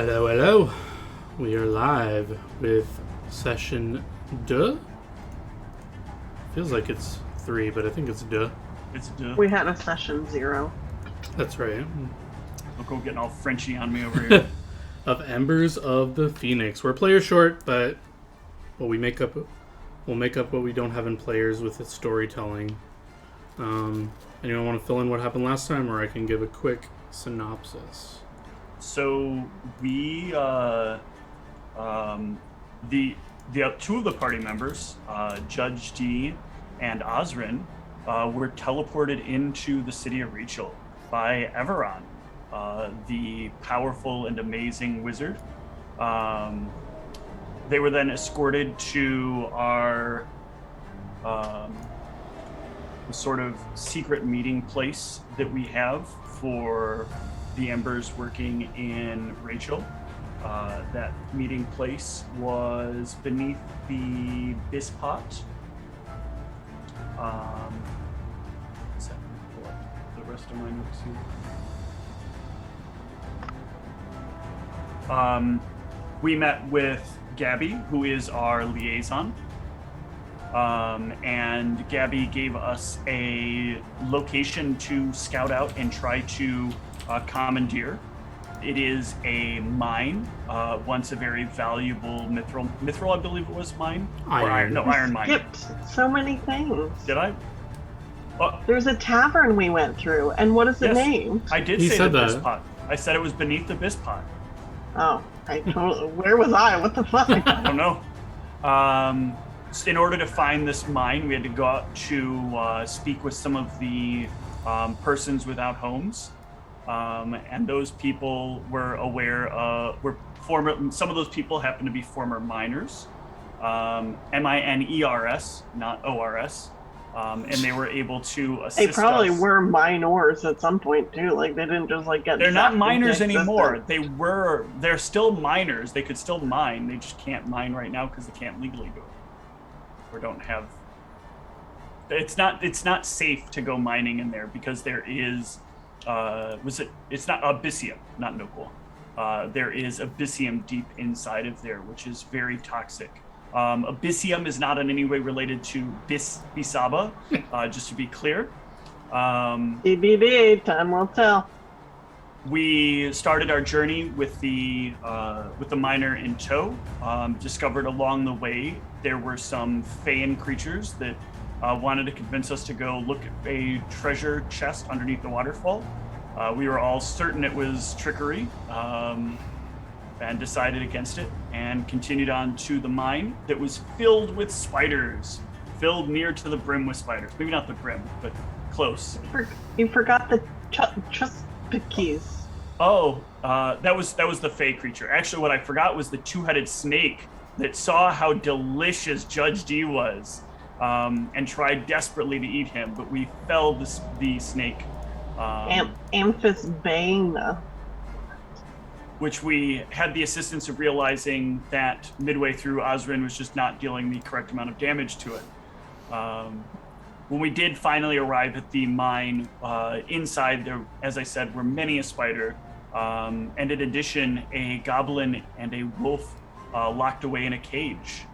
Hello, hello. We are live with session deux. Feels like it's 3, but I think it's deux. It's done. We had a session 0. That's right. Don't go getting all Frenchy on me over here. Of Embers of the Phoenix. We're player short, but we'll make up what we don't have in players with the storytelling. Anyone want to fill in what happened last time, or I can give a quick synopsis? So we, the two of the party members, Judge D and Osrin, were teleported into the city of Rachel by Everon, the powerful and amazing wizard. They were then escorted to our sort of secret meeting place that we have for the Embers working in Rachel. That meeting place was beneath the Bispot. Pull up the rest of my notes here. We met with Gabby, who is our liaison. And Gabby gave us a location to scout out and try to commandeer. It is a mine, once a very valuable mithril, I believe it was mine? Iron. Iron mine. Skipped so many things. Did I? There's a tavern we went through, and what is the name? I did say the Bispot. I said it was beneath the Bispot. Oh, I totally. Where was I? What the fuck? I don't know. In order to find this mine, we had to go out to speak with some of the persons without homes. And those people were aware some of those people happen to be former miners, MINERS, not ORS, and they were able to assist us. They probably were minors at some point too. Like they didn't just like get. They're not miners anymore. They're still miners. They could still mine. They just can't mine right now because they can't legally do it, or don't have. It's not safe to go mining in there because there is. It's not abyssium, not Noble. There is abyssium deep inside of there, which is very toxic. Abyssium is not in any way related to Bisaba, just to be clear. BBB, time will tell. We started our journey with the miner in tow. Discovered along the way there were some Feyan creatures that wanted to convince us to go look at a treasure chest underneath the waterfall. We were all certain it was trickery, and decided against it, and continued on to the mine that was filled with spiders, filled near to the brim with spiders. Maybe not the brim, but close. You forgot the Chuspickies. Oh, that was the Fey creature. Actually, what I forgot was the two-headed snake that saw how delicious Judge D was. And tried desperately to eat him, but we felled the snake. Amphis Bane. Which we had the assistance of realizing that midway through, Osrin was just not dealing the correct amount of damage to it. When we did finally arrive at the mine, inside there, as I said, were many a spider, and in addition, a goblin and a wolf locked away in a cage.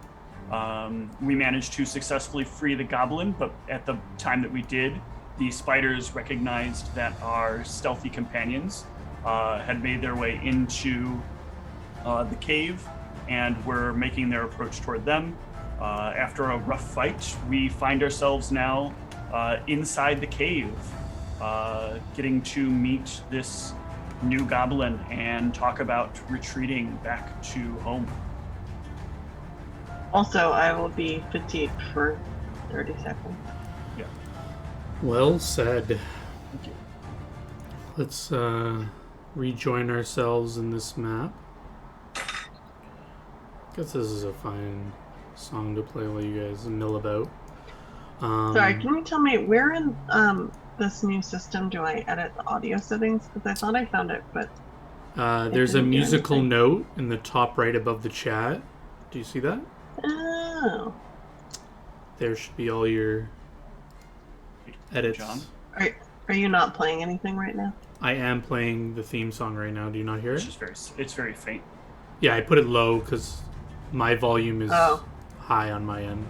We managed to successfully free the goblin, but at the time that we did, the spiders recognized that our stealthy companions had made their way into the cave and were making their approach toward them. After a rough fight, we find ourselves now inside the cave, getting to meet this new goblin and talk about retreating back to home. Also, I will be fatigued for 30 seconds. Yeah. Well said. Thank you. Let's rejoin ourselves in this map. Guess this is a fine song to play while you guys mill about. Sorry, can you tell me where in this new system do I edit the audio settings? Because I thought I found it, but there's a musical note in the top right above the chat. Do you see that? Oh. There should be all your edits. John? Are you not playing anything right now? I am playing the theme song right now. Do you not hear It's it? just it's very faint. Yeah, I put it low because my volume is high on my end.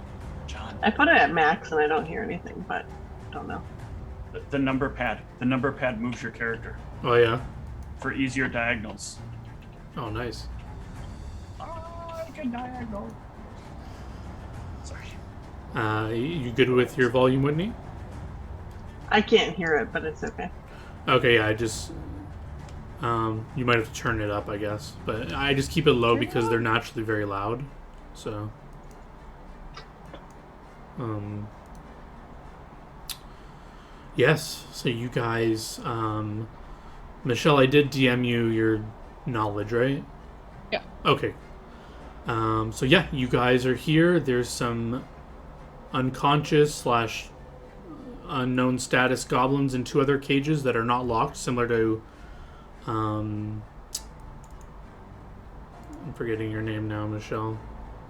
John, I put it at max and I don't hear anything, but I don't know. the number pad. The number pad moves your character Oh yeah. for easier diagonals. Oh nice. I can diagonal. Sorry. You good with your volume, Whitney? I can't hear it, but it's okay. Okay, yeah, I just you might have to turn it up, I guess, but I just keep it low because they're naturally very loud. So, yes. So you guys, Michelle, I did DM you your knowledge, right? Yeah. Okay. So yeah, you guys are here. There's some unconscious / unknown status goblins in 2 other cages that are not locked, similar to I'm forgetting your name now, Michelle.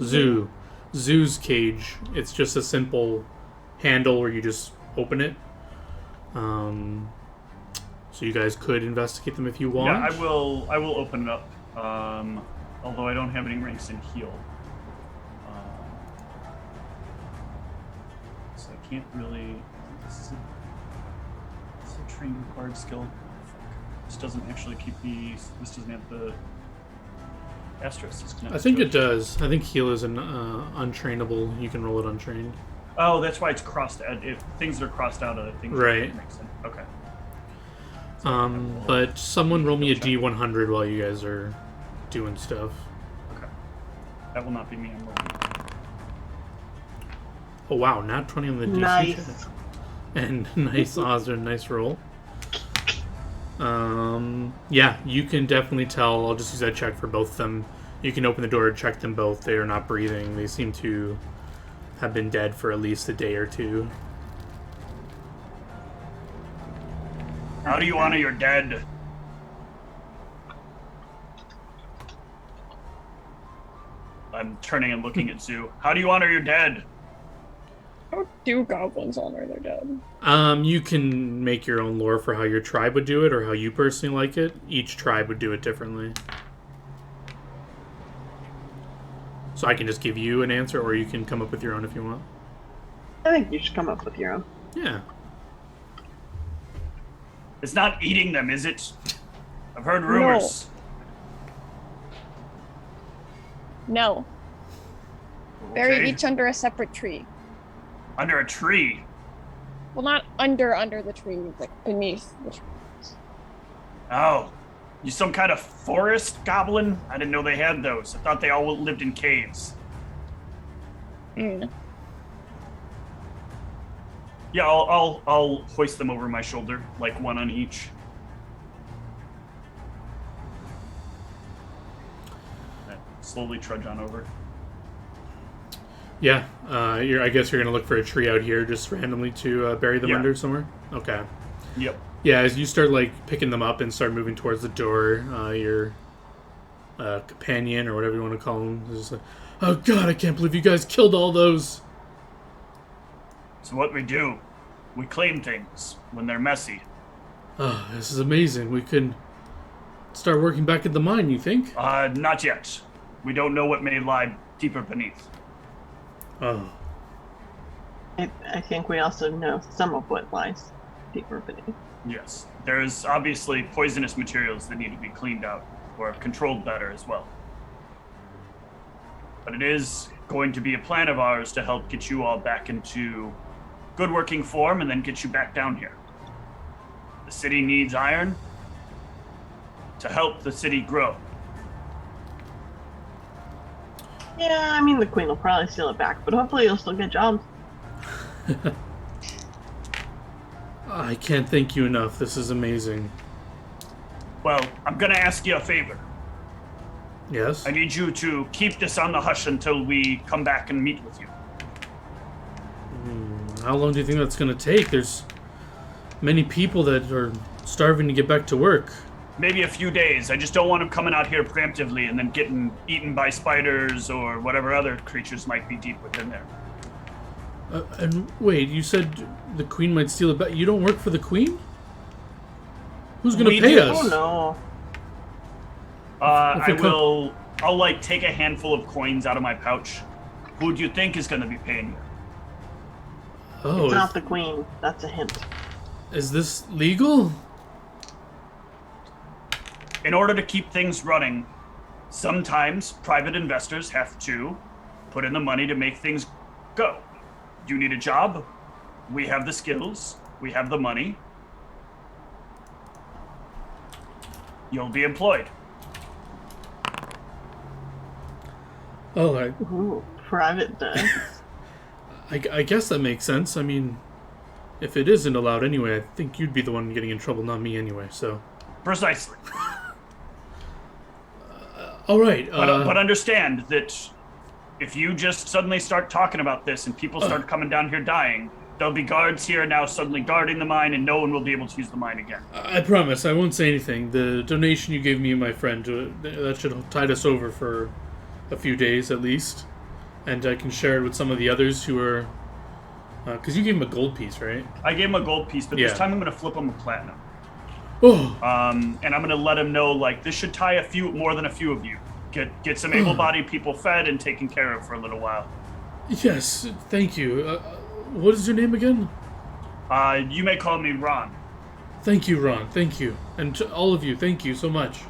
Zoo's cage. It's just a simple handle where you just open it. So you guys could investigate them if you want. Yeah, I will open it up. Although I don't have any ranks in heal. So I can't really. This is a train required skill. This doesn't actually keep the. This doesn't have the asterisk. I think it does. I think heal is an untrainable. You can roll it untrained. Oh, that's why it's crossed out. If things that are crossed out are things right. That makes sense. Okay. But someone roll me a D100 while you guys are doing stuff. Okay. That will not be me. I'm rolling. Oh wow, nat 20 on the DC. Nice. And nice, Oscar, nice roll. Yeah, you can definitely tell. I'll just use that check for both of them. You can open the door and check them both. They are not breathing. They seem to have been dead for at least a day or 2. How do you honor your dead? I'm turning and looking at Zoo. How do you honor your dead? How do goblins honor their dead? You can make your own lore for how your tribe would do it or how you personally like it. Each tribe would do it differently. So I can just give you an answer, or you can come up with your own if you want. I think you should come up with your own. Yeah. It's not eating them, is it? I've heard rumors. No. Okay. Bury each under a separate tree. Under a tree? Well, not under the tree, like beneath the tree. Oh. You some kind of forest goblin? I didn't know they had those. I thought they all lived in caves. Mm. Yeah, I'll hoist them over my shoulder, like one on each. And slowly trudge on over. Yeah. I guess you're gonna look for a tree out here, just randomly to bury them under somewhere. Okay. Yep. Yeah, as you start picking them up and start moving towards the door, your companion or whatever you want to call him is just like, "Oh God, I can't believe you guys killed all those." So what we do, we claim things when they're messy. Oh, this is amazing. We can start working back at the mine. You think? Not yet. We don't know what may lie deeper beneath. Oh. I think we also know some of what lies deeper beneath. Yes. There's obviously poisonous materials that need to be cleaned out or controlled better as well. But it is going to be a plan of ours to help get you all back into good working form and then get you back down here. The city needs iron to help the city grow. Yeah, I mean, the queen will probably steal it back, but hopefully you'll still get jobs. I can't thank you enough. This is amazing. Well, I'm going to ask you a favor. Yes? I need you to keep this on the hush until we come back and meet with you. How long do you think that's going to take? There's many people that are starving to get back to work. Maybe a few days. I just don't want them coming out here preemptively and then getting eaten by spiders or whatever other creatures might be deep within there. And wait, you said the queen might steal it back. You don't work for the queen? Who's gonna We pay do. us? Oh no. If it I'll like take a handful of coins out of my pouch. Who do you think is going to be paying you? Oh, It's not the queen. That's a hint. is this legal? In order to keep things running, sometimes private investors have to put in the money to make things go. You need a job. We have the skills. We have the money. You'll be employed. Oh, Ooh, private does. I guess that makes sense. I mean, if it isn't allowed anyway, I think you'd be the one getting in trouble, not me anyway, so. Precisely. All right. But understand that if you just suddenly start talking about this and people start coming down here dying, there'll be guards here now suddenly guarding the mine and no one will be able to use the mine again. I promise, I won't say anything. The donation you gave me and my friend, that should tide us over for a few days at least. And I can share it with some of the others who are... Because you gave him a gold piece, right? I gave him a gold piece, but Yeah. this time I'm going to flip him a platinum. Oh, And I'm going to let him know, like, this should tie more than a few of you. Get some able-bodied people fed and taken care of for a little while. yes, thank you. What is your name again? You may call me Ron. Thank you, Ron. Thank you. And to all of you, thank you so much.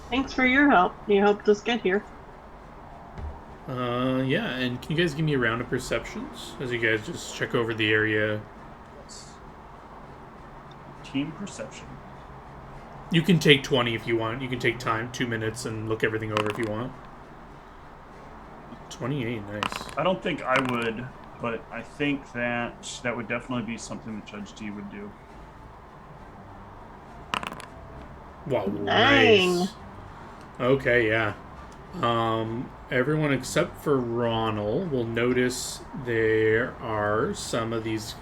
Thanks for your help. You helped us get here. Yeah, and can you guys give me a round of perceptions as you guys just check over the area? Team perception. You can take 20 if you want. You can take time, 2 minutes, and look everything over if you want. 28, nice. I don't think I would, but I think that would definitely be something that Judge D would do. Wow, Dang. nice. Okay, yeah. Everyone except for Ronald will notice there are some of these...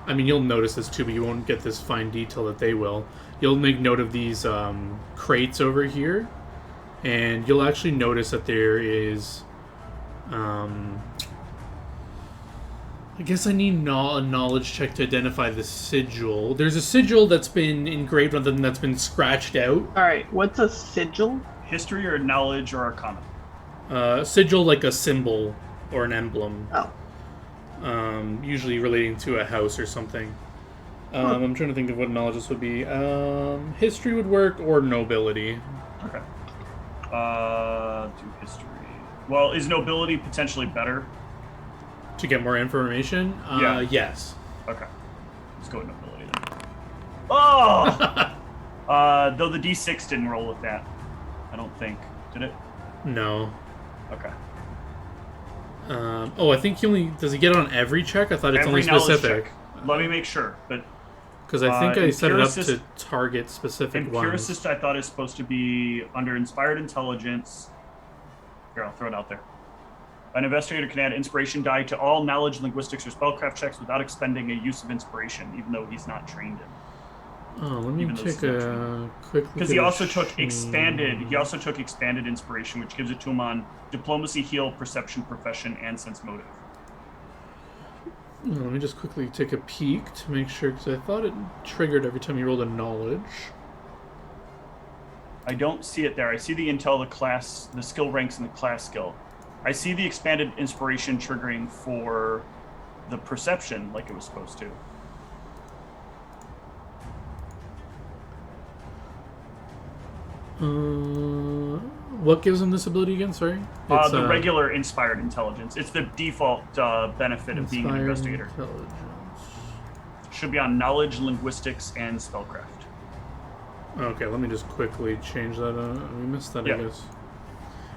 I mean, you'll notice this too, but you won't get this fine detail that they will. You'll make note of these crates over here, and you'll actually notice that there is... I guess I need a knowledge check to identify the sigil. There's a sigil that's been engraved rather than that's been scratched out. Alright, what's a sigil? History or knowledge or arcana? Sigil like a symbol or an emblem. Oh. Usually relating to a house or something. I'm trying to think of what knowledge this would be. History would work, or nobility. Okay. Do history. Well, is nobility potentially better? To get more information? Yeah. Yes. Okay. Let's go with nobility then. Oh! Though the D6 didn't roll with that. I don't think. Did it? No. Okay. I think he only... Does he get on every check? I thought it's Every only knowledge specific. check. Let me make sure. But Because I think I set it up to Empiricist- target specific ones. Empiricist, I thought, is supposed to be under Inspired Intelligence. Here, I'll throw it out there. An investigator can add inspiration die to all knowledge, linguistics, or spellcraft checks without expending a use of inspiration, even though he's not trained in. Oh, let me even though take it's not a quick look. Because at he the also took machine. expanded. He also took expanded inspiration, which gives it to him on diplomacy, heal, perception, profession, and sense motive. Let me just quickly take a peek to make sure, because I thought it triggered every time you rolled a knowledge. I don't see it there. I see the intel, the class, the skill ranks, and the class skill. I see the expanded inspiration triggering for the perception like it was supposed to. What gives him this ability again? Sorry? It's, The regular inspired intelligence. It's the default benefit of being an inspired investigator. intelligence. Should be on knowledge, linguistics, and spellcraft. Okay, let me just quickly change that. We missed that, Yeah. I guess.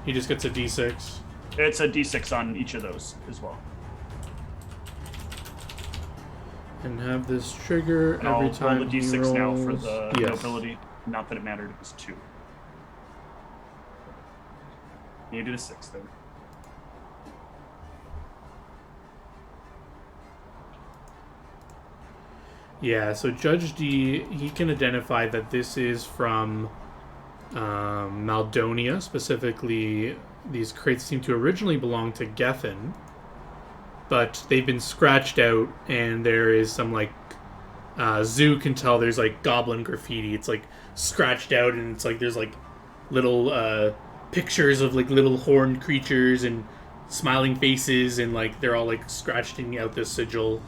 He just gets a D6. It's a D6 on each of those as well. And have this trigger And every I'll time roll the he D6 now rolls. for the Yes. nobility. Not that it mattered, it was 2. Needed a 6 there. Yeah, so Judge D, he can identify that this is from Maldonia. Specifically, these crates seem to originally belong to Gethin, but they've been scratched out, and there is some, like, Zoo can tell there's like goblin graffiti. It's like scratched out, and it's like there's like little pictures of like little horned creatures and smiling faces, and like they're all like scratching out this sigil,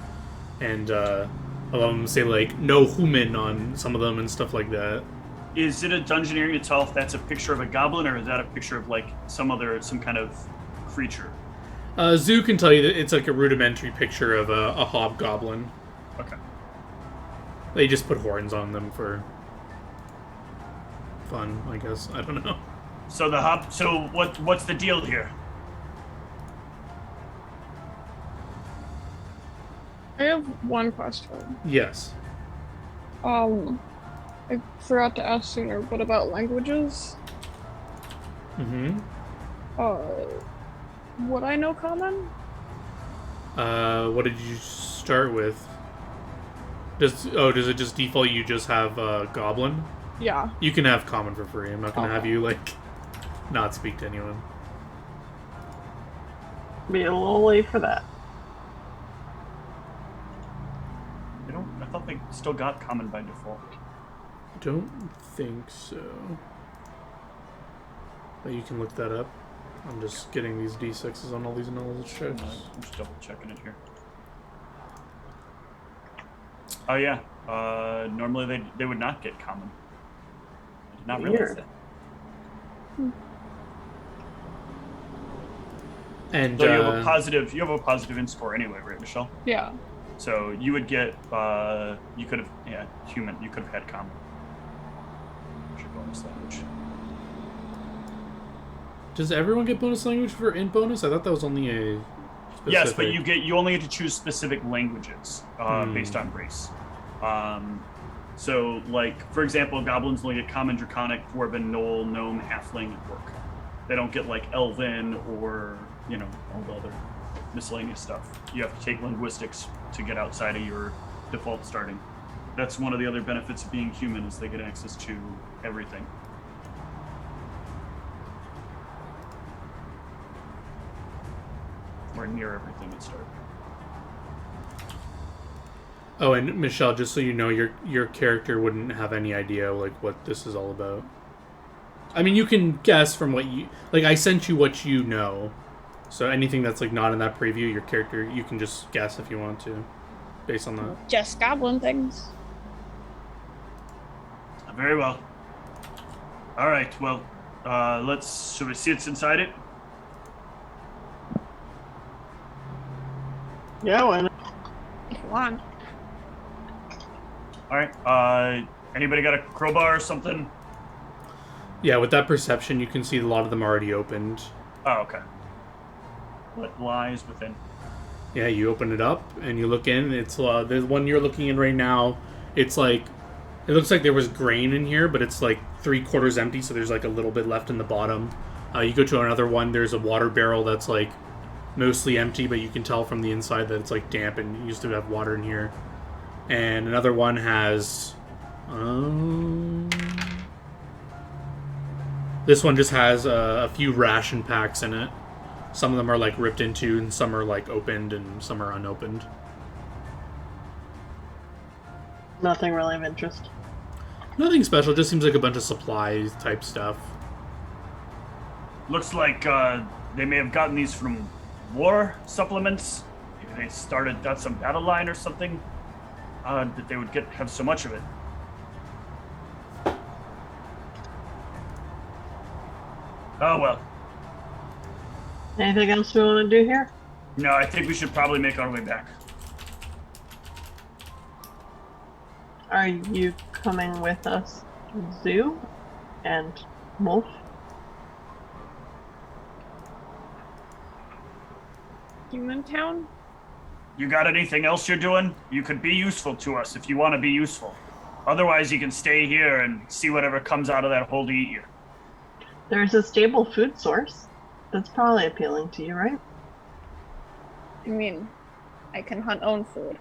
and a lot of them say like no human on some of them and stuff like that. Is it a Dungeoneering to tell if that's a picture of a goblin, or is that a picture of like some kind of creature? Zoo can tell you that it's like a rudimentary picture of a hobgoblin. Okay. They just put horns on them for fun, I guess. I don't know. So what's the deal here? I have one question. Yes. I forgot to ask sooner, but about languages? Mm-hmm. Would I know common? What did you start with? Does it just default you just have Goblin? Yeah. You can have common for free. I'm not gonna have Okay. you like not speak to anyone. Be a little late for that. I thought they still got common by default. Don't think so. But you can look that up. I'm just getting these D6s on all these knowledge checks. I'm just double checking it here. Oh yeah. Normally they would not get common. I did not realize Weird. that. And So you have a positive in score anyway, right, Michelle? Yeah. So you would get you could have human, you could have had common. What's your bonus language? does everyone get bonus language for int bonus? I thought that was only a specific... Yes, but you only get to choose specific languages based on race. So like for example, goblins only get common, draconic, dwarven, gnoll, gnome, halfling, and orc. They don't get like elven or all the other miscellaneous stuff. You have to take linguistics to get outside of your default starting. That's one of the other benefits of being human, is they get access to everything. Or near everything at start. Oh, and Michelle, just so you know, your character wouldn't have any idea like what this is all about. I mean, you can guess from what you like. I sent you what you know, so anything that's like not in that preview, your character, you can just guess if you want to, based on that. Just goblin things. Very well. All right. Well, should we see what's inside it? Yeah, why not? If you want. All right. Anybody got a crowbar or something? Yeah, with that perception, you can see a lot of them already opened. Oh, okay. What lies within? Yeah, you open it up and you look in. It's the one you're looking in right now. It's like it looks like there was grain in here, but it's like 3/4 empty. So there's like a little bit left in the bottom. You go to another one. There's a water barrel that's like mostly empty, but you can tell from the inside that it's like damp and it used to have water in here. And another one has this one just has a few ration packs in it. Some of them are like ripped into, and some are like opened, and some are unopened. Nothing really of interest. Nothing special, just seems like a bunch of supplies type stuff. Looks like they may have gotten these from war supplements. Maybe they got some battle line or something that they would have so much of it. Oh well. Anything else we want to do here? No, I think we should probably make our way back. Are you coming with us, Zoo and Wolf? Human town? You got anything else you're doing? You could be useful to us if you want to be useful. Otherwise, you can stay here and see whatever comes out of that hole to eat you. There's a stable food source. That's probably appealing to you, right? I mean, I can hunt own food.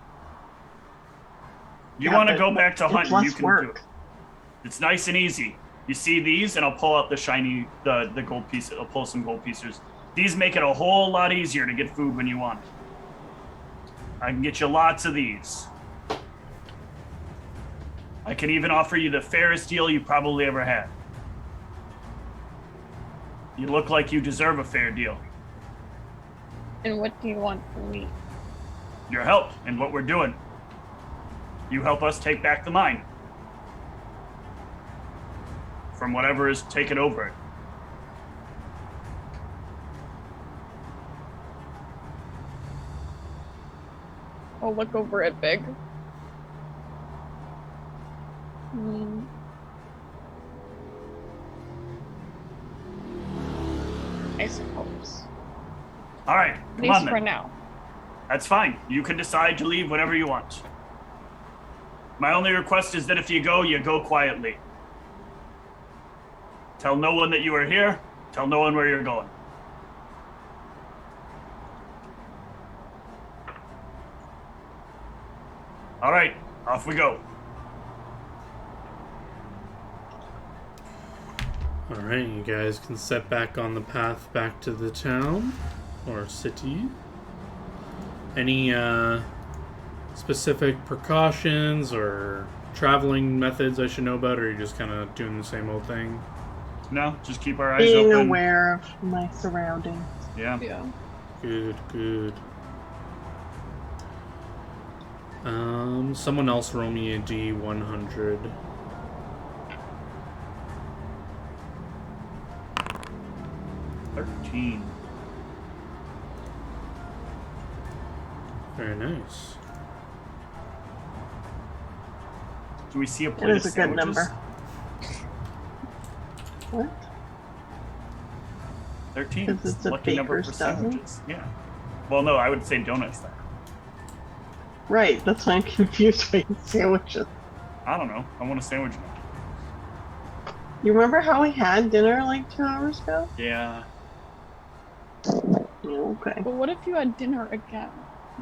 You Yeah, want to but go back to it's hunting, less you can work. do it. It's nice and easy. You see these, and I'll pull out the shiny, the gold piece. I'll pull some gold pieces. These make it a whole lot easier to get food when you want it. I can get you lots of these. I can even offer you the fairest deal you probably ever had. You look like you deserve a fair deal. And what do you want from me? Your help in what we're doing. You help us take back the mine. From whatever is taken over it. I'll look over at Big. I suppose. All right, At come least on for then. now. That's fine. You can decide to leave whenever you want. My only request is that if you go quietly. Tell no one that you are here. Tell no one where you're going. All right, off we go. Alright, you guys can set back on the path back to the town or city. Any specific precautions or traveling methods I should know about, or are you just kind of doing the same old thing? No, just keep our eyes Being open. aware of my surroundings. Yeah. Yeah. Good, good. Someone else roll me a D100. Very nice. Do we see a It plate is of a good sandwiches? number. What? 13. 'Cause it's a lucky number baker's for dozen? sandwiches. Yeah. Well, no, I would say donuts then. Right, that's why I'm confused by sandwiches. I don't know. I want a sandwich now. You remember how we had dinner like 2 hours ago? Yeah. Yeah, okay. But what if you had dinner again?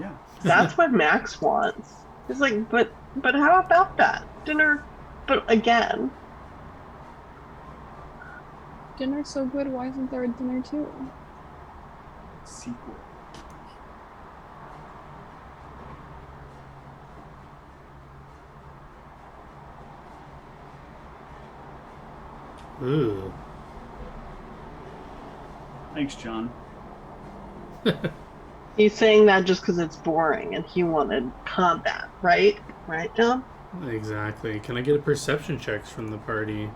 Yeah. That's what Max wants. He's like, but how about that? Dinner, but again. Dinner's so good, why isn't there a dinner too? Sequel. Ooh. Thanks, John. He's saying that just because it's boring and he wanted combat, right? Right, John? Exactly. Can I get a perception checks from the party?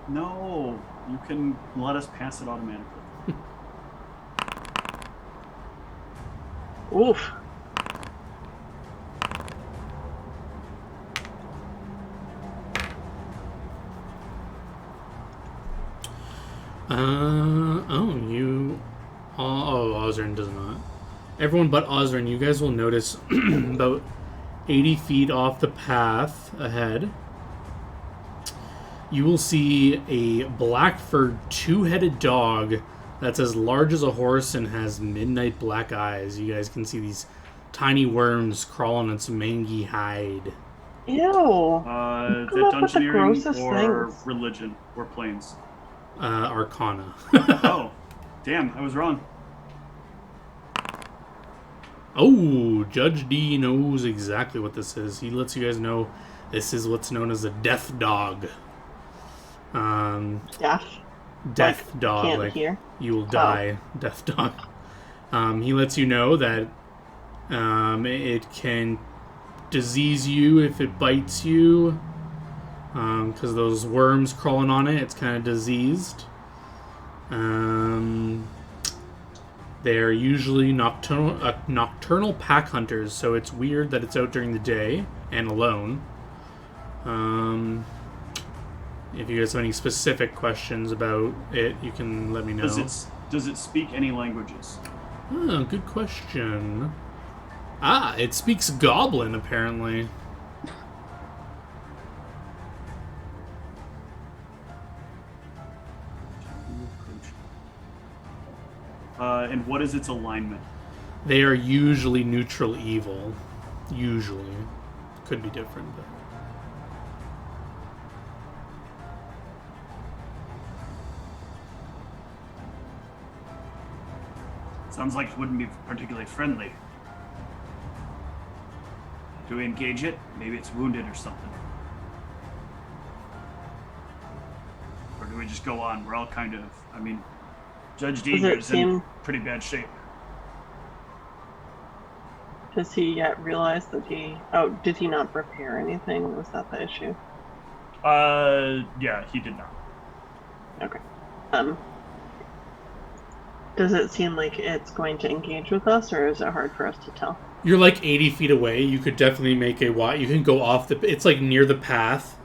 No, you can let us pass it automatically. Oof. Ozrin does not. Everyone but Ozrin, you guys will notice about 80 feet off the path ahead, you will see a black-furred, two-headed dog that's as large as a horse and has midnight black eyes. You guys can see these tiny worms crawling on its mangy hide. Ew. The Come up with the dungeoneering grossest or things. religion or planes. Arcana. Oh, damn, I was wrong. Oh, Judge D knows exactly what this is. He lets you guys know this is what's known as a death dog. Deaf. Death dog, Can't like hear. you will die. Death dog. He lets you know that it can disease you if it bites you, because those worms crawling on it, it's kind of diseased. They're usually nocturnal pack hunters, so it's weird that it's out during the day and alone. If you guys have any specific questions about it, you can let me know. Does it speak any languages? Oh, good question. It speaks Goblin, apparently. And what is its alignment? They are usually neutral evil. Usually. Could be different, but... Sounds like it wouldn't be particularly friendly. Do we engage it? Maybe it's wounded or something. do we just go on? We're all kind of, I mean, Judge Dean Does it is in seem- pretty bad shape. Does he yet realize that he... Oh, did he not prepare anything? Was that the issue? Yeah, he did not. Okay. Does it seem like it's going to engage with us, or is it hard for us to tell? You're like 80 feet away. You could definitely make a Y. You can go off the... It's like near the path.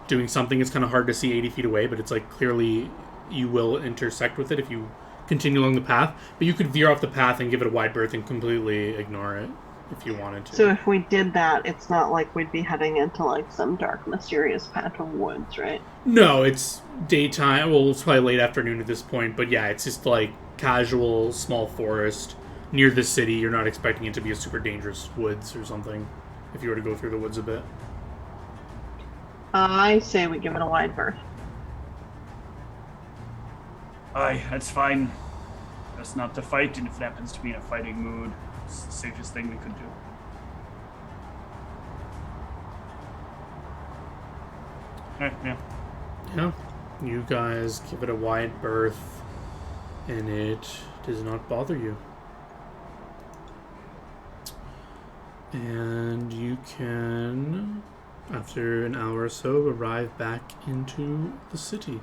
Doing something is kind of hard to see 80 feet away, but it's like clearly you will intersect with it if you continue along the path. But you could veer off the path and give it a wide berth and completely ignore it if you wanted to. So if we did that, it's not like we'd be heading into like some dark, mysterious patch of woods, right? No, it's daytime. Well, it's probably late afternoon at this point. But yeah, it's just like casual, small forest near the city. You're not expecting it to be a super dangerous woods or something if you were to go through the woods a bit. I say we give it a wide berth. Aye, that's fine. That's not to fight, and if it happens to be in a fighting mood, it's the safest thing we could do. Alright, yeah. Yeah, you guys give it a wide berth, and it does not bother you. And you can, after an hour or so, arrive back into the city.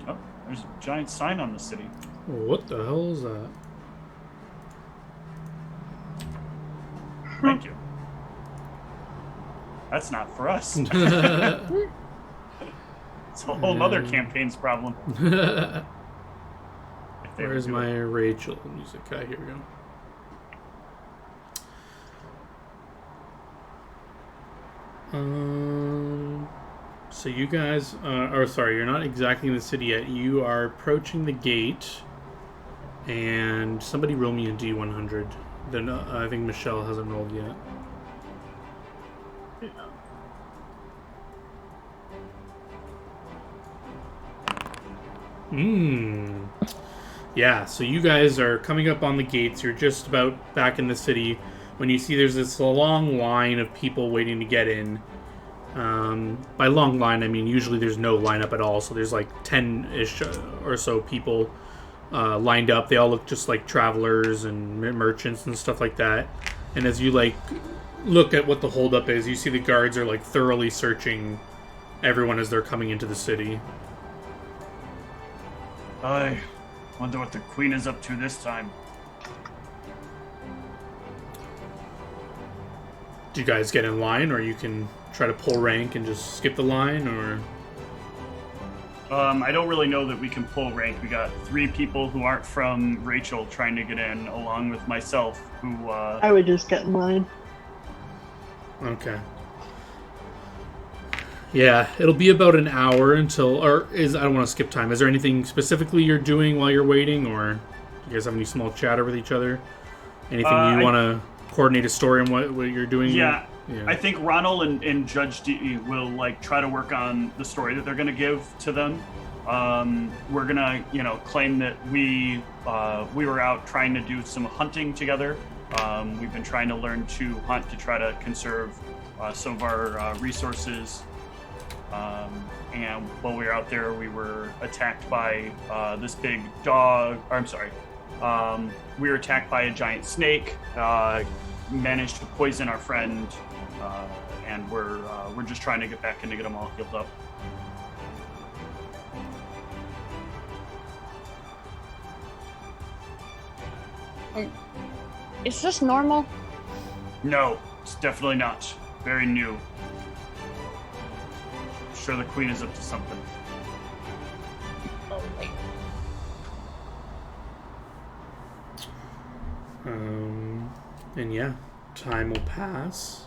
Oh, there's a giant sign on the city. What the hell is that? Thank you. That's not for us. It's a whole other campaign's problem. If they ever Where's do my it. Rachel music guy? Here we go. So you guys, you're not exactly in the city yet. You are approaching the gate, and somebody roll me a D100. Then I think Michelle hasn't rolled yet. Yeah, so you guys are coming up on the gates. You're just about back in the city when you see there's this long line of people waiting to get in. By long line, I mean usually there's no lineup at all. So there's like 10-ish or so people lined up. They all look just like travelers and merchants and stuff like that. And as you like look at what the holdup is, you see the guards are like thoroughly searching everyone as they're coming into the city. I wonder what the queen is up to this time. Do you guys get in line, or you can try to pull rank and just skip the line, or... I don't really know that we can pull rank. We got 3 people who aren't from Rachel trying to get in, along with myself, who, I would just get in line. Okay. Yeah, it'll be about an hour until... I don't want to skip time. Is there anything specifically you're doing while you're waiting, or do you guys have any small chatter with each other? Anything you want to coordinate a story on what you're doing? Yeah. I think Ronald and Judge D will like try to work on the story that they're going to give to them. We're gonna, claim that we were out trying to do some hunting together. We've been trying to learn to hunt to try to conserve some of our resources. And while we were out there, we were attacked by this big dog. We were attacked by a giant snake. Managed to poison our friend. And we're just trying to get back in to get them all healed up. Is this normal? No, it's definitely not. Very new. Sure, the queen is up to something. Oh, wait. And yeah, time will pass,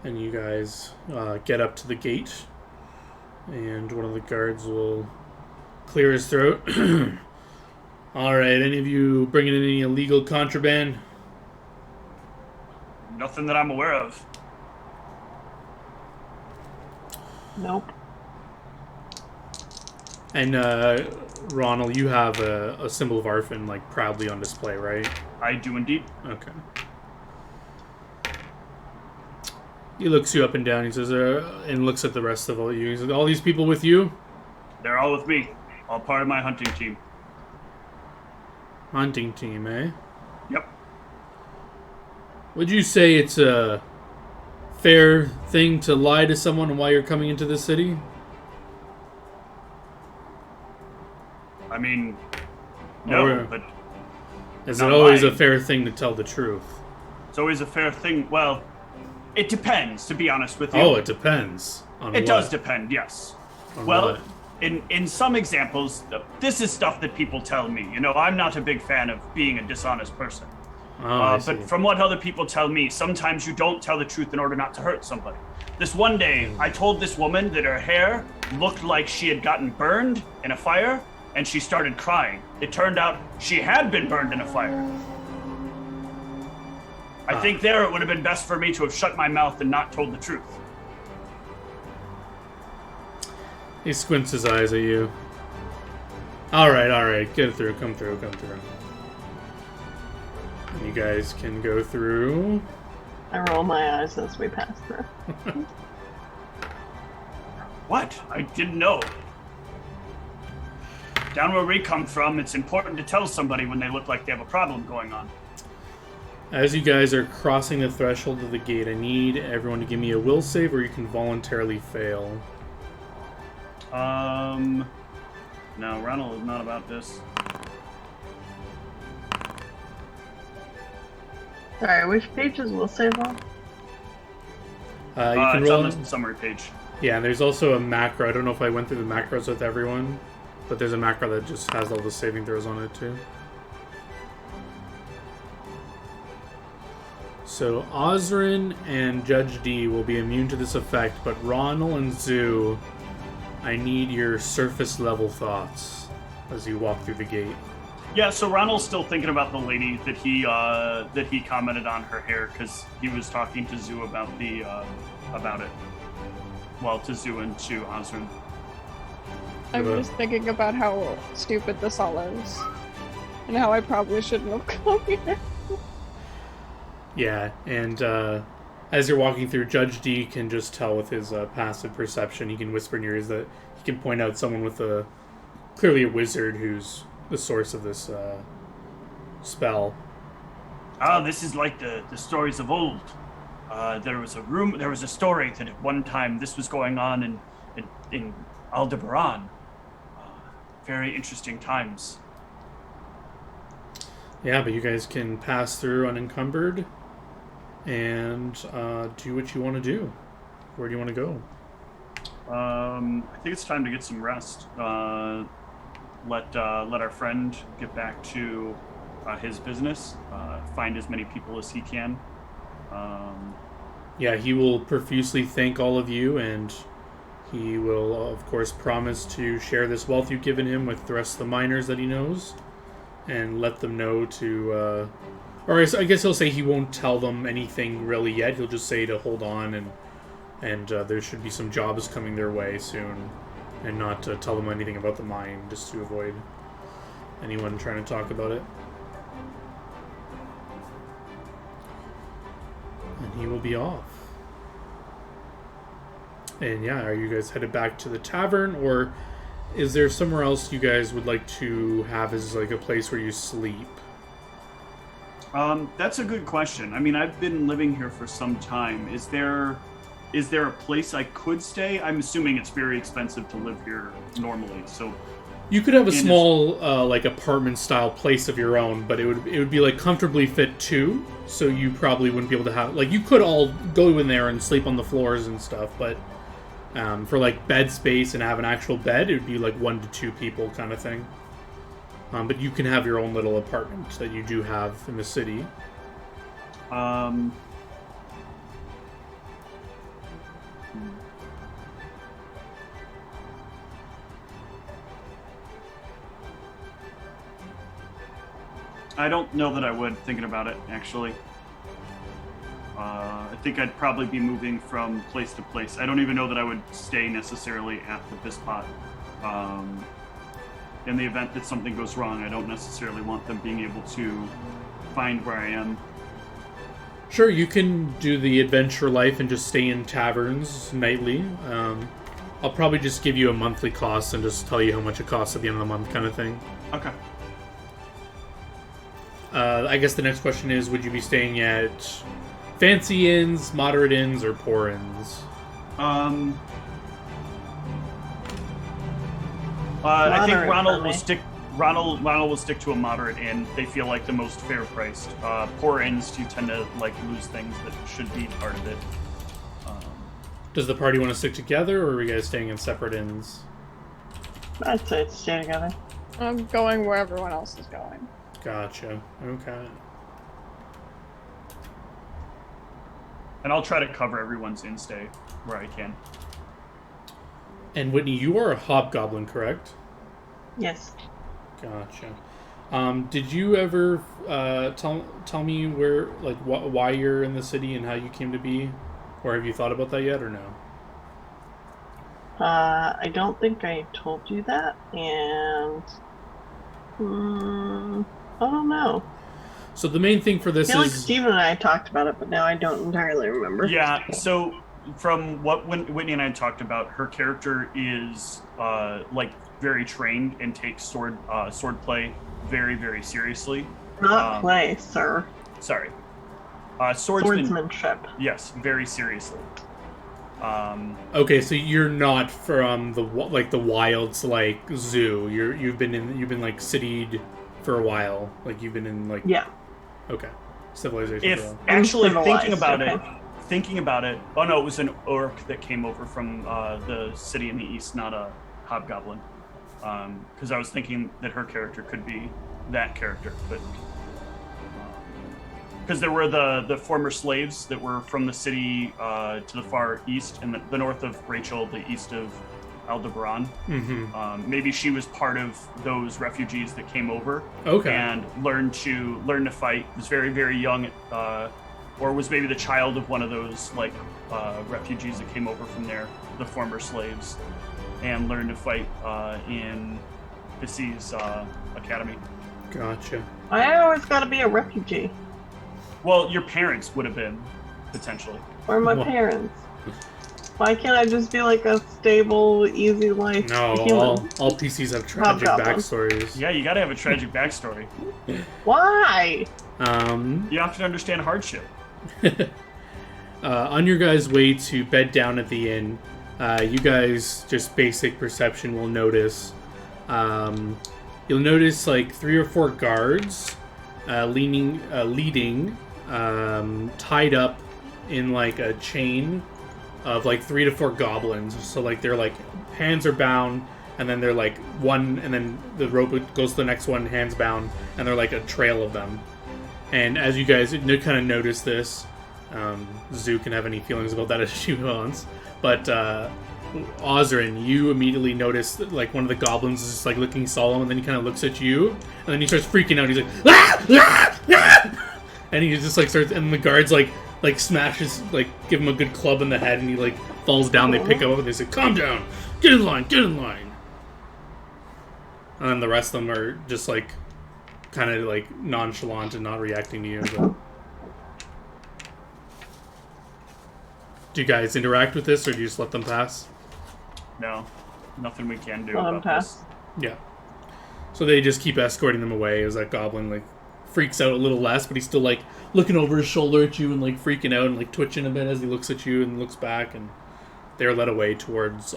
and you guys get up to the gate, and one of the guards will clear his throat. All right, any of you bringing in any illegal contraband? Nothing that I'm aware of. Nope. And Ronald, you have a symbol of Arfin like proudly on display, right? I do indeed. Okay. He looks you up and down. He says, and looks at the rest of all you. He says, all these people with you? They're all with me. All part of my hunting team. Hunting team, eh? Yep. Would you say it's a fair thing to lie to someone while you're coming into the city? I mean, no, but... Is it always a fair thing to tell the truth? It's always a fair thing. Well, it depends, to be honest with you. Oh, it depends. On it what? does depend, yes. On well, what? in some examples, this is stuff that people tell me. You know, I'm not a big fan of being a dishonest person. But from what other people tell me, sometimes you don't tell the truth in order not to hurt somebody. This one day, I told this woman that her hair looked like she had gotten burned in a fire, and she started crying. It turned out she had been burned in a fire. I think there it would have been best for me to have shut my mouth and not told the truth. He squints his eyes at you. Alright. Get through. Come through. And you guys can go through. I roll my eyes as we pass through. What? I didn't know. Down where we come from, it's important to tell somebody when they look like they have a problem going on. As you guys are crossing the threshold of the gate, I need everyone to give me a will save, or you can voluntarily fail. No, Ronald is not about this. Sorry, which page is will save on? You can it's roll on the summary page. Yeah, and there's also a macro. I don't know if I went through the macros with everyone, but there's a macro that just has all the saving throws on it too. So Osrin and Judge D will be immune to this effect, but Ronald and Zoo, I need your surface level thoughts as you walk through the gate. Yeah, so Ronald's still thinking about the lady that he commented on her hair because he was talking to Zoo about about it. Well, to Zoo and to Osrin. I'm just thinking about how stupid this all is, and how I probably shouldn't have come here. Yeah, and as you're walking through, Judge D can just tell with his passive perception. He can whisper in your ears that he can point out someone with clearly a wizard who's the source of this spell. This is like the stories of old. There was a story that at one time this was going on in Aldebaran. Very interesting times. Yeah, but you guys can pass through unencumbered and do what you want to do. Where do you want to go? I think it's time to get some rest. Let our friend get back to his business. Find as many people as he can. Yeah, he will profusely thank all of you, and he will, of course, promise to share this wealth you've given him with the rest of the miners that he knows, and let them know to... or I guess he'll say he won't tell them anything really yet. He'll just say to hold on, and there should be some jobs coming their way soon, and not to tell them anything about the mine, just to avoid anyone trying to talk about it. And he will be off. And yeah, are you guys headed back to the tavern, or is there somewhere else you guys would like to have as like a place where you sleep? That's a good question. I mean, I've been living here for some time. Is there a place I could stay? I'm assuming it's very expensive to live here normally, so... You could have a small, like, apartment-style place of your own, but it would be, like, comfortably fit, too, so you probably wouldn't be able to have... Like, you could all go in there and sleep on the floors and stuff, but for, like, bed space and have an actual bed, it would be, like, 1 to 2 people kind of thing. But you can have your own little apartment that you do have in the city. I don't know that I would, thinking about it, actually. I think I'd probably be moving from place to place. I don't even know that I would stay necessarily at the Bispot. In the event that something goes wrong, I don't necessarily want them being able to find where I am. Sure, you can do the adventure life and just stay in taverns nightly. I'll probably just give you a monthly cost and just tell you how much it costs at the end of the month kind of thing. Okay. I guess the next question is, would you be staying at fancy inns, moderate inns, or poor inns? I think Ronald will stick to a moderate inn. They feel like the most fair priced. Poor inns do tend to lose things that should be part of it. Does the party want to stick together, or are you guys staying in separate inns? I'd say stay together. I'm going where everyone else is going. Gotcha. Okay. And I'll try to cover everyone's in-stay where I can. And Whitney, you are a hobgoblin, correct? Yes. Gotcha. Did you ever tell me where, why you're in the city and how you came to be? Or have you thought about that yet, or no? I don't think I told you that, and I don't know. So the main thing for this I feel is... like Steven and I talked about it, but now I don't entirely remember. Yeah, so from what Whitney and I talked about, her character is very trained and takes sword play very, very seriously. Not play, sir. Sorry. Swordsmanship. Yes, very seriously. Okay, so you're not from the wilds zoo. You've been citied for a while. You've been in Yeah. Okay. Civilization. If actually thinking about it. Oh no, it was an orc that came over from the city in the east, not a hobgoblin. Because I was thinking that her character could be that character, but because there were the former slaves that were from the city to the far east and the north of Rachel, the east of Aldebaran. Mm-hmm. Maybe she was part of those refugees that came over. Okay. And learned to fight. Was very, very young, or was maybe the child of one of those refugees that came over from there, the former slaves, and learned to fight in Pisces academy. Gotcha. I always got to be a refugee. Well, your parents would have been, potentially. Or my parents. Why can't I just be a stable, easy life? No, all PCs have tragic backstories. Yeah, you gotta have a tragic backstory. Why? You have to understand hardship. On your guys' way to bed down at the inn, you guys, just basic perception, will notice. You'll notice 3 or 4 guards leading, tied up in a chain of 3 to 4 goblins. So their hands are bound, and then they're one, and then the rope goes to the next one, hands bound, and they're a trail of them. And as you guys kind of notice this, Zoo can have any feelings about that as she wants, but Ozrin, you immediately notice that one of the goblins is just looking solemn, and then he kind of looks at you, and then he starts freaking out. He's like, ah! Ah! Ah! And he just starts, and the guards smashes, give him a good club in the head, and he falls down. They pick him up and they say, "Calm down, get in line, get in line." And then the rest of them are just kind of nonchalant and not reacting to you. But... Do you guys interact with this, or do you just let them pass? No, nothing we can do Let them about pass. this. Yeah. So they just keep escorting them away as that goblin freaks out a little less, but he's still looking over his shoulder at you and freaking out and twitching a bit as he looks at you and looks back, and they're led away towards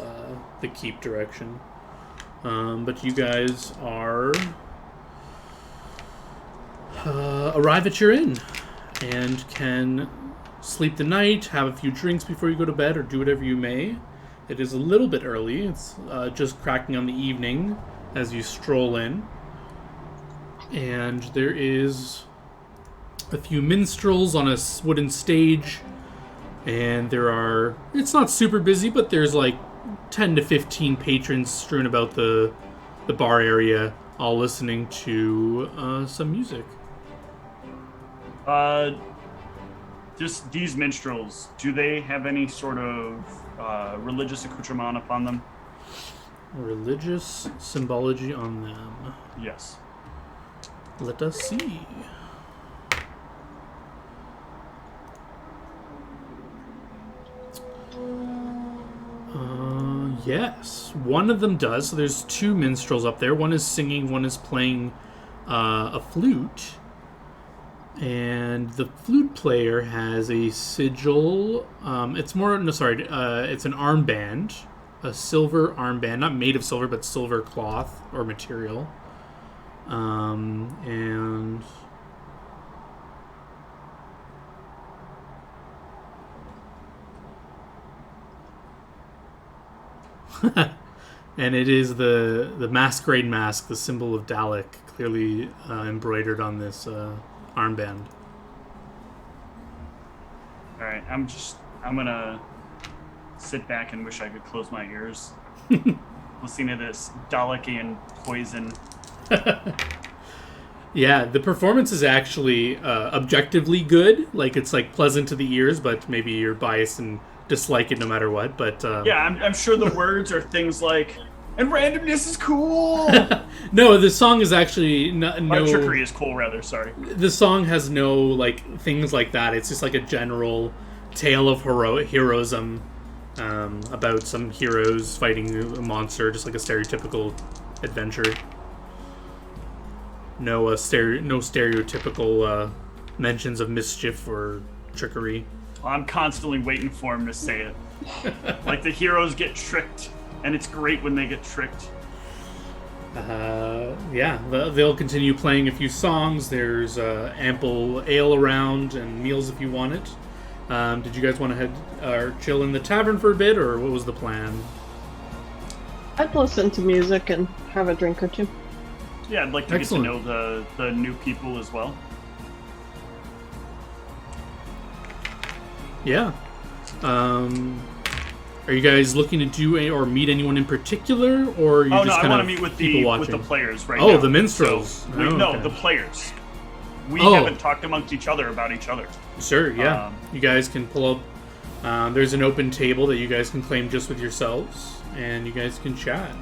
the keep direction. But you guys are arrive at your inn and can sleep the night, have a few drinks before you go to bed, or do whatever you may. It is a little bit early. It's just cracking on the evening as you stroll in. And there is a few minstrels on a wooden stage. And there are... It's not super busy, but there's 10 to 15 patrons strewn about the bar area, all listening to some music. Just these minstrels, do they have any sort of religious accoutrement upon them? Religious symbology on them. Yes. Let us see. Yes, one of them does. So there's two minstrels up there. One is singing, one is playing a flute. And the flute player has a sigil. It's more, no, sorry, it's an armband. A silver armband, not made of silver, but silver cloth or material. And and it is the masquerade mask, the symbol of Dalek, clearly embroidered on this armband. All right, I'm gonna sit back and wish I could close my ears, listening to this Dalekian poison. Yeah, the performance is actually objectively good. Like, it's like pleasant to the ears, but maybe you're biased and dislike it no matter what. But yeah, I'm sure the words are things like, and randomness is cool. No, the song is actually no. Trickery is cool, rather. Sorry. The song has no like things like that. It's just like a general tale of heroism about some heroes fighting a monster, just like a stereotypical adventure. No stereotypical mentions of mischief or trickery. I'm constantly waiting for him to say it. Like the heroes get tricked, and it's great when they get tricked. Yeah, they'll continue playing a few songs. There's ample ale around and meals if you want it. Did you guys want to head or chill in the tavern for a bit, or what was the plan? I'd listen to music and have a drink or two. Yeah, I'd like to Excellent. get to know the new people as well. Yeah. Are you guys looking to do or meet anyone in particular, or are you Oh just no, I kind want of to meet with people the watching? players right Oh, now. the minstrels. So Oh, okay. the players. We Oh. haven't talked amongst each other about each other. Sure, yeah. You guys can pull up. There's an open table that you guys can claim just with yourselves, and you guys can chat.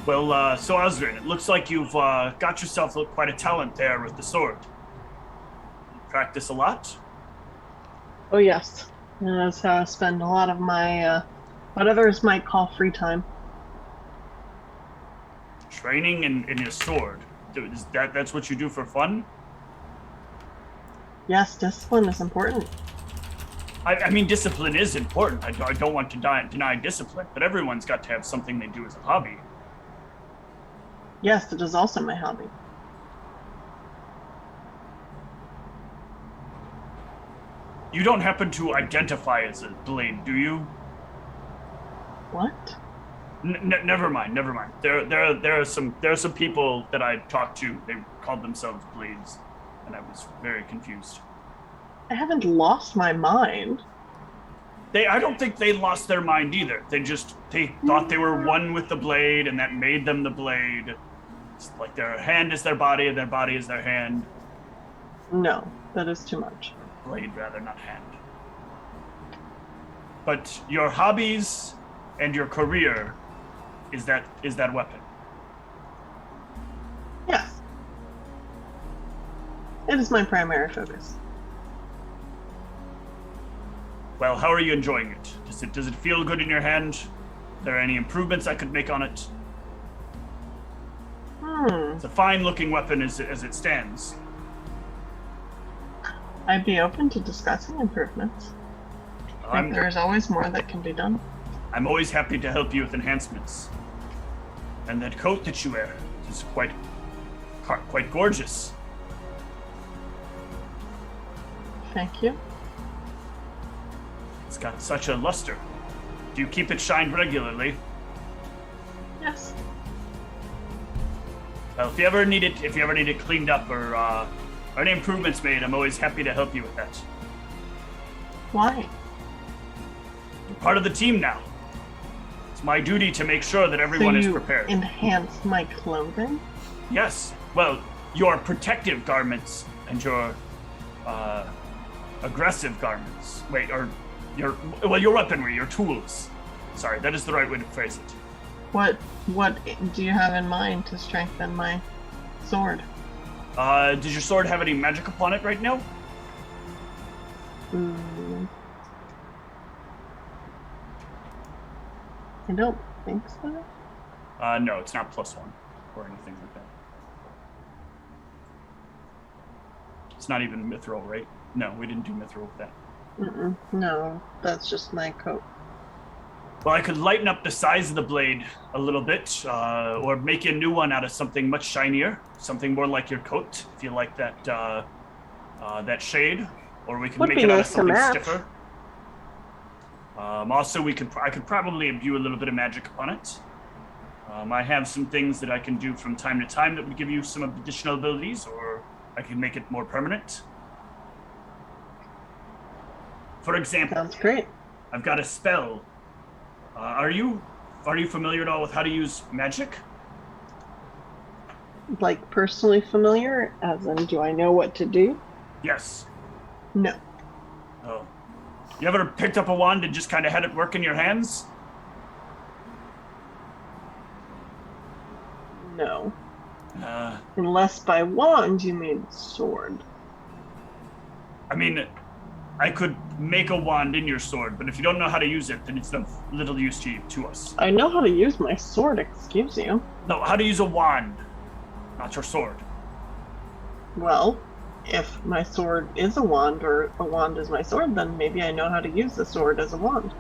Well, so Osrin, it looks like you've got yourself quite a talent there with the sword. You practice a lot? Oh yes, and that's how I spend a lot of my what others might call free time. Training in your sword. That's what you do for fun? Yes, discipline is important. I mean, discipline is important. I don't want to deny discipline, but everyone's got to have something they do as a hobby. Yes, it is also my hobby. You don't happen to identify as a blade, do you? What? Never mind. There are some people that I talked to. They called themselves blades, and I was very confused. I haven't lost my mind. I don't think they lost their mind either. They thought they were one with the blade, and that made them the blade. It's like their hand is their body, and their body is their hand. No, that is too much. Blade, rather, not hand. But your hobbies and your career is that weapon. Yes. It is my primary focus. Well, how are you enjoying it? Does it feel good in your hand? Are there any improvements I could make on it? It's a fine-looking weapon as it stands. I'd be open to discussing improvements. I think there's always more that can be done. I'm always happy to help you with enhancements. And that coat that you wear is quite gorgeous. Thank you. It's got such a luster. Do you keep it shined regularly? Yes. Well, if you ever need it cleaned up or any improvements made, I'm always happy to help you with that. Why? You're part of the team now. It's my duty to make sure that everyone is prepared. Enhance my clothing? Yes. Well, your protective garments and your aggressive garments. Your weaponry, your tools. Sorry, that is the right way to phrase it. What do you have in mind to strengthen my sword? Does your sword have any magic upon it right now? I don't think so. No, it's not +1 or anything like that. It's not even mithril, right? No, we didn't do mithril with that. No, that's just my coat. Well, I could lighten up the size of the blade a little bit, or make a new one out of something much shinier, something more like your coat, if you like that that shade, or we can make it out of something stiffer. Also, I could probably imbue a little bit of magic upon it. I have some things that I can do from time to time that would give you some additional abilities, or I can make it more permanent. For example, Sounds great. I've got a spell. Are you familiar at all with how to use magic? Like personally familiar, as in, do I know what to do? Yes. No. Oh. You ever picked up a wand and just kind of had it work in your hands? No. Unless by wand you mean sword. I mean, I could make a wand in your sword, but if you don't know how to use it, then it's of little use to us. I know how to use my sword, excuse you. No, how to use a wand, not your sword. Well, if my sword is a wand or a wand is my sword, then maybe I know how to use the sword as a wand.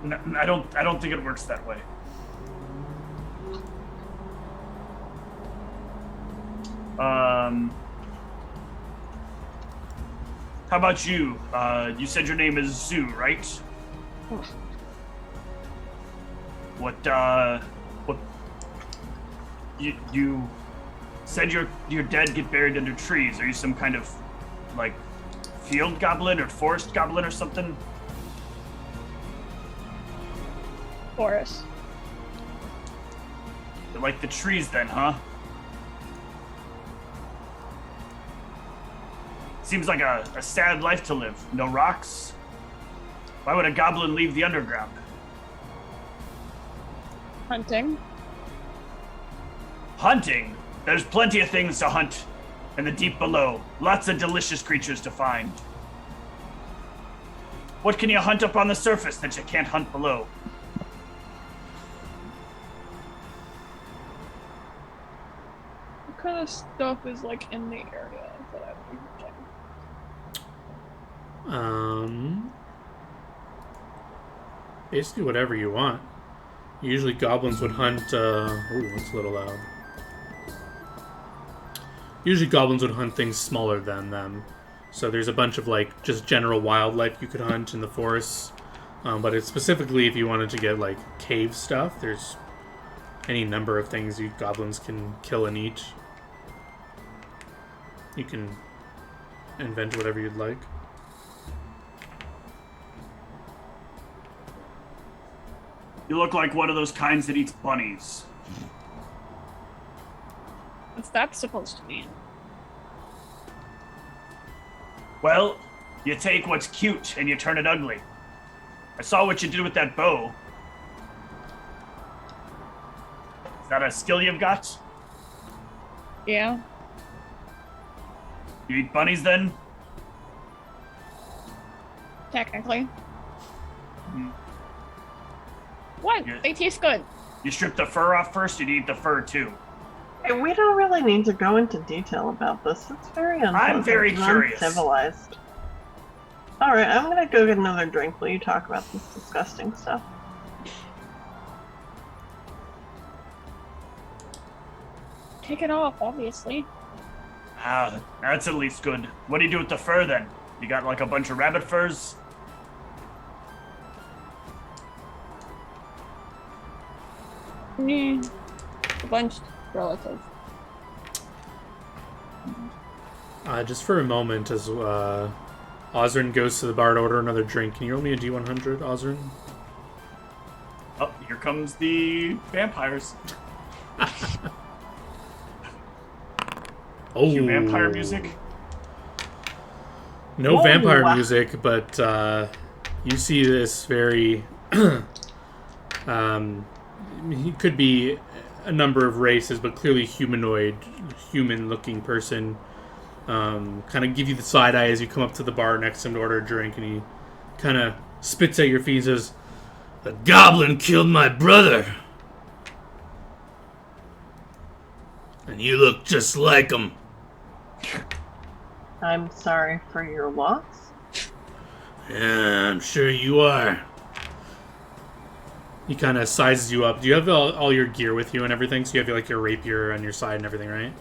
No, I don't think it works that way. How about you? You said your name is Zoo, right? What you said your dead get buried under trees. Are you some kind of like field goblin or forest goblin or something? Forest. You like the trees then, huh? Seems like a sad life to live. No rocks. Why would a goblin leave the underground? Hunting. Hunting? There's plenty of things to hunt in the deep below. Lots of delicious creatures to find. What can you hunt up on the surface that you can't hunt below? What kind of stuff is like in the area that I've been hunting? Basically whatever you want. Usually goblins would hunt, ooh, that's a little loud. Usually goblins would hunt things smaller than them. So there's a bunch of like just general wildlife you could hunt in the forests. But it's specifically if you wanted to get like cave stuff, there's any number of things you goblins can kill and eat. You can invent whatever you'd like. You look like one of those kinds that eats bunnies. What's that supposed to mean? Well, you take what's cute and you turn it ugly. I saw what you did with that bow. Is that a skill you've got? Yeah. You eat bunnies then? Technically. What? They taste good. You strip the fur off first, you'd eat the fur too. Hey, we don't really need to go into detail about this. It's very unpleasant. I'm very curious. Uncivilized. Alright, I'm gonna go get another drink while you talk about this disgusting stuff. Take it off, obviously. Ah, that's at least good. What do you do with the fur then? You got like a bunch of rabbit furs? A bunch relative. Just for a moment, as Ozrin goes to the bar to order another drink, can you roll me a D100, Ozrin? Oh, here comes the vampires. Oh, Cue vampire music. No Whoa. vampire music, but you see this very. He could be a number of races, but clearly humanoid, human-looking person. Kind of give you the side eye as you come up to the bar next to him to order a drink, and he kind of spits at your feet and says, A goblin killed my brother. And you look just like him. I'm sorry for your loss. Yeah, I'm sure you are. He kind of sizes you up. Do you have all your gear with you and everything? So you have like your rapier on your side and everything, right?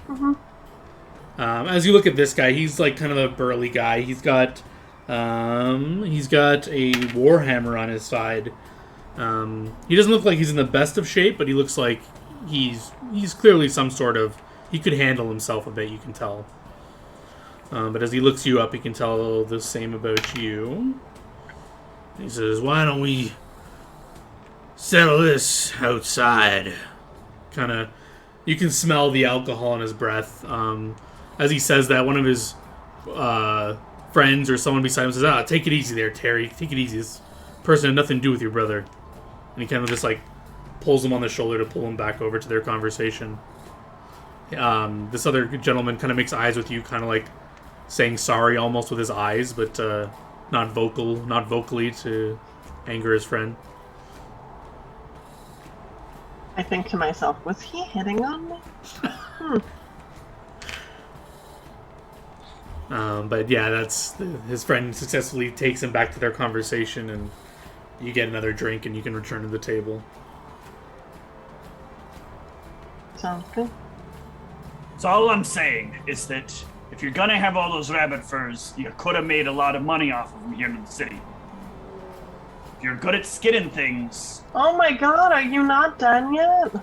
Mm-hmm. As you look at this guy, he's like kind of a burly guy. He's got a warhammer on his side. He doesn't look like he's in the best of shape, but he looks like he's clearly some sort of... He could handle himself a bit, you can tell. But as he looks you up, he can tell the same about you. He says, why don't we settle this outside? Kind of... You can smell the alcohol in his breath. As he says that, one of his friends or someone beside him says, take it easy there, Terry. Take it easy. This person had nothing to do with your brother. And he kind of just like pulls him on the shoulder to pull him back over to their conversation. This other gentleman kind of makes eyes with you, kind of like saying sorry almost with his eyes, but not vocally to anger his friend. I think to myself, was he hitting on me? But yeah, that's his friend successfully takes him back to their conversation, and you get another drink, and you can return to the table. Sounds good. So all I'm saying is that if you're gonna have all those rabbit furs, you could have made a lot of money off of them here in the city. If you're good at skinning things... Oh my god, are you not done yet?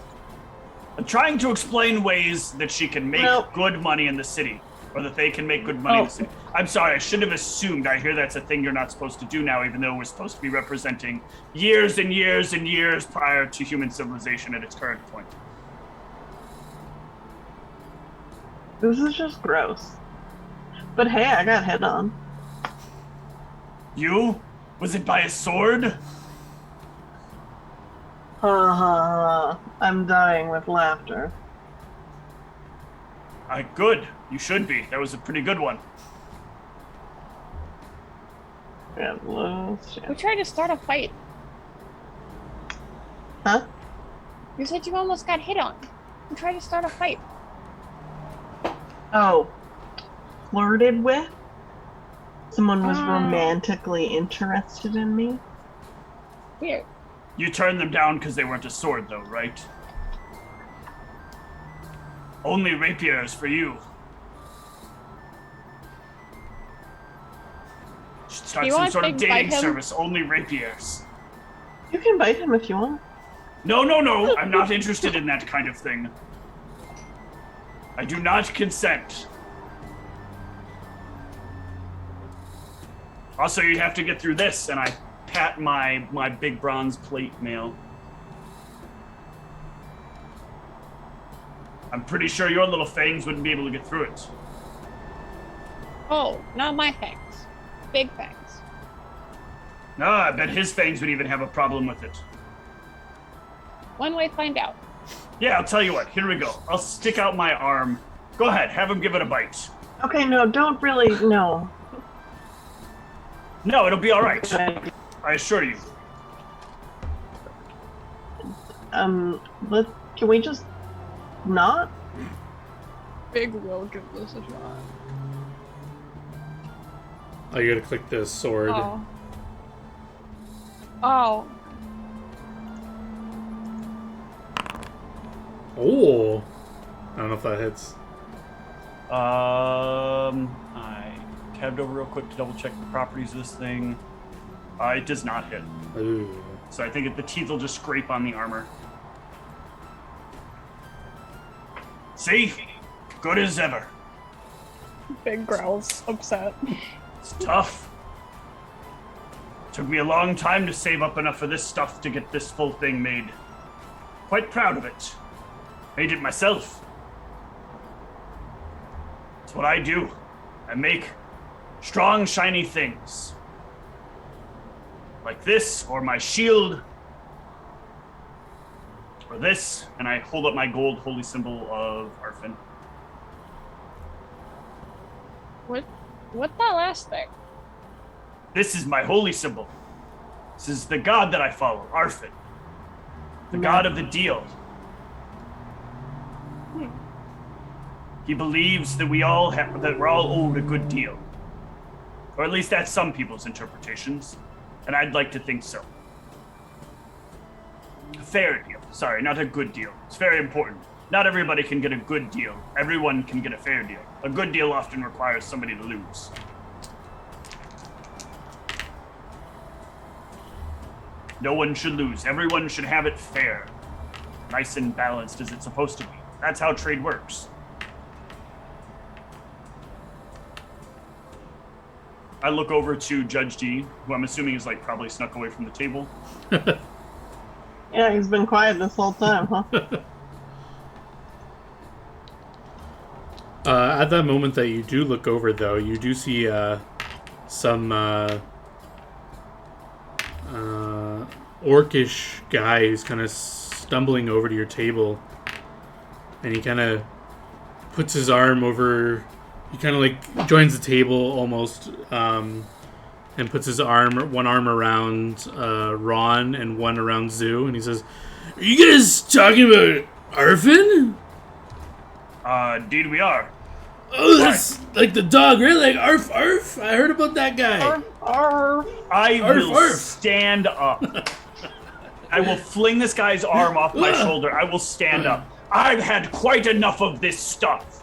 I'm trying to explain ways that she can make good money in the city. Or that they can make good money in the city. I'm sorry, I should have assumed. I hear that's a thing you're not supposed to do now, even though we're supposed to be representing years and years and years prior to human civilization at its current point. This is just gross. But hey, I got hit on. You? Was it by a sword? I'm dying with laughter. Good. You should be. That was a pretty good one. Yeah, We tried to start a fight. Huh? You said you almost got hit on. We tried to start a fight. Oh. Flirted with? Someone was romantically interested in me? Weird. You turned them down because they weren't a sword, though, right? Only rapiers for you. Should start some sort of dating service. Only rapiers. You can bite him if you want. No. I'm not interested in that kind of thing. I do not consent. Also, you have to get through this, and I pat my big bronze plate mail. I'm pretty sure your little fangs wouldn't be able to get through it. Oh, not my fangs. Big fangs. No, I bet his fangs would even have a problem with it. One way to find out. Yeah, I'll tell you what. Here we go. I'll stick out my arm. Go ahead, have him give it a bite. Okay, no, don't really, no. No, it'll be all right. I assure you. Can we just not? Big will give this a shot. Oh, you gotta click the sword. Oh. Oh. I don't know if that hits. I tabbed over real quick to double check the properties of this thing. It does not hit. Ooh. So I think the teeth will just scrape on the armor. See? Good as ever. Big growls, upset. It's tough. Took me a long time to save up enough of this stuff to get this full thing made. Quite proud of it. Made it myself. It's what I do. I make strong, shiny things. Like this, or my shield. Or this, and I hold up my gold holy symbol of Arfin. What that last thing? This is my holy symbol. This is the god that I follow, Arfin. The god of the deal. He believes that we're all owed a good deal. Or at least that's some people's interpretations. And I'd like to think so. A fair deal. Sorry, not a good deal. It's very important. Not everybody can get a good deal. Everyone can get a fair deal. A good deal often requires somebody to lose. No one should lose. Everyone should have it fair. Nice and balanced as it's supposed to be. That's how trade works. I look over to Judge D, who I'm assuming is like probably snuck away from the table. Yeah, he's been quiet this whole time, huh? At that moment that you do look over, though, you do see some orcish guy who's kind of stumbling over to your table, and he kind of puts his arm over. He kind of like joins the table almost, and puts his one arm around Ron and one around Zoo, and he says, "Are you guys talking about Arfin?" Indeed we are. Oh, that's like the dog, right? Like arf arf. I heard about that guy. Arf, arf. I Arf, will arf. stand up. I will fling this guy's arm off my shoulder. I will stand up. I've had quite enough of this stuff.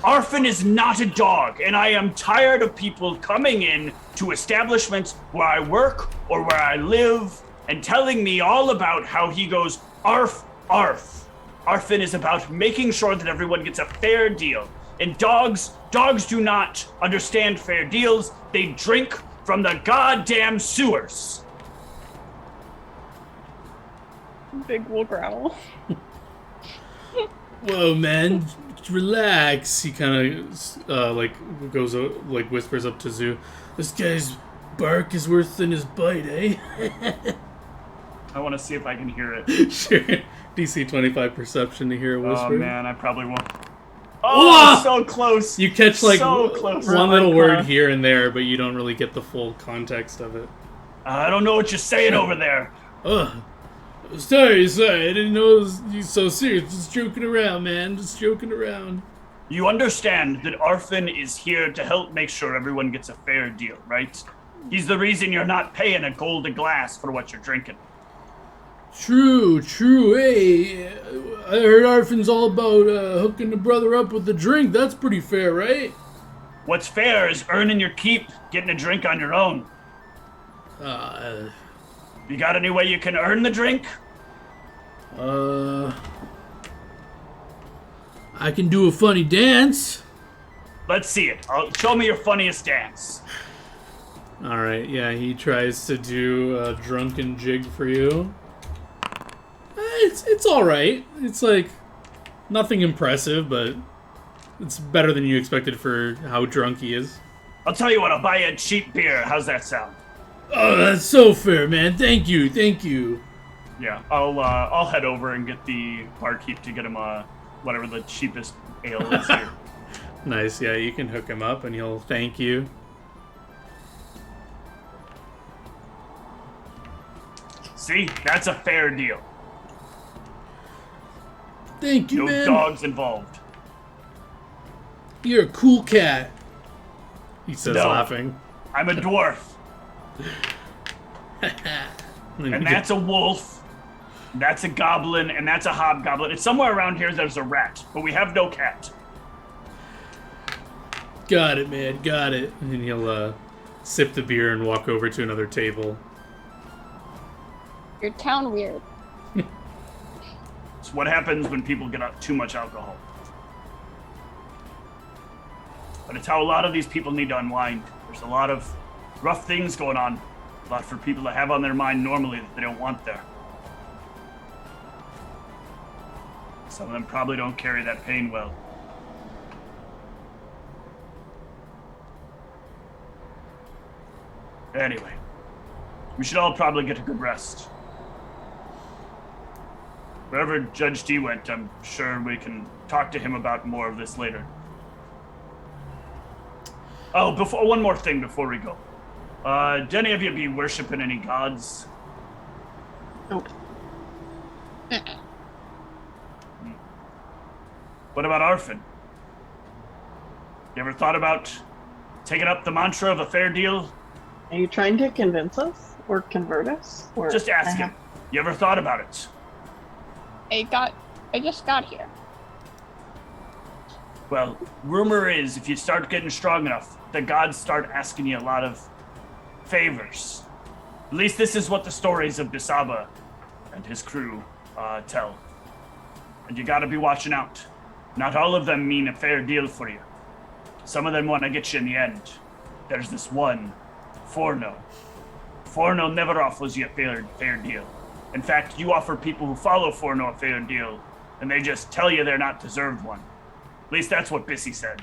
Arfin is not a dog, and I am tired of people coming in to establishments where I work or where I live and telling me all about how he goes arf arf. Arfin is about making sure that everyone gets a fair deal. And dogs do not understand fair deals. They drink from the goddamn sewers. Big will growl. Whoa, man, relax. He kind of goes like whispers up to Zoo. This guy's bark is worse than his bite, eh? I want to see if I can hear it. Sure. DC 25 perception to hear a whisper. Oh man, I probably won't. Oh, Whoa! so close. You catch like so close. one little word here and there, but you don't really get the full context of it. I don't know what you're saying over there. Ugh. Sorry. I didn't know it was you so serious. Just joking around, man. Just joking around. You understand that Arfin is here to help make sure everyone gets a fair deal, right? He's the reason you're not paying a gold a glass for what you're drinking. True. Hey, I heard Arfin's all about hooking the brother up with the drink. That's pretty fair, right? What's fair is earning your keep, getting a drink on your own. You got any way you can earn the drink? I can do a funny dance. Let's see it. Show me your funniest dance. All right, yeah, he tries to do a drunken jig for you. It's all right. It's like nothing impressive, but it's better than you expected for how drunk he is. I'll tell you what. I'll buy you a cheap beer. How's that sound? Oh, that's so fair, man. Thank you. Yeah, I'll head over and get the barkeep to get him whatever the cheapest ale is here. Nice. Yeah, you can hook him up, and he'll thank you. See, that's a fair deal. Thank you, No man. dogs involved. You're a cool cat. He says, No. laughing. I'm a dwarf, and that's a wolf. That's a goblin, and that's a hobgoblin. It's somewhere around here there's a rat, but we have no cat. Got it, man. Got it. And he'll sip the beer and walk over to another table. Your town weird. It's what happens when people get too much alcohol. But it's how a lot of these people need to unwind. There's a lot of rough things going on. A lot for people to have on their mind normally that they don't want there. Some of them probably don't carry that pain well. Anyway, we should all probably get a good rest. Wherever Judge D went, I'm sure we can talk to him about more of this later. Oh, one more thing before we go. Do any of you be worshipping any gods? Nope. What about Arfin? You ever thought about taking up the mantra of a fair deal? Are you trying to convince us or convert us? Or Just asking. You ever thought about it? I just got here. Well, rumor is if you start getting strong enough, the gods start asking you a lot of favors. At least this is what the stories of Bisaba and his crew tell. And you gotta be watching out. Not all of them mean a fair deal for you. Some of them want to get you in the end. There's this one, Forno. Forno never offers you a fair deal. In fact, you offer people who follow Forno a fair deal, and they just tell you they're not deserved one. At least that's what Bissy said.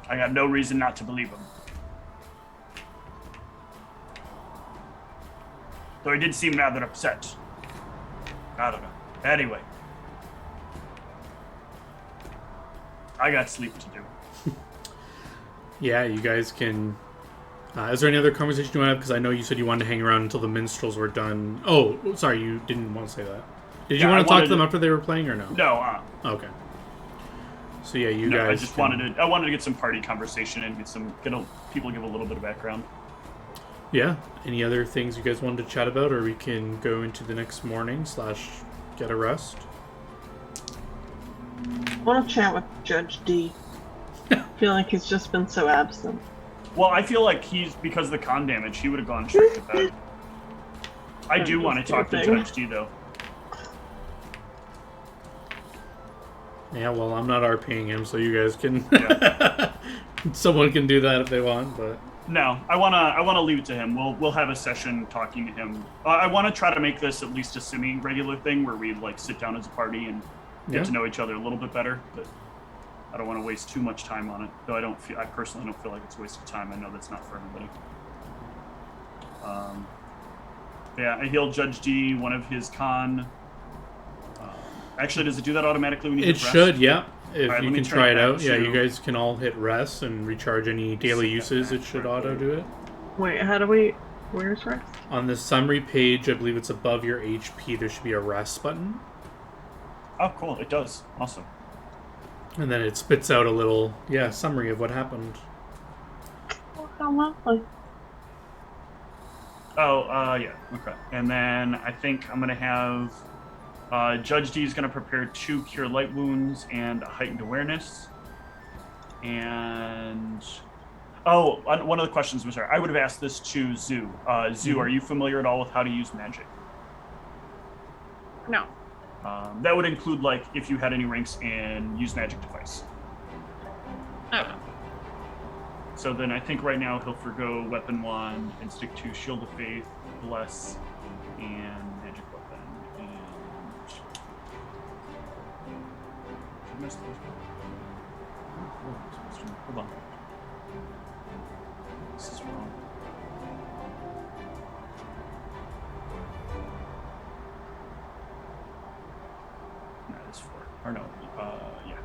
I got no reason not to believe him. Though he did seem rather upset. I don't know. Anyway. I got sleep to do. Yeah, you guys can... is there any other conversation you want to have? Because I know you said you wanted to hang around until the minstrels were done. Oh, sorry, you didn't want to say that. Did you want to talk to them after they were playing or no? No. Okay. So yeah, you guys. I just wanted to get some party conversation and people give a little bit of background. Yeah. Any other things you guys wanted to chat about, or we can go into the next morning / get a rest? I want to chat with Judge D. I feel like he's just been so absent. Well, I feel like because of the con damage, he would have gone straight to bed. I do want to talk to Judge D, though. Yeah, well, I'm not RPing him, so you guys can... Yeah. Someone can do that if they want, but... No, I wanna leave it to him. We'll have a session talking to him. I want to try to make this at least a semi-regular thing where we sit down as a party and get to know each other a little bit better. But I don't want to waste too much time on it. Though I personally don't feel like it's a waste of time. I know that's not for everybody. Yeah, I healed Judge D, one of his con. Actually, does it do that automatically when you hit rest? It should, yeah. If right, you can try it out. Yeah, you guys can all hit rest and recharge any daily uses. It should auto do it. Wait, where's rest? On the summary page, I believe it's above your HP, there should be a rest button. Oh, cool. It does. Awesome. And then it spits out a little, summary of what happened. Oh, how lovely. Oh, yeah. Okay. And then I think I'm going to have... Judge D is going to prepare 2 Cure Light Wounds and a Heightened Awareness. And... Oh, one of the questions was, I would have asked this to Zoo. Zoo, are you familiar at all with how to use magic? No. That would include, if you had any ranks in Use Magic Device. Oh. So then I think right now he'll forgo Weapon Wand and stick to Shield of Faith, Bless, and Magic Weapon. And... Hold on. This is wrong. No, it's 4. Or no, yeah.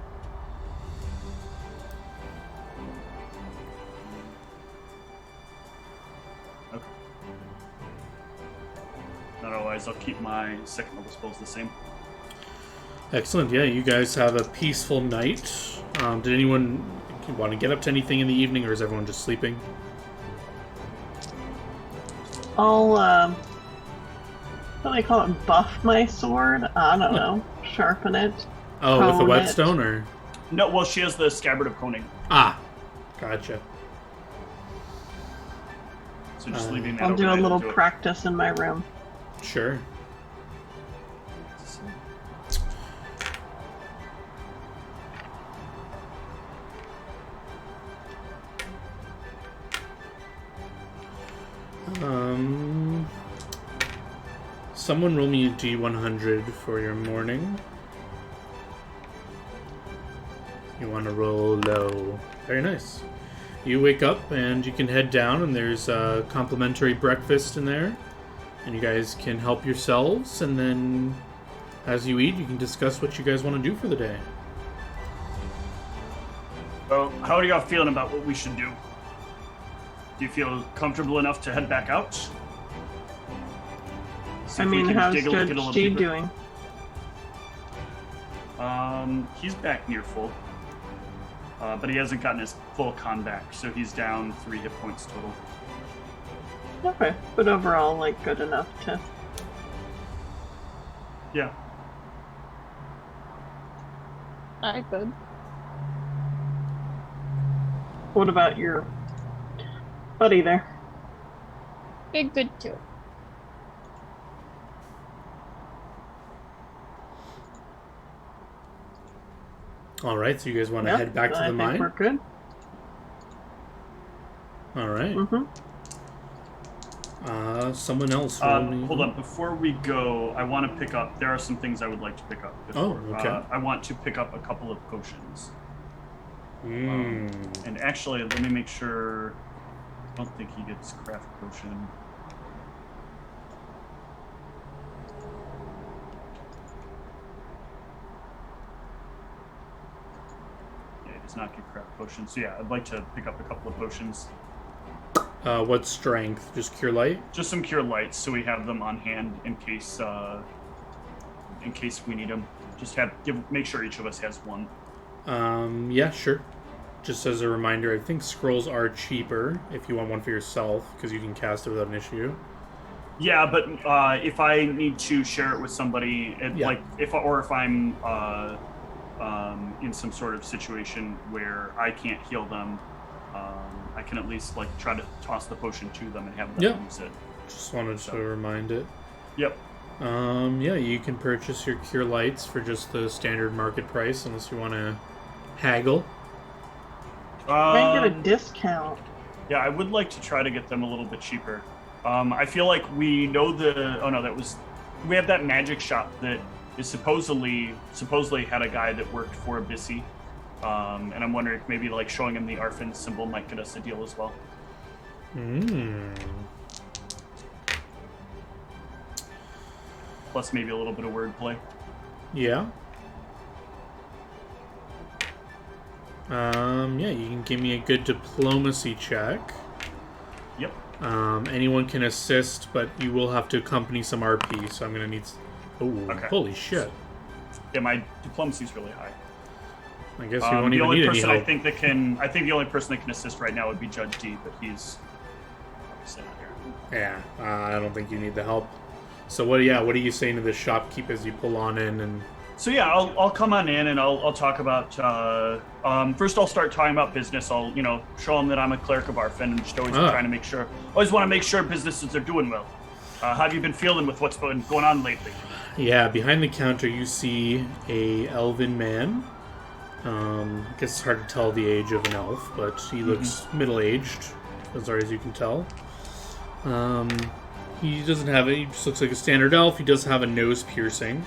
Okay. Otherwise, I'll keep my second level spells the same. Excellent. Yeah, you guys have a peaceful night. Did anyone want to get up to anything in the evening, or is everyone just sleeping? I'll, what do they call it? Buff my sword? I don't know. Sharpen it. Oh, with the whetstone, or? No, well, she has the Scabbard of Coning. Ah, gotcha. So just leaving that I'll do a overnight little to it. practice in my room. Sure. Someone roll me a D100 for your morning. You want to roll low. Very nice. You wake up and you can head down, and there's a complimentary breakfast in there. And you guys can help yourselves, and then as you eat, you can discuss what you guys want to do for the day. how are y'all feeling about what we should do? Do you feel comfortable enough to head back out? See I if we mean, can how's dig a little Judge G deeper. doing? He's back near full. But he hasn't gotten his full con back, so he's down 3 hit points total. Okay, but overall, like, good enough to... Yeah. I could. What about your buddy there? Big good too. All right, so you guys want to Yep, head back to I the think mine? we're good. All right. Mm-hmm. Someone else. roll me- Hold on. Before we go, I want to pick up. There are some things I would like to pick up. Before. Oh, okay. I want to pick up a couple of potions. Mm. And actually, let me make sure. I don't think he gets craft potion. Yeah, he does not get craft potion. So yeah, I'd like to pick up a couple of potions. What strength? Just cure light? Just some cure lights, so we have them on hand in case we need them. Just make sure each of us has one. Yeah, sure. Just as a reminder, I think scrolls are cheaper if you want one for yourself, because you can cast it without an issue. Yeah, but if I need to share it with somebody, Yeah. if I'm in some sort of situation where I can't heal them, I can at least try to toss the potion to them and have them Yeah. use it. Just wanted to remind it. Yep. Yeah, you can purchase your cure lights for just the standard market price, unless you want to haggle. Might get a discount. Yeah, I would like to try to get them a little bit cheaper. I feel like we know we have that magic shop that is supposedly had a guy that worked for Abyssi. And I'm wondering if maybe showing him the Arfin symbol might get us a deal as well. Plus maybe a little bit of wordplay. Yeah. Yeah, you can give me a good diplomacy check. Yep. Anyone can assist, but you will have to accompany some RP, so I'm going to need... Oh, Okay. Holy shit. Yeah, my diplomacy's really high. I guess you won't even need any help. I think the only person that can assist right now would be Judge D, but he's obviously not here. Yeah, I don't think you need the help. So what are you saying to the shopkeep as you pull on in? And So yeah, I'll come on in and I'll talk about. First, I'll start talking about business. I'll show them that I'm a cleric of Arfin and just always trying to make sure. Always want to make sure businesses are doing well. How have you been feeling with what's been going on lately? yeah, behind the counter you see a elven man. I guess it's hard to tell the age of an elf, but he looks middle-aged, as far as you can tell. He doesn't have he just looks like a standard elf. He does have a nose piercing.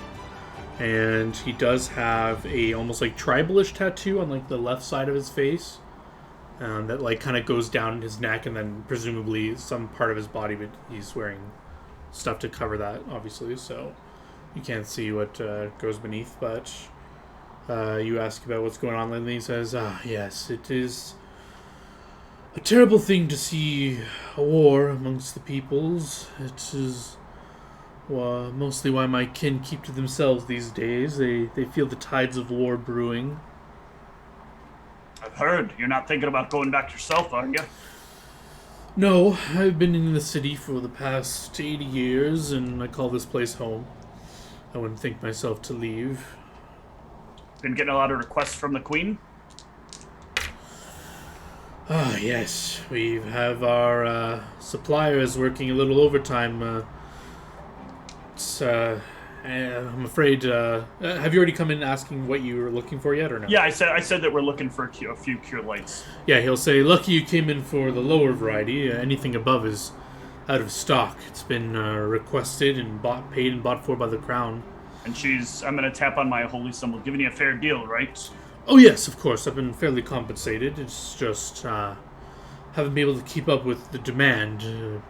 And he does have a almost tribalish tattoo on the left side of his face. That kind of goes down his neck and then presumably some part of his body, but he's wearing stuff to cover that, obviously, so you can't see what goes beneath, but you ask about what's going on lately. He says, yes, it is a terrible thing to see a war amongst the peoples. It is mostly why my kin keep to themselves these days. They feel the tides of war brewing. I've heard you're not thinking about going back yourself, are you? No, I've been in the city for the past 80 years, and I call this place home. I wouldn't think myself to leave. Been getting a lot of requests from the Queen? Yes. We have our suppliers working a little overtime. I'm afraid... have you already come in asking what you were looking for yet, or no? Yeah, I said that we're looking for a few cure lights. Yeah, he'll say, lucky you came in for the lower variety. Anything above is out of stock. It's been requested and paid and bought for by the crown. And I'm going to tap on my holy symbol, giving you a fair deal, right? Oh yes, of course. I've been fairly compensated. It's just haven't been able to keep up with the demand.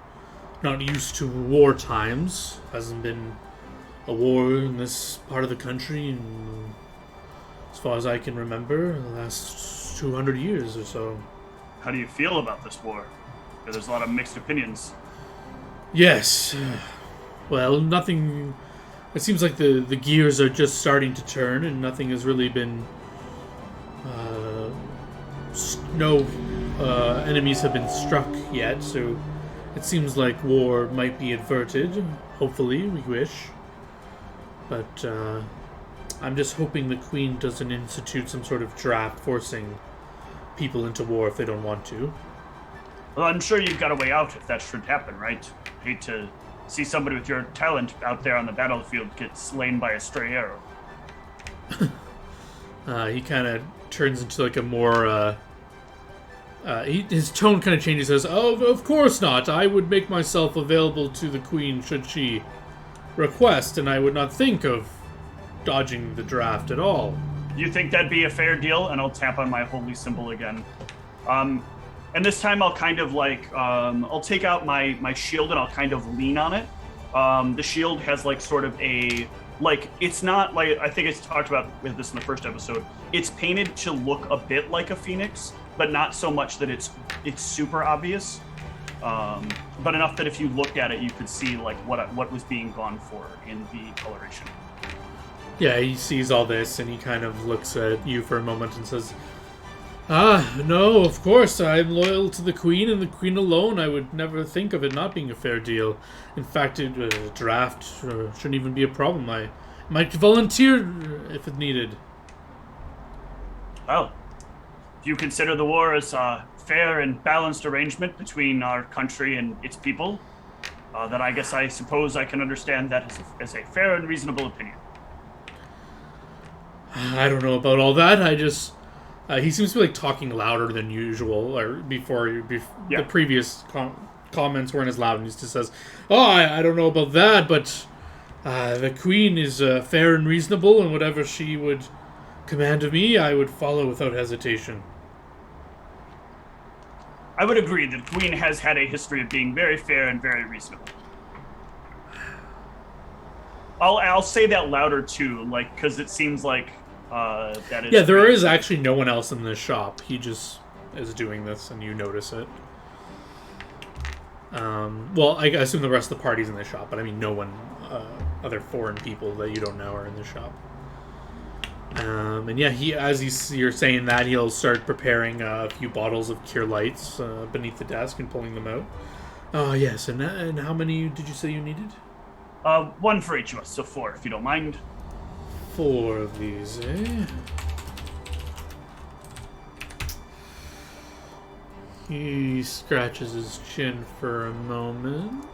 Not used to war times. Hasn't been a war in this part of the country, and as far as I can remember, the last 200 years or so. How do you feel about this war? There's a lot of mixed opinions. Yes. Well, nothing... It seems like the gears are just starting to turn, and nothing has really been... no enemies have been struck yet, so it seems like war might be averted. Hopefully, we wish. But I'm just hoping the Queen doesn't institute some sort of draft forcing people into war if they don't want to. Well, I'm sure you've got a way out if that should happen, right? Hate to see somebody with your talent out there on the battlefield get slain by a stray arrow. He kind of turns into like a more... his tone kind of changes. Says, "Oh, of course not. I would make myself available to the Queen should she request, and I would not think of dodging the draft at all." You think that'd be a fair deal? And I'll tap on my holy symbol again. And this time I'll kind of like, I'll take out my shield and I'll kind of lean on it. The shield has like sort of a, like, it's not like, I think I talked about with this in the first episode. It's painted to look a bit like a phoenix, but not so much that it's super obvious. But enough that if you looked at it, you could see like what was being gone for in the coloration. Yeah, he sees all this and he kind of looks at you for a moment and says, no, of course, I'm loyal to the Queen and the Queen alone. I would never think of it not being a fair deal. In fact, a draft shouldn't even be a problem. I might volunteer if it needed. Well, do you consider the war as a fair and balanced arrangement between our country and its people? Then I suppose I can understand that as a fair and reasonable opinion. I don't know about all that. I just... he seems to be like talking louder than usual, or before the previous comments weren't as loud, and he just says, "Oh, I don't know about that, but the Queen is fair and reasonable, and whatever she would command of me, I would follow without hesitation." I would agree that the Queen has had a history of being very fair and very reasonable. I'll say that louder too, like, because it seems like that is... Yeah, there is actually no one else in this shop. He just is doing this, and you notice it. Well, I assume the rest of the party's in the shop, but I mean no one, other foreign people that you don't know are in the shop. And yeah, you're saying that, he'll start preparing a few bottles of Cure Lights beneath the desk and pulling them out. Oh, yes, and how many did you say you needed? One for each of us, so 4, if you don't mind. 4 of these, eh? He scratches his chin for a moment.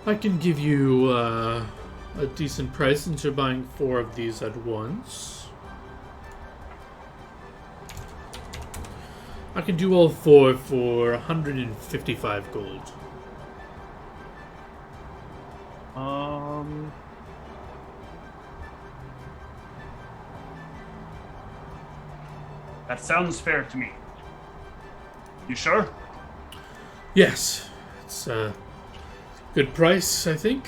I can give you a decent price since you're buying 4 of these at once. I can do all 4 for 155 gold. That sounds fair to me. You sure? Yes, it's a good price, I think.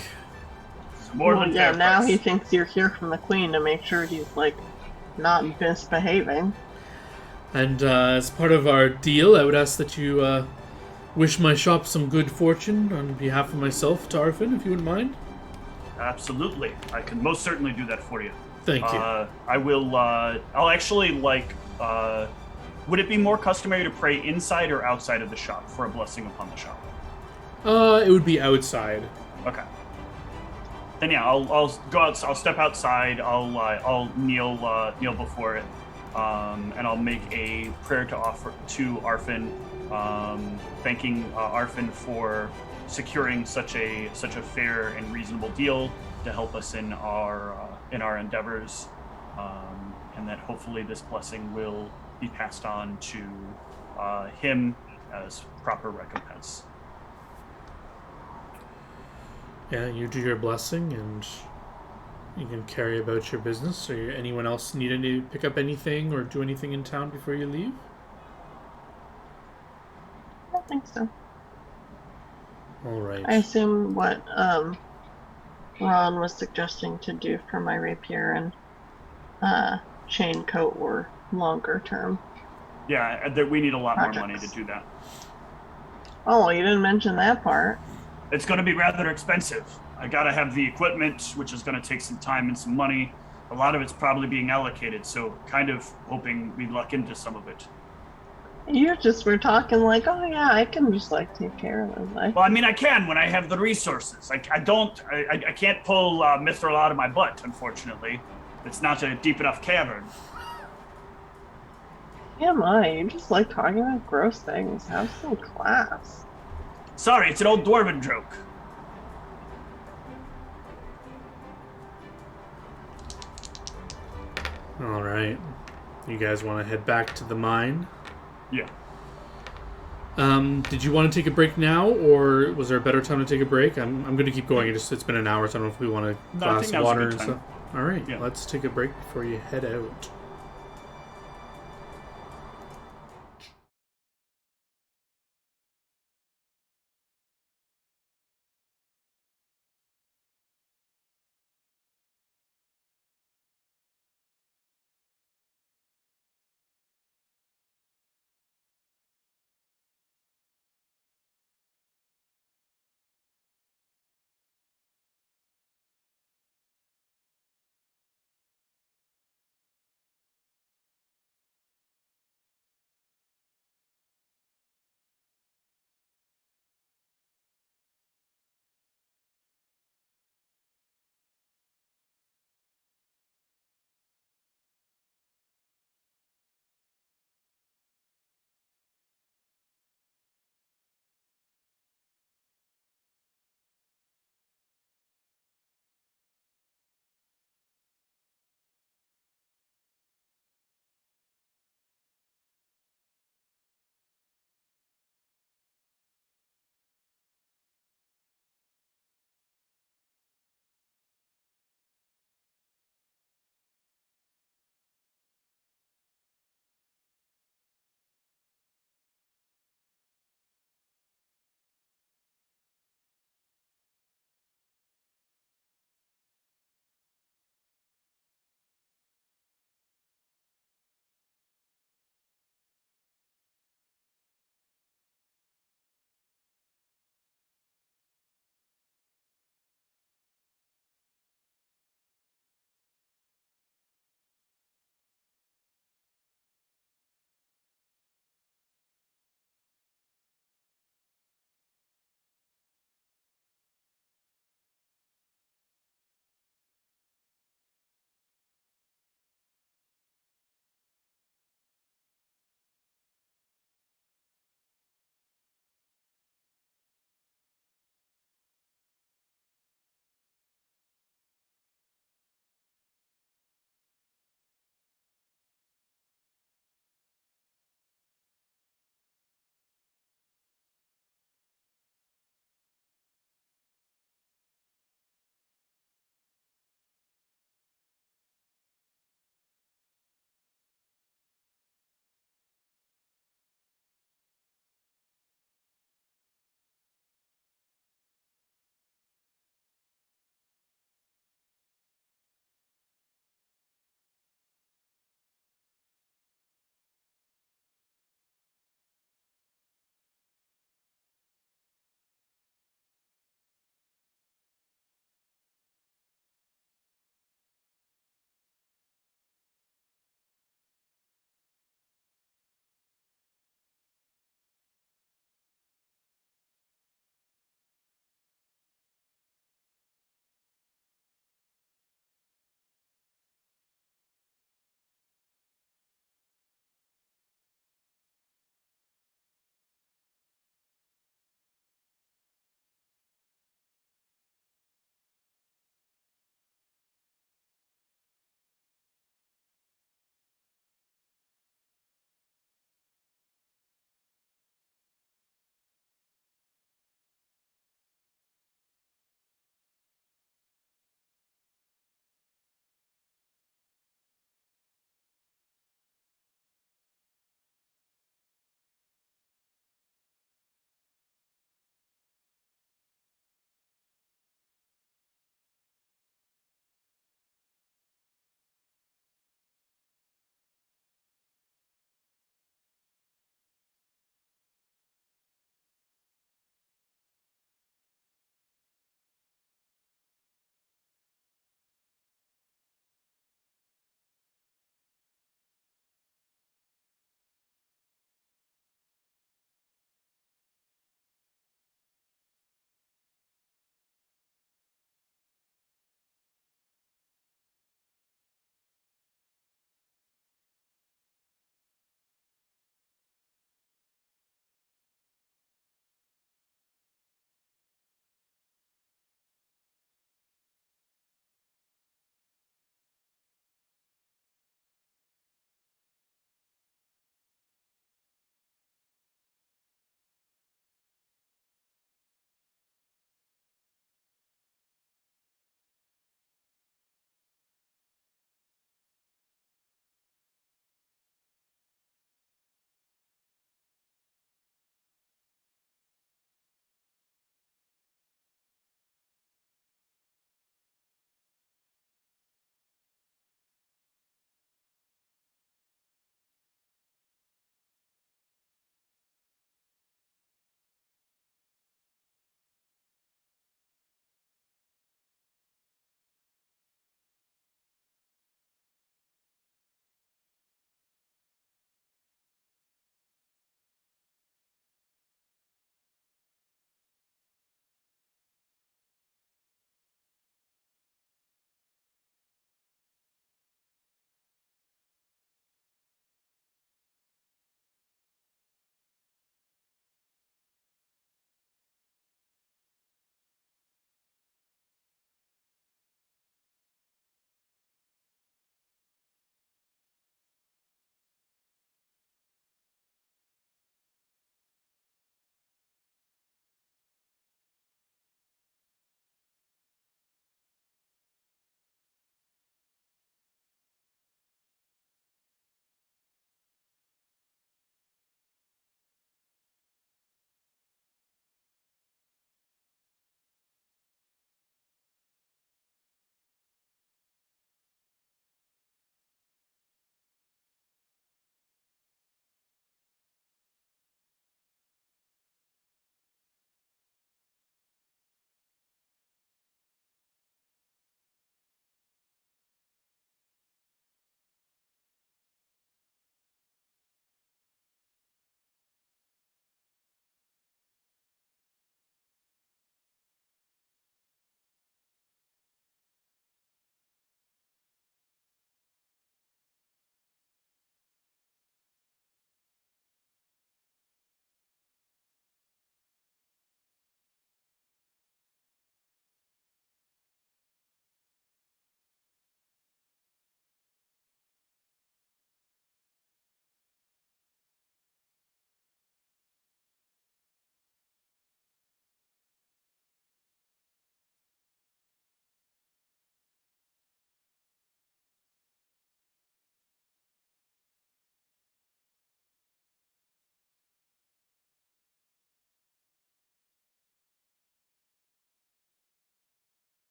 More than fair now price. He thinks you're here from the Queen to make sure he's like not misbehaving. And as part of our deal, I would ask that you wish my shop some good fortune on behalf of myself, Tarfin, if you wouldn't mind. Absolutely. I can most certainly do that for you. Thank you. I will, I'll actually, like, would it be more customary to pray inside or outside of the shop for a blessing upon the shop? It would be outside. Okay. Then yeah, I'll go out. I'll step outside. I'll kneel before it, and I'll make a prayer to offer to Arfin, thanking Arfin for securing such a fair and reasonable deal to help us in our endeavors, and that hopefully this blessing will be passed on to him as proper recompense. Yeah, you do your blessing, and you can carry about your business. Or anyone else need to pick up anything or do anything in town before you leave? I don't think so. All right. I assume what Ron was suggesting to do for my rapier and chain coat were longer term. Yeah, that we need a lot more money to Projects. do that. Oh, you didn't mention that part. It's going to be rather expensive. I got to have the equipment, which is going to take some time and some money. A lot of it's probably being allocated, so kind of hoping we luck into some of it. You just were talking like, oh yeah, I can just like take care of it. Well, I mean, I can when I have the resources. I can't pull Mithril out of my butt, unfortunately. It's not a deep enough cavern. Am I? You just like talking about gross things. Have some class. Sorry, it's an old dwarven joke. All right. You guys want to head back to the mine? Yeah. Did you want to take a break now, or was there a better time to take a break? I'm going to keep going. It's been an hour, so I don't know if we want a glass of water and stuff. All right, yeah. Let's take a break before you head out.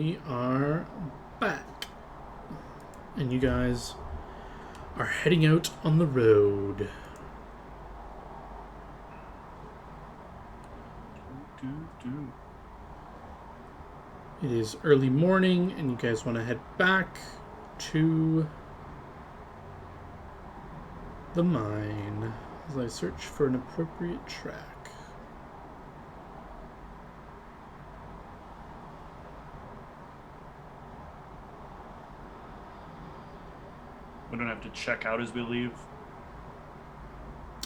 we are back. And you guys are heading out on the road. It is early morning, and you guys want to head back to the mine as I search for an appropriate track. We don't have to check out as we leave.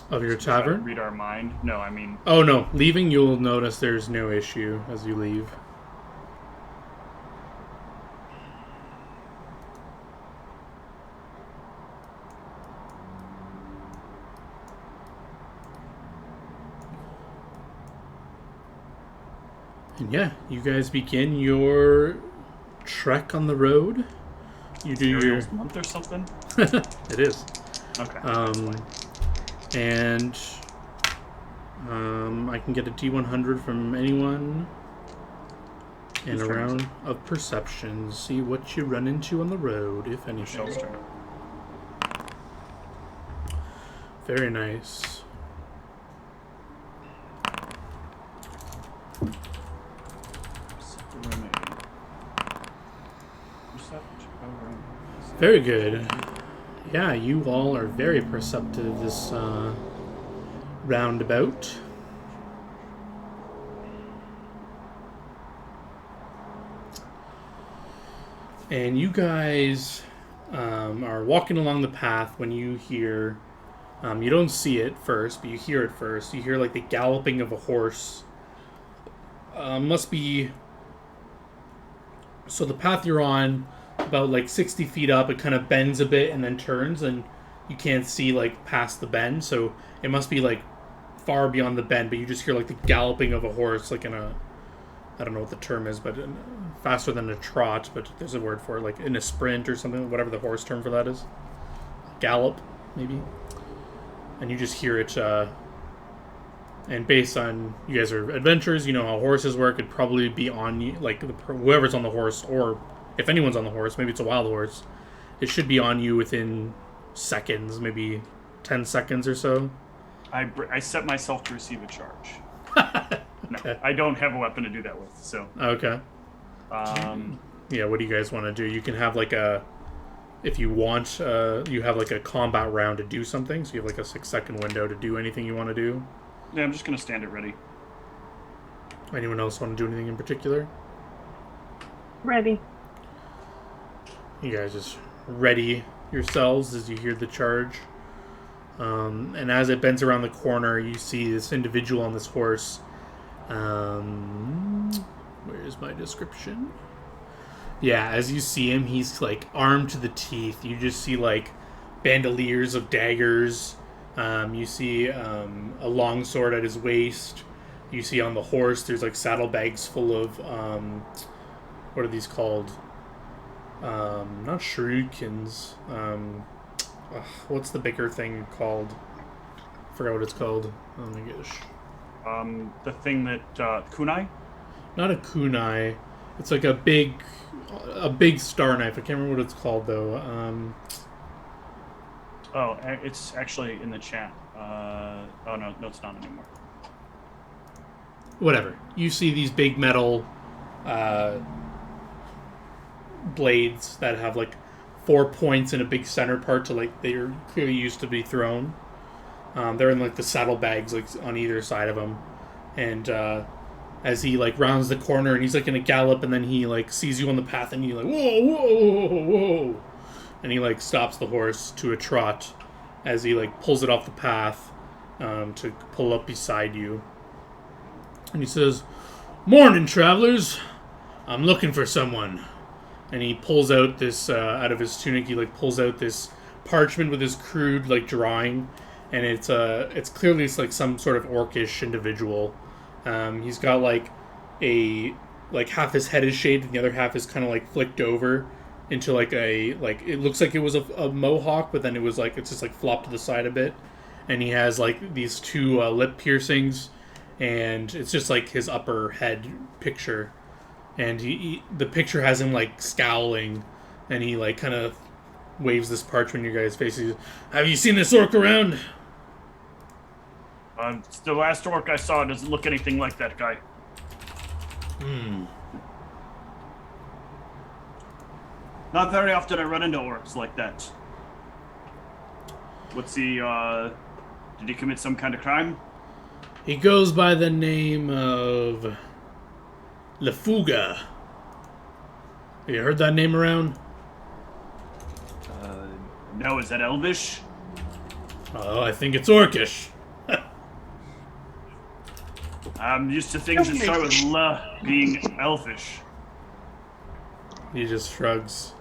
Of your So we try to tavern? read our mind. No, I mean, Oh no, leaving you'll notice there's no issue as you leave. And yeah, you guys begin your trek on the road. You do your Ariel's month or something. it is. Okay. And I can get a D100 from anyone. And a Whose turn is round of perception. See what you run into on the road, if anything. Michelle's turn. Very nice. Very good. Yeah, you all are very perceptive this roundabout. And you guys are walking along the path when you hear, you don't see it first, but you hear it first. You hear like the galloping of a horse. Must be... So the path you're on, about like 60 feet up, it kind of bends a bit and then turns, and you can't see like past the bend, so it must be like far beyond the bend, but you just hear like the galloping of a horse, like in a, I don't know what the term is, but faster than a trot, but there's a word for it, like in a sprint or something, whatever the horse term for that is. Gallop, maybe. And you just hear it, and based on, you guys are adventurers, you know how horses work, it'd probably be on you, like whoever's on the horse, or if anyone's on the horse, maybe it's a wild horse, it should be on you within seconds, maybe 10 seconds or so. I set myself to receive a charge. Okay. No, I don't have a weapon to do that with, so. Okay. Yeah, what do you guys want to do? You can have like a, if you want, you have like a combat round to do something, so you have like a 6-second window to do anything you want to do. Yeah, I'm just going to stand it ready. Anyone else want to do anything in particular? Ready. You guys just ready yourselves as you hear the charge. And as it bends around the corner, you see this individual on this horse. Where's my description? Yeah, as you see him, he's like armed to the teeth. You just see like bandoliers of daggers. You see a long sword at his waist. You see on the horse, there's like saddlebags full of, what are these called? Not shurikens. What's the bigger thing called? I forgot what it's called. Oh my gosh. The thing that, kunai? Not a kunai. It's like a big star knife. I can't remember what it's called though. Oh, it's actually in the chat. Oh, no, it's not anymore. Whatever. You see these big metal blades that have like 4 points and a big center part to like they're clearly used to be thrown. They're in like the saddlebags like on either side of him, and as he like rounds the corner and he's like in a gallop, and then he like sees you on the path and he like whoa whoa whoa whoa, and he like stops the horse to a trot as he like pulls it off the path to pull up beside you, and he says, "Morning, travelers. I'm looking for someone." And he pulls out this out of his tunic. He like pulls out this parchment with his crude like drawing, and it's clearly like some sort of orcish individual. He's got like half his head is shaved and the other half is kind of like flicked over into like it looks like it was a mohawk, but then it's just like flopped to the side a bit, and he has like these two lip piercings, and it's just like his upper head picture. and the picture has him like scowling, and he like kind of waves this parchment in your guys' faces. Have you seen this orc around? It's the last orc I saw doesn't look anything like that guy. Not very often I run into orcs like that. What's he, did he commit some kind of crime? He goes by the name of La Fuga. Have you heard that name around? No, is that Elvish? Oh, I think it's Orcish. I'm used to things that start with La being elfish. He just shrugs.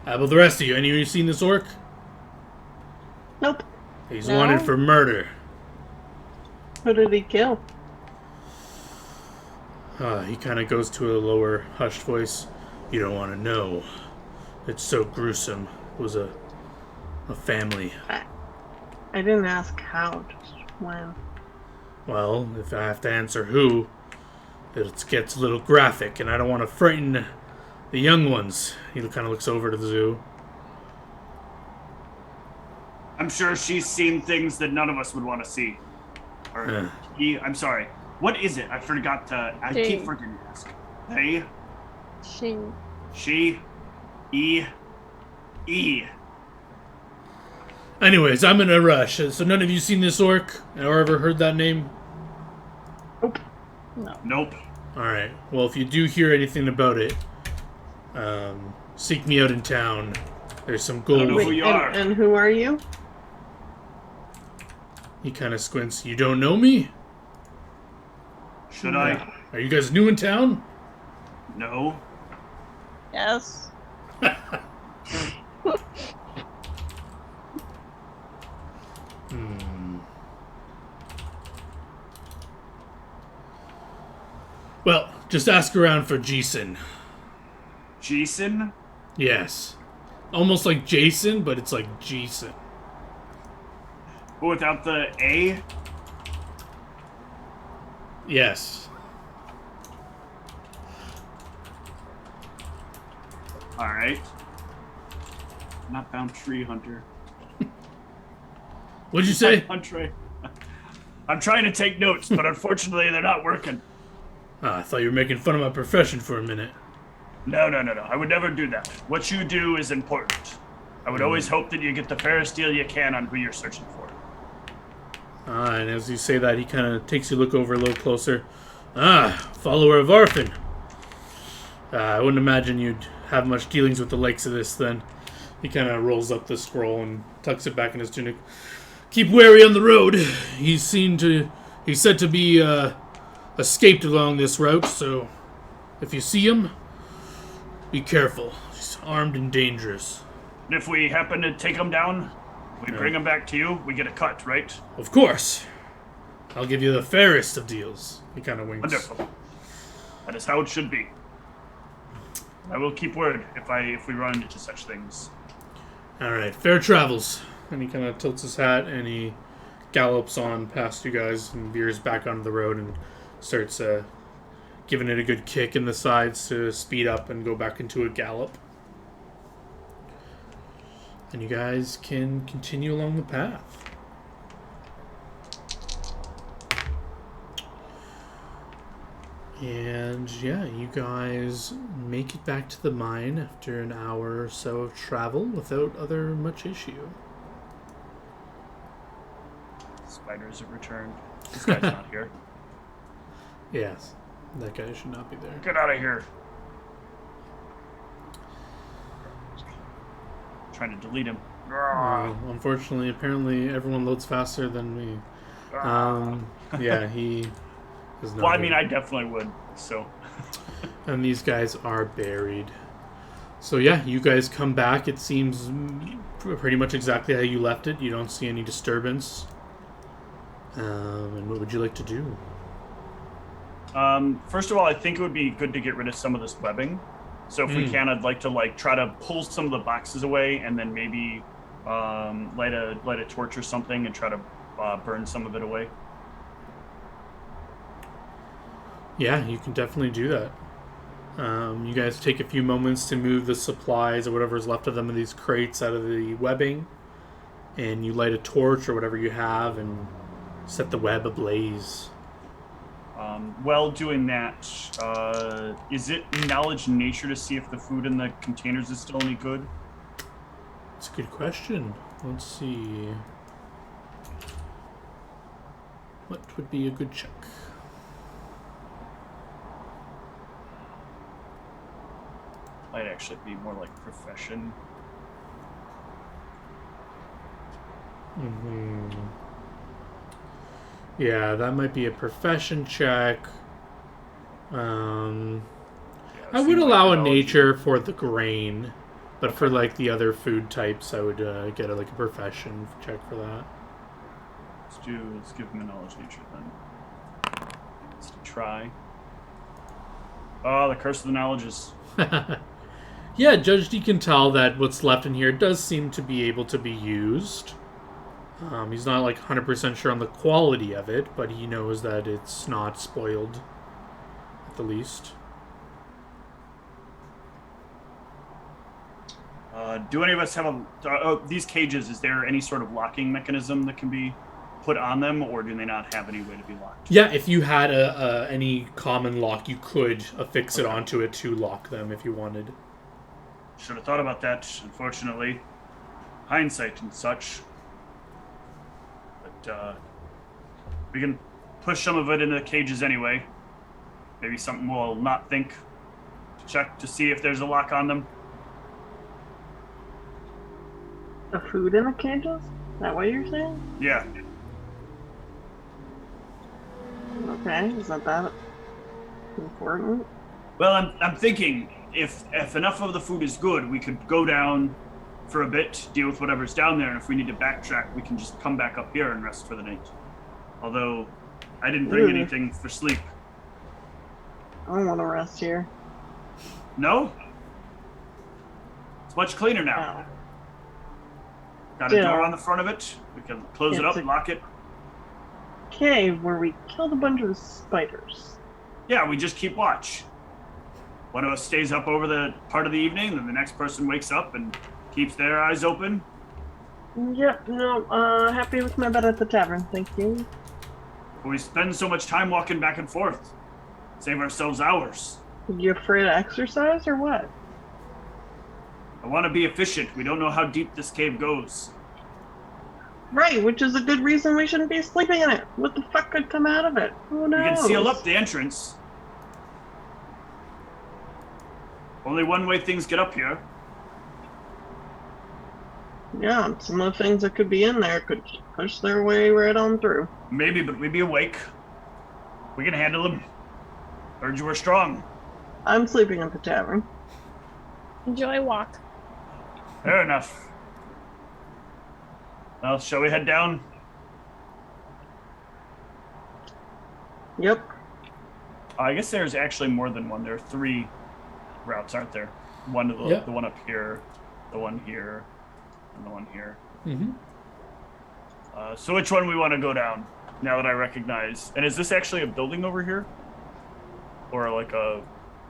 How about the rest of you? Any of you seen this orc? Nope. He's No. wanted for murder. Who did he kill? He kind of goes to a lower, hushed voice. You don't want to know. It's so gruesome. It was a family. I didn't ask how, just when. Well, if I have to answer who, it gets a little graphic, and I don't want to frighten the young ones. He kind of looks over to the zoo. I'm sure she's seen things that none of us would want to see. Or I'm sorry. What is it? I forgot to. I keep forgetting to ask. They. She. E. Anyways, I'm in a rush. So none of you seen this orc or ever heard that name? Nope. Nope. Alright. Well, if you do hear anything about it, seek me out in town. There's some gold. I don't know who you are. And who are you? He kind of squints. You don't know me? Should I? Are you guys new in town? No. Yes. Well, just ask around for Jason. Jason? Yes. Almost like Jason, but it's like Jason. But without the A? Yes. Alright. Not found tree hunter. What'd you say? Hunter. I'm trying to take notes, but unfortunately they're not working. I thought you were making fun of my profession for a minute. No. I would never do that. What you do is important. I would always hope that you get the fairest deal you can on who you're searching for. And as you say that, he kind of takes you look over a little closer. Follower of Arfin. I wouldn't imagine you'd have much dealings with the likes of this then. He kind of rolls up the scroll and tucks it back in his tunic. Keep wary on the road. He's said to be escaped along this route, so if you see him, be careful. He's armed and dangerous. And if we happen to take him down, we bring him back to you, we get a cut, right? Of course. I'll give you the fairest of deals. He kind of winks. Wonderful. That is how it should be. I will keep word if we run into such things. All right, fair travels. And he kind of tilts his hat and he gallops on past you guys and veers back onto the road and starts giving it a good kick in the sides to speed up and go back into a gallop. And you guys can continue along the path. And yeah, you guys make it back to the mine after an hour or so of travel without much issue. Spiders have returned. This guy's not here. Yes, that guy should not be there. Get out of here. Trying to delete him. Unfortunately, apparently everyone loads faster than me. Yeah, he is not. Well, I mean, here. I definitely would, so. And these guys are buried. So yeah, you guys come back. It seems pretty much exactly how you left it. You don't see any disturbance. And what would you like to do? First of all, I think it would be good to get rid of some of this webbing. So if we can, I'd like to try to pull some of the boxes away, and then maybe light a torch or something, and try to burn some of it away. Yeah, you can definitely do that. You guys take a few moments to move the supplies or whatever's left of them in these crates out of the webbing, and you light a torch or whatever you have and set the web ablaze. While doing that, is it knowledge nature to see if the food in the containers is still any good? That's a good question. Let's see. What would be a good check? Might actually be more like profession. Yeah, that might be a profession check. Yeah, I would allow a nature for the grain, but for like the other food types, I would get a profession check for that. Let's give him a knowledge nature then. Let's try. Oh, the curse of the knowledges. Yeah, Judge D can tell that what's left in here does seem to be able to be used. He's not like 100% sure on the quality of it, but he knows that it's not spoiled, at the least. Do any of us have these cages? Is there any sort of locking mechanism that can be put on them, or do they not have any way to be locked? Yeah, if you had any common lock, you could affix it onto it to lock them if you wanted. Should have thought about that, unfortunately. Hindsight and such. But we can push some of it into the cages anyway. Maybe something we'll not think to check to see if there's a lock on them. The food in the cages? Is that what you're saying? Yeah. Okay, is that important? Well, I'm thinking if enough of the food is good, we could go down for a bit, deal with whatever's down there, and if we need to backtrack, we can just come back up here and rest for the night. Although, I didn't bring anything for sleep. I don't want to rest here. No? It's much cleaner now. No. Got a door on the front of it. We can close it up, lock it. Cave where we killed a bunch of spiders. Yeah, we just keep watch. One of us stays up over the part of the evening, then the next person wakes up and keeps their eyes open. Yep, no, happy with my bed at the tavern, thank you. But we spend so much time walking back and forth. Save ourselves hours. You afraid of exercise or what? I want to be efficient. We don't know how deep this cave goes. Right, which is a good reason we shouldn't be sleeping in it. What the fuck could come out of it? Who knows? We can seal up the entrance. Only one way things get up here. Yeah, some of the things that could be in there could push their way right on through. Maybe, but we'd be awake. We can handle them. Heard you were strong. I'm sleeping at the tavern. Enjoy walk. Fair enough. Well, shall we head down? Yep. I guess there's actually more than one. There are 3 routes, aren't there? One to the, Yep. the one up here, the one here, and the one here. Mm-hmm. So which one we want to go down? Now that I recognize. And is this actually a building over here? Or like a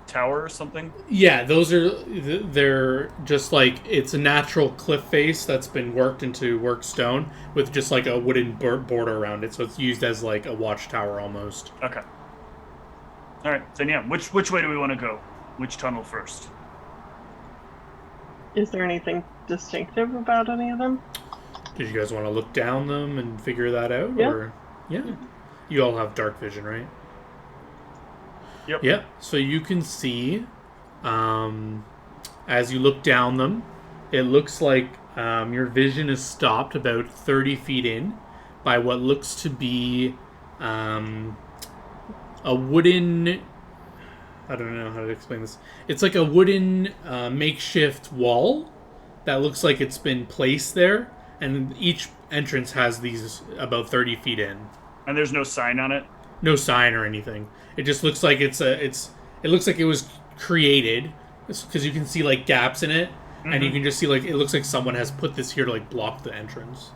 tower or something? Yeah, they're just like, it's a natural cliff face that's been worked into worked stone with just like a wooden border around it, so it's used as like a watchtower almost. Okay. All right. Then yeah, which way do we want to go? Which tunnel first? Is there anything distinctive about any of them? Did you guys want to look down them and figure that out? Yeah. Or yeah, you all have dark vision, right? Yep. Yeah, so you can see, as you look down them, it looks like your vision is stopped about 30 feet in by what looks to be a wooden... I don't know how to explain this. It's like a wooden makeshift wall that looks like it's been placed there, and each entrance has these about 30 feet in. And there's no sign on it? No sign or anything. It just looks like it looks like it was created because you can see like gaps in it, and you can just see like it looks like someone has put this here to like block the entrance.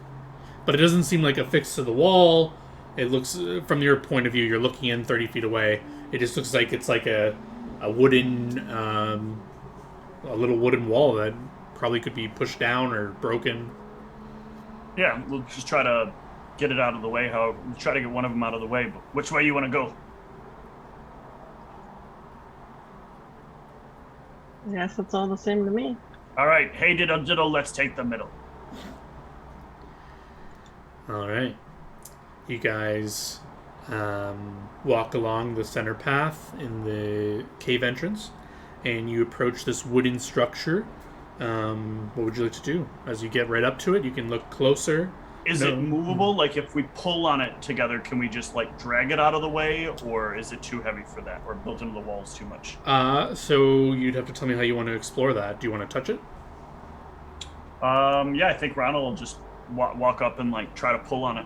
But it doesn't seem like affixed to the wall. It looks, from your point of view, you're looking in 30 feet away. It just looks like it's like a wooden, a little wooden wall that probably could be pushed down or broken. Yeah, we'll just try to get it out of the way. We'll try to get one of them out of the way. But which way you want to go? I guess it's all the same to me. All right. Hey, diddle, let's take the middle. All right. You guys walk along the center path in the cave entrance, and you approach this wooden structure. What would you like to do? As you get right up to it, you can look closer. Is it movable? Like, if we pull on it together, can we just, like, drag it out of the way? Or is it too heavy for that? Or built into the walls too much? So you'd have to tell me how you want to explore that. Do you want to touch it? Yeah, I think Ronald will just walk up and, like, try to pull on it.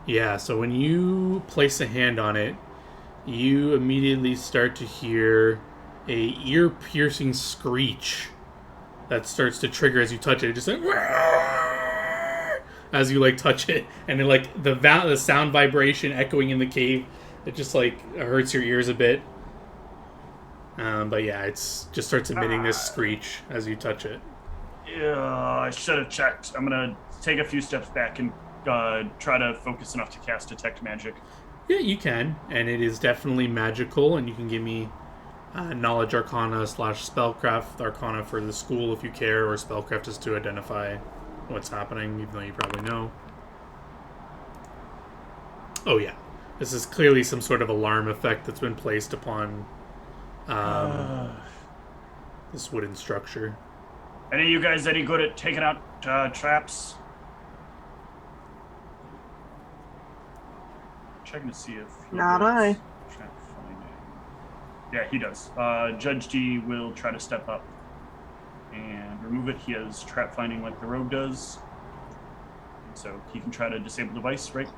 Yeah, so when you place a hand on it, you immediately start to hear a ear-piercing screech that starts to trigger as you touch it. It just like as you like touch it, and then like the sound vibration echoing in the cave, it just like hurts your ears a bit. But yeah, it's just starts emitting this screech as you touch it. Yeah, I should have checked. I'm gonna take a few steps back and try to focus enough to cast Detect Magic. Yeah, you can, and it is definitely magical, and you can give me Knowledge Arcana / Spellcraft Arcana for the school if you care, or Spellcraft is to identify what's happening, even though you probably know. Oh yeah, this is clearly some sort of alarm effect that's been placed upon this wooden structure. Any of you guys any good at taking out traps? Checking to see if... Not I. Trap finding. Yeah, he does. Judge D will try to step up and remove it. He has trap finding like the rogue does. So he can try to disable the device, right?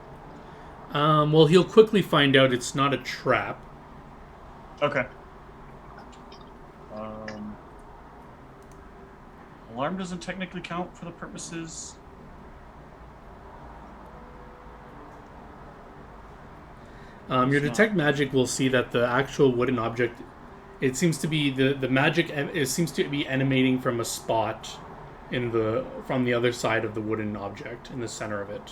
Well, he'll quickly find out it's not a trap. Okay. Alarm doesn't technically count for the purposes... Your detect magic will see that the actual wooden object, it seems to be the magic. It seems to be emanating from a spot from the other side of the wooden object in the center of it.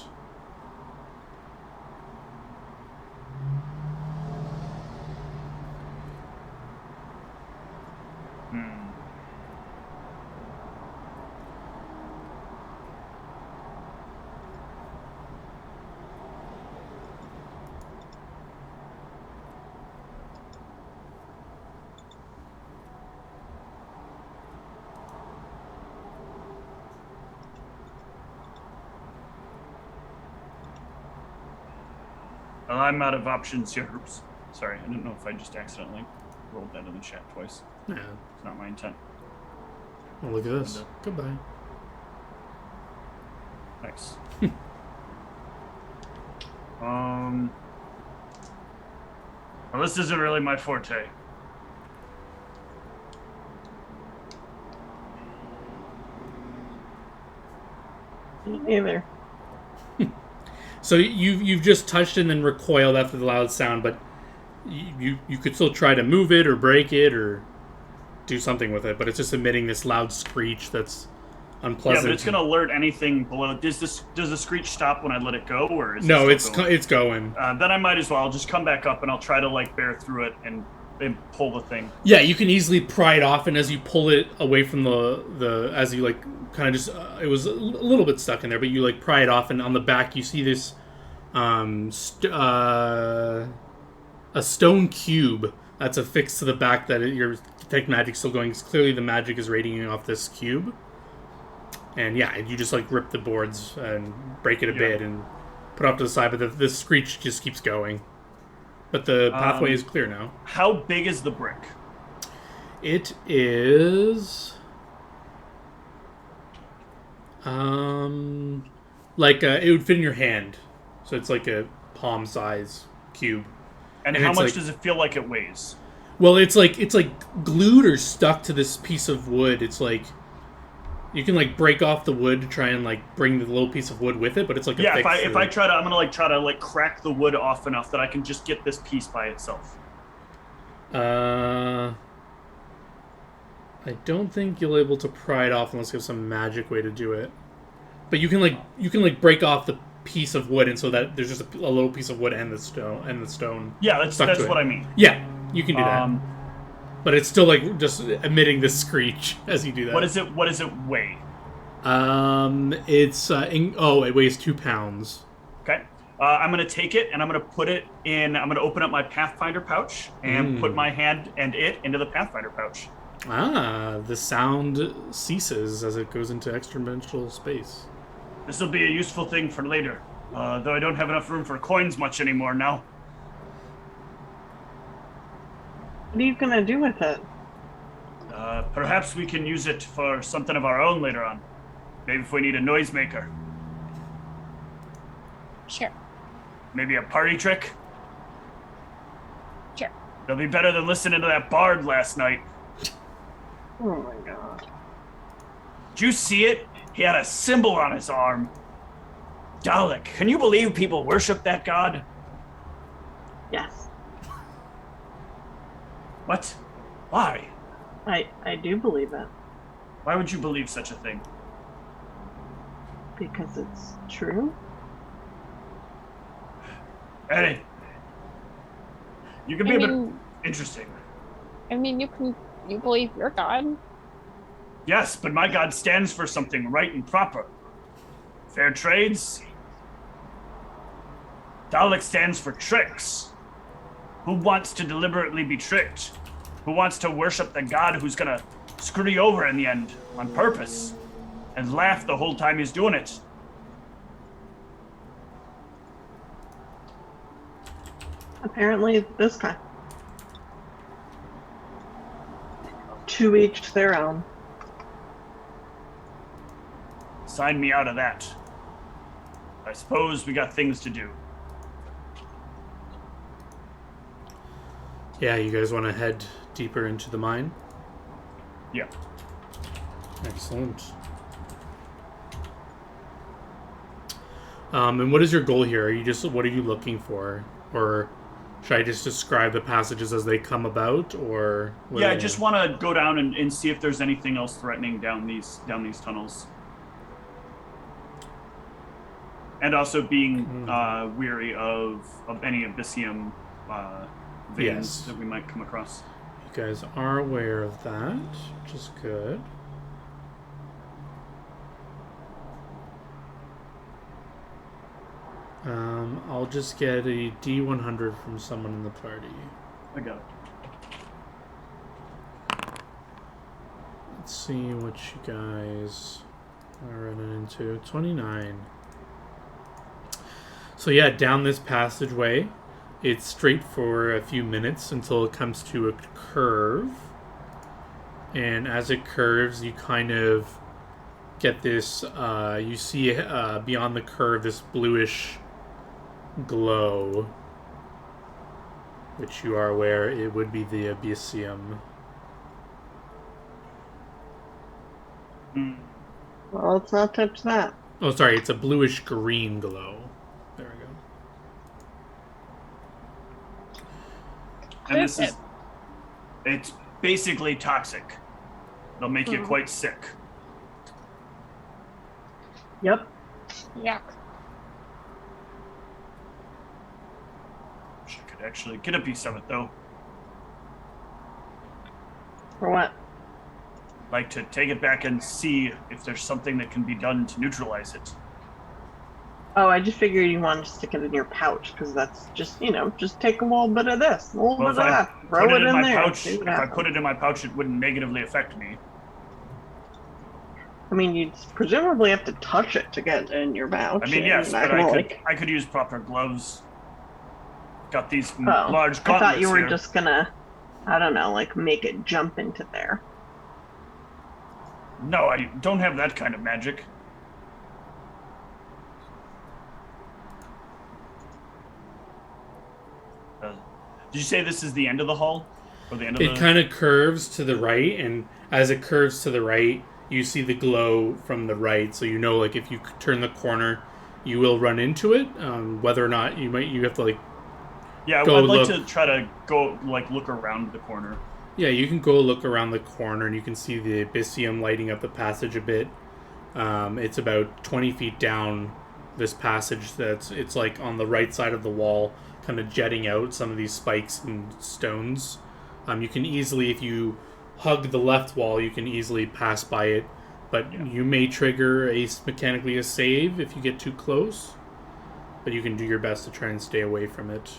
Well, I'm out of options here. Oops. Sorry, I didn't know if I just accidentally rolled that in the chat twice. Yeah. It's not my intent. Well, look at this. Goodbye. Thanks. Well, this isn't really my forte. Either. So you've just touched and then recoiled after the loud sound, but you could still try to move it or break it or do something with it, but it's just emitting this loud screech that's unpleasant. Yeah, but it's gonna alert anything below. Does the screech stop when I let it go, or is no? It it's going. Then I might as well. I'll just come back up and I'll try to like bear through it and pull the thing. Yeah, you can easily pry it off, and as you pull it away from the as you like kind of just it was a little bit stuck in there, but you like pry it off, and on the back you see this a stone cube that's affixed to the back that your detect magic's still going. Clearly the magic is radiating off this cube, and yeah, you just like rip the boards and break it a bit and put it off to the side, but the screech just keeps going. But the pathway is clear now. How big is the brick? It is like it would fit in your hand. So it's like a palm size cube. And how much does it feel like it weighs? Well, it's like glued or stuck to this piece of wood. It's like you can like break off the wood to try and like bring the little piece of wood with it, but it's like if I try to, I'm gonna try to crack the wood off enough that I can just get this piece by itself. I don't think you'll be able to pry it off unless you have some magic way to do it. But you can break off the piece of wood, and so that there's just a little piece of wood and the stone. Yeah, that's what I mean. Yeah, you can do that. But it's still like just emitting this screech as you do that. What does it weigh? It weighs 2 pounds. Okay. I'm gonna take it and I'm gonna put it in. I'm gonna open up my Pathfinder pouch and put my hand and it into the Pathfinder pouch. The sound ceases as it goes into extra-dimensional space. This will be a useful thing for later, though I don't have enough room for coins much anymore now. What are you gonna do with it? Perhaps we can use it for something of our own later on. Maybe if we need a noisemaker. Sure. Maybe a party trick. Sure. It'll be better than listening to that bard last night. Oh my god. Did you see it? He had a symbol on his arm. Dalek, can you believe people worship that god? Yes. What? Why? I do believe it. Why would you believe such a thing? Because it's true. Eddie, you can be a bit interesting. I mean, you believe your God. Yes, but my god stands for something right and proper. Fair trades. Dalek stands for tricks. Who wants to deliberately be tricked? Who wants to worship the god who's gonna screw you over in the end on purpose and laugh the whole time he's doing it? Apparently, this guy. To each their own. Sign me out of that. I suppose we got things to do. Yeah, you guys want to head deeper into the mine? Yeah. Excellent. And what is your goal here? What are you looking for? Or should I just describe the passages as they come about, or Yeah, I just want to go down and see if there's anything else threatening down these tunnels. And also being weary of any Abyssium veins that we might come across. You guys are aware of that, which is good. I'll just get a D100 from someone in the party. I got it. Let's see what you guys are running into. 29. So yeah, down this passageway, it's straight for a few minutes until it comes to a curve. And as it curves, you kind of get this, you see beyond the curve this bluish glow, which you are aware it would be the Abyssium. Well, let's not touch that. Oh, sorry, it's a bluish green glow. There we go. And it's basically toxic. It'll make you quite sick. Yep. Yuck. Wish I could actually get a piece of it, though. For what? Like to take it back and see if there's something that can be done to neutralize it. Oh, I just figured you wanted to stick it in your pouch, because that's just, just take a little bit of this, a little bit of that, throw it in my there. pouch, if I put it in my pouch, it wouldn't negatively affect me. I mean, you'd presumably have to touch it to get it in your pouch. I mean, yes, but I could use proper gloves. Got these large gauntlets. I thought you were here. just gonna, I don't know, like make it jump into there. No, I don't have that kind of magic. Did you say this is the end of the hall? Or the end of It kind of curves to the right, and as it curves to the right, you see the glow from the right, so you know, like, if you turn the corner, you will run into it. Whether or not you have to, like, Yeah, go I'd like look. to try to go like look around the corner. Yeah, you can go look around the corner and you can see the Abyssium lighting up the passage a bit. It's about 20 feet down this passage. It's like on the right side of the wall, kind of jetting out some of these spikes and stones. You can easily, if you hug the left wall, you can easily pass by it. But you may trigger mechanically a save if you get too close. But you can do your best to try and stay away from it.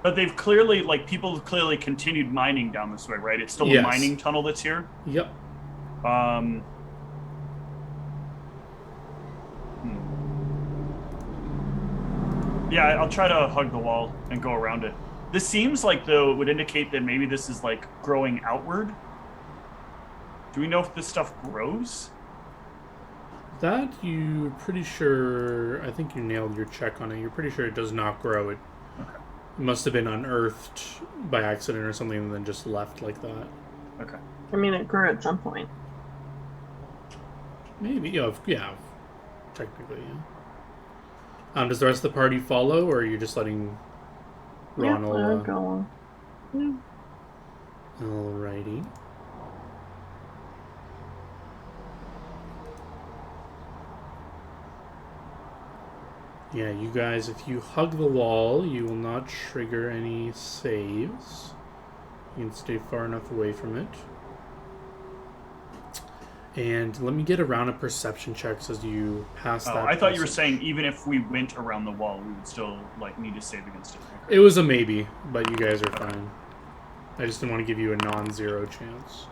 But they've clearly, like, people have clearly continued mining down this way, right? It's still a mining tunnel that's here? Yep. Yeah, I'll try to hug the wall and go around it. This seems like, though, would indicate that maybe this is, like, growing outward. Do we know if this stuff grows? That you're pretty sure... I think you nailed your check on it. You're pretty sure it does not grow. It must have been unearthed by accident or something and then just left like that. Okay. I mean, it grew at some point. Maybe, yeah, technically, yeah. Does the rest of the party follow, or are you just letting Ronald... Yeah, I'll go on. Alrighty. Yeah, you guys, if you hug the wall, you will not trigger any saves. You can stay far enough away from it. And let me get around a perception check as you pass that. I thought you were saying even if we went around the wall, we would still like need to save against it. It was a maybe, but you guys are fine. I just didn't want to give you a non-zero chance.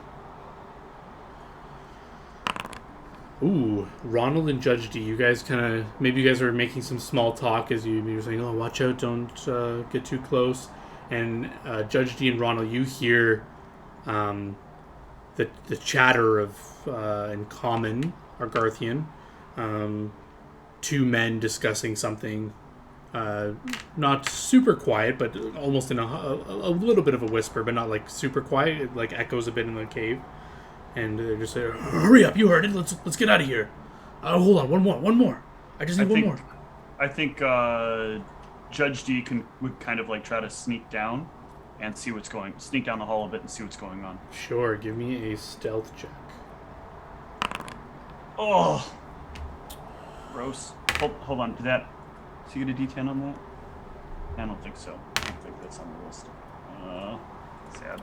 Ooh, Ronald and Judge D, you guys kind of... Maybe you guys were making some small talk as you were saying, oh, watch out, don't get too close. And Judge D and Ronald, you hear the chatter of, in common, Argarthian, two men discussing something. Not super quiet, but almost in a little bit of a whisper, but not like super quiet. It like echoes a bit in the cave. And they're just like, hurry up, you heard it, let's get out of here. Hold on, one more. I just need one more. I think Judge D would kind of like try to sneak down and sneak down the hall a bit and see what's going on. Sure, give me a stealth check. Oh, gross. Hold on, so you get a D10 on that? I don't think so. I don't think that's on the list. Sad.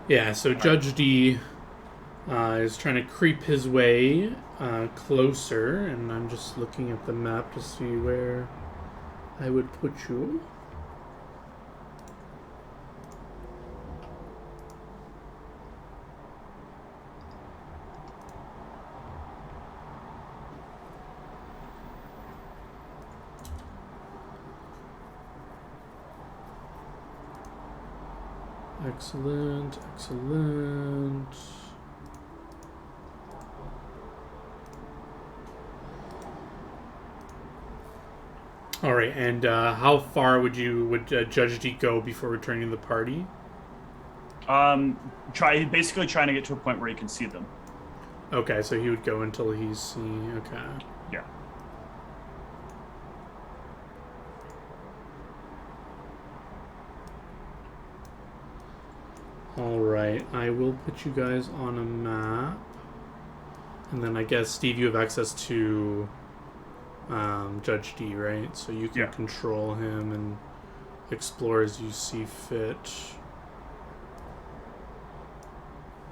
Yeah, so Judge D is trying to creep his way closer, and I'm just looking at the map to see where I would put you. Excellent, excellent. All right, and how far would Judge D go before returning to the party? Basically trying to get to a point where he can see them. Okay, so he would go until he's seen. Okay. Yeah. Alright, I will put you guys on a map. And then I guess, Steve, you have access to Judge D, right? So you can control him and explore as you see fit.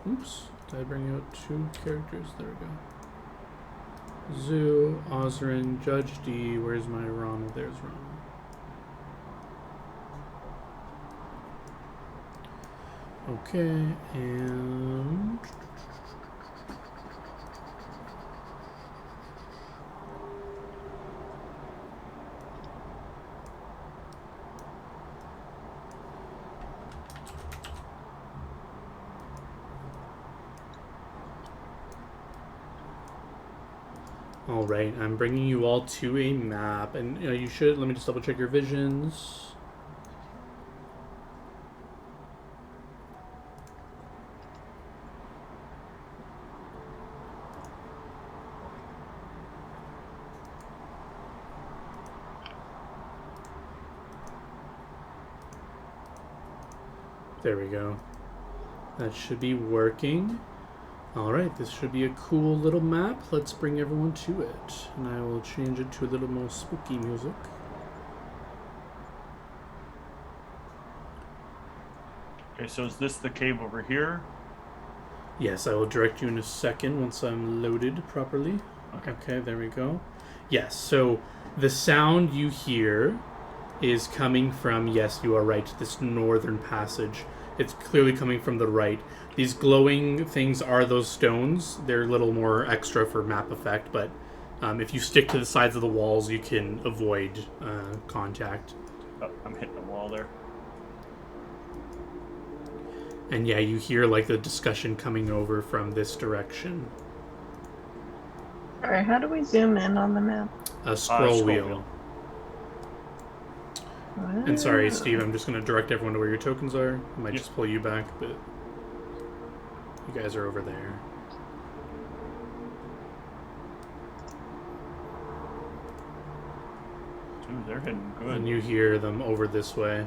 Oops, did I bring out two characters? There we go. Zoo, Osrin, Judge D. Where's my Ronald? There's Ronald. Okay, and... Alright, I'm bringing you all to a map, and you should, let me just double check your visions. There we go. That should be working. Alright, this should be a cool little map. Let's bring everyone to it. And I will change it to a little more spooky music. Okay, so is this the cave over here? Yes, I will direct you in a second once I'm loaded properly. Okay, there we go. Yes, so the sound you hear is coming from, yes, you are right, this northern passage. It's clearly coming from the right. These glowing things are those stones. They're a little more extra for map effect, but if you stick to the sides of the walls, you can avoid contact. Oh, I'm hitting the wall there. And yeah, you hear like the discussion coming over from this direction. Alright, how do we zoom in on the map? A scroll Scroll wheel. wheel. And sorry, Steve, I'm just going to direct everyone to where your tokens are. I might Yep. just pull you back, but you guys are over there. Dude, they're hitting good. And you hear them over this way.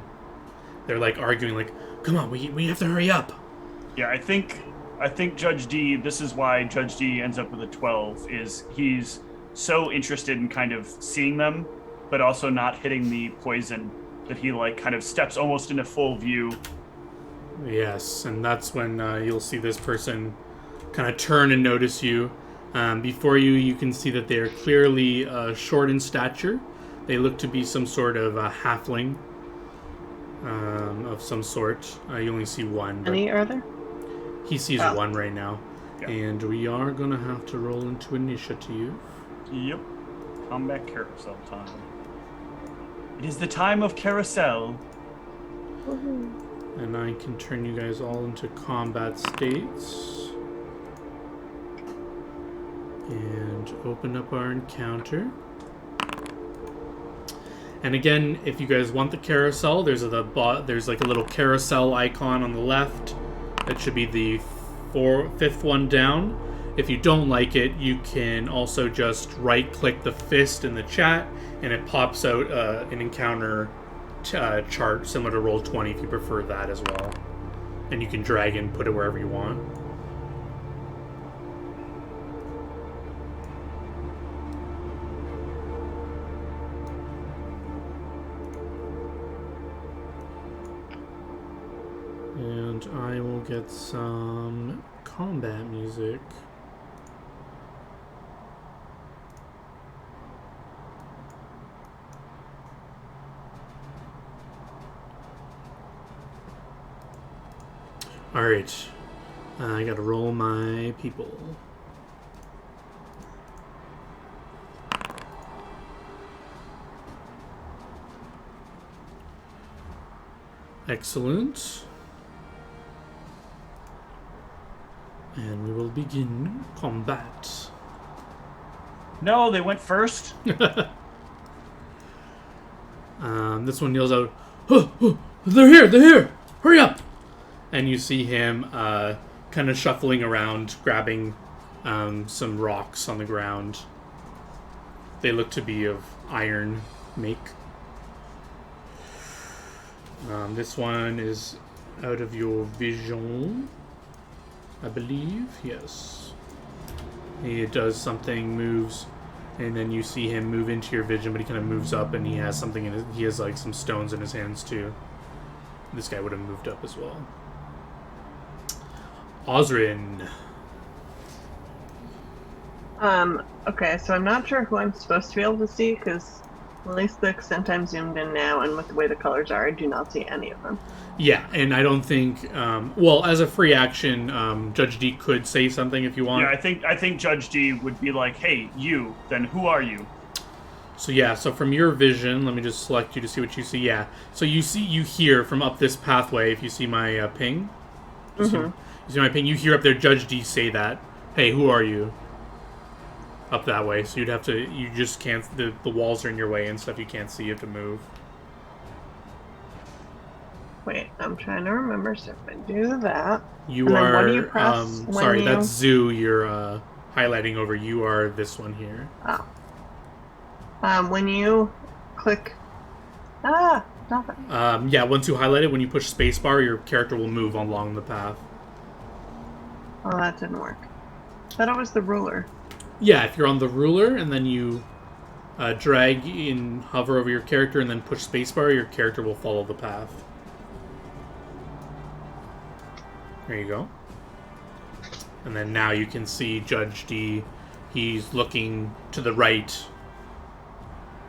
They're like arguing, like, "Come on, we have to hurry up." Yeah, I think Judge D, this is why Judge D ends up with a 12, is he's so interested in kind of seeing them, but also not hitting the poison, that he like kind of steps almost into full view. Yes, and that's when you'll see this person kind of turn and notice you. Before you, you can see that they are clearly short in stature. They look to be some sort of halfling of some sort. You only see one. But Any are there? he sees Oh. one right now. Yeah. And we are going to have to roll into initiative. Yep. Combat carousel time. It is the time of carousel. And I can turn you guys all into combat states. And open up our encounter. And again, if you guys want the carousel, there's like a little carousel icon on the left. That should be the fifth one down. If you don't like it, you can also just right-click the fist in the chat, and it pops out an encounter chart similar to Roll20 if you prefer that as well. And you can drag and put it wherever you want. And I will get some combat music. Alright. I gotta roll my people. Excellent. And we will begin combat. No, they went first. This one yells out, "Oh, oh, they're here! They're here! Hurry up!" And you see him kind of shuffling around, grabbing some rocks on the ground. They look to be of iron make. This one is out of your vision, I believe. Yes. He does something, moves, and then you see him move into your vision, but he kind of moves up, and he has something in his, he has like some stones in his hands too. This guy would have moved up as well. Osrin. Okay, so I'm not sure who I'm supposed to be able to see, because at least the extent I'm zoomed in now, and with the way the colors are, I do not see any of them. Yeah, and I don't think, well, as a free action, Judge D could say something if you want. Yeah, I think Judge D would be like, "Hey, you, then who are you?" So yeah, so from your vision, let me just select you to see what you see. Yeah, so you hear from up this pathway, if you see my ping. You see my ping, you hear up there Judge D say that, "Hey, who are you?" Up that way, so you'd have to, you just can't, the walls are in your way and stuff, you can't see, you have to move. Wait, I'm trying to remember, so if I do that... You and then are, what do you press when sorry, you... that's Zoo you're highlighting over, you are this one here. Oh. When you click... Ah! Nothing. Yeah, once you highlight it, when you push spacebar, your character will move along the path. Oh, that didn't work. Thought it was the ruler. Yeah, if you're on the ruler and then you drag and hover over your character and then push spacebar, your character will follow the path. There you go. And then now you can see Judge D. He's looking to the right.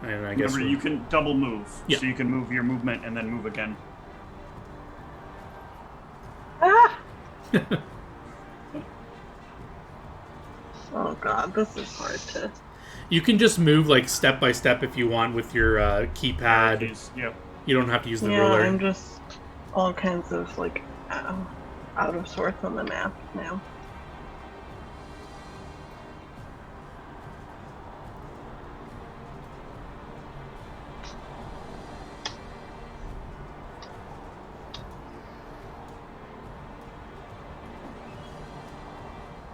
And I guess Remember, you can double move. Yeah. So you can move your movement and then move again. Ah! Oh god, this is hard to... You can just move like step by step if you want with your keypad. Yep. You don't have to use the Yeah, ruler. I'm just all kinds of, like, out of sorts on the map now.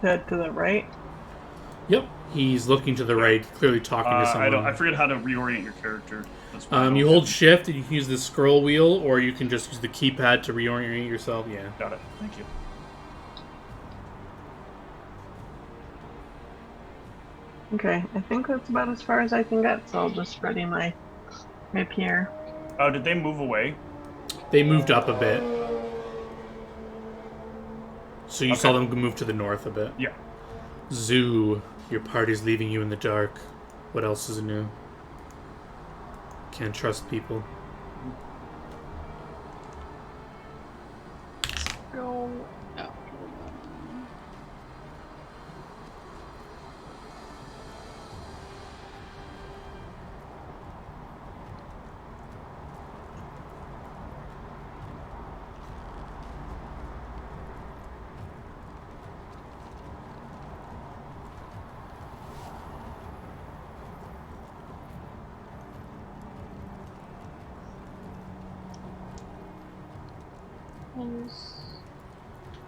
Head to the right. Yep. He's looking to the right, clearly talking to someone. I forget how to reorient your character. That's what I You don't hold do. shift and you can use the scroll wheel, or you can just use the keypad to reorient yourself. Yeah. Got it. Thank you. Okay, I think that's about as far as I can get, so I'll just ready my rapier. Oh, did they move away? They moved up a bit. So you saw Okay. them move to the north a bit. Yeah. Zoo, your party's leaving you in the dark. What else is new? Can't trust people. Go. No.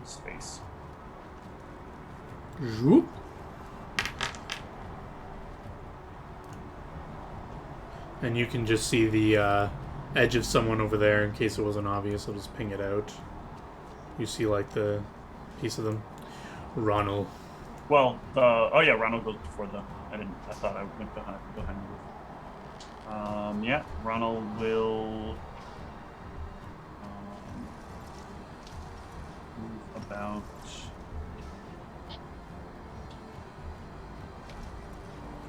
Space. Zoop. And you can just see the edge of someone over there in case it wasn't obvious. I'll just ping it out. You see like the piece of them. Ronald. Well, oh yeah, Ronald goes before the. I thought I went behind the roof. Yeah, Ronald will move about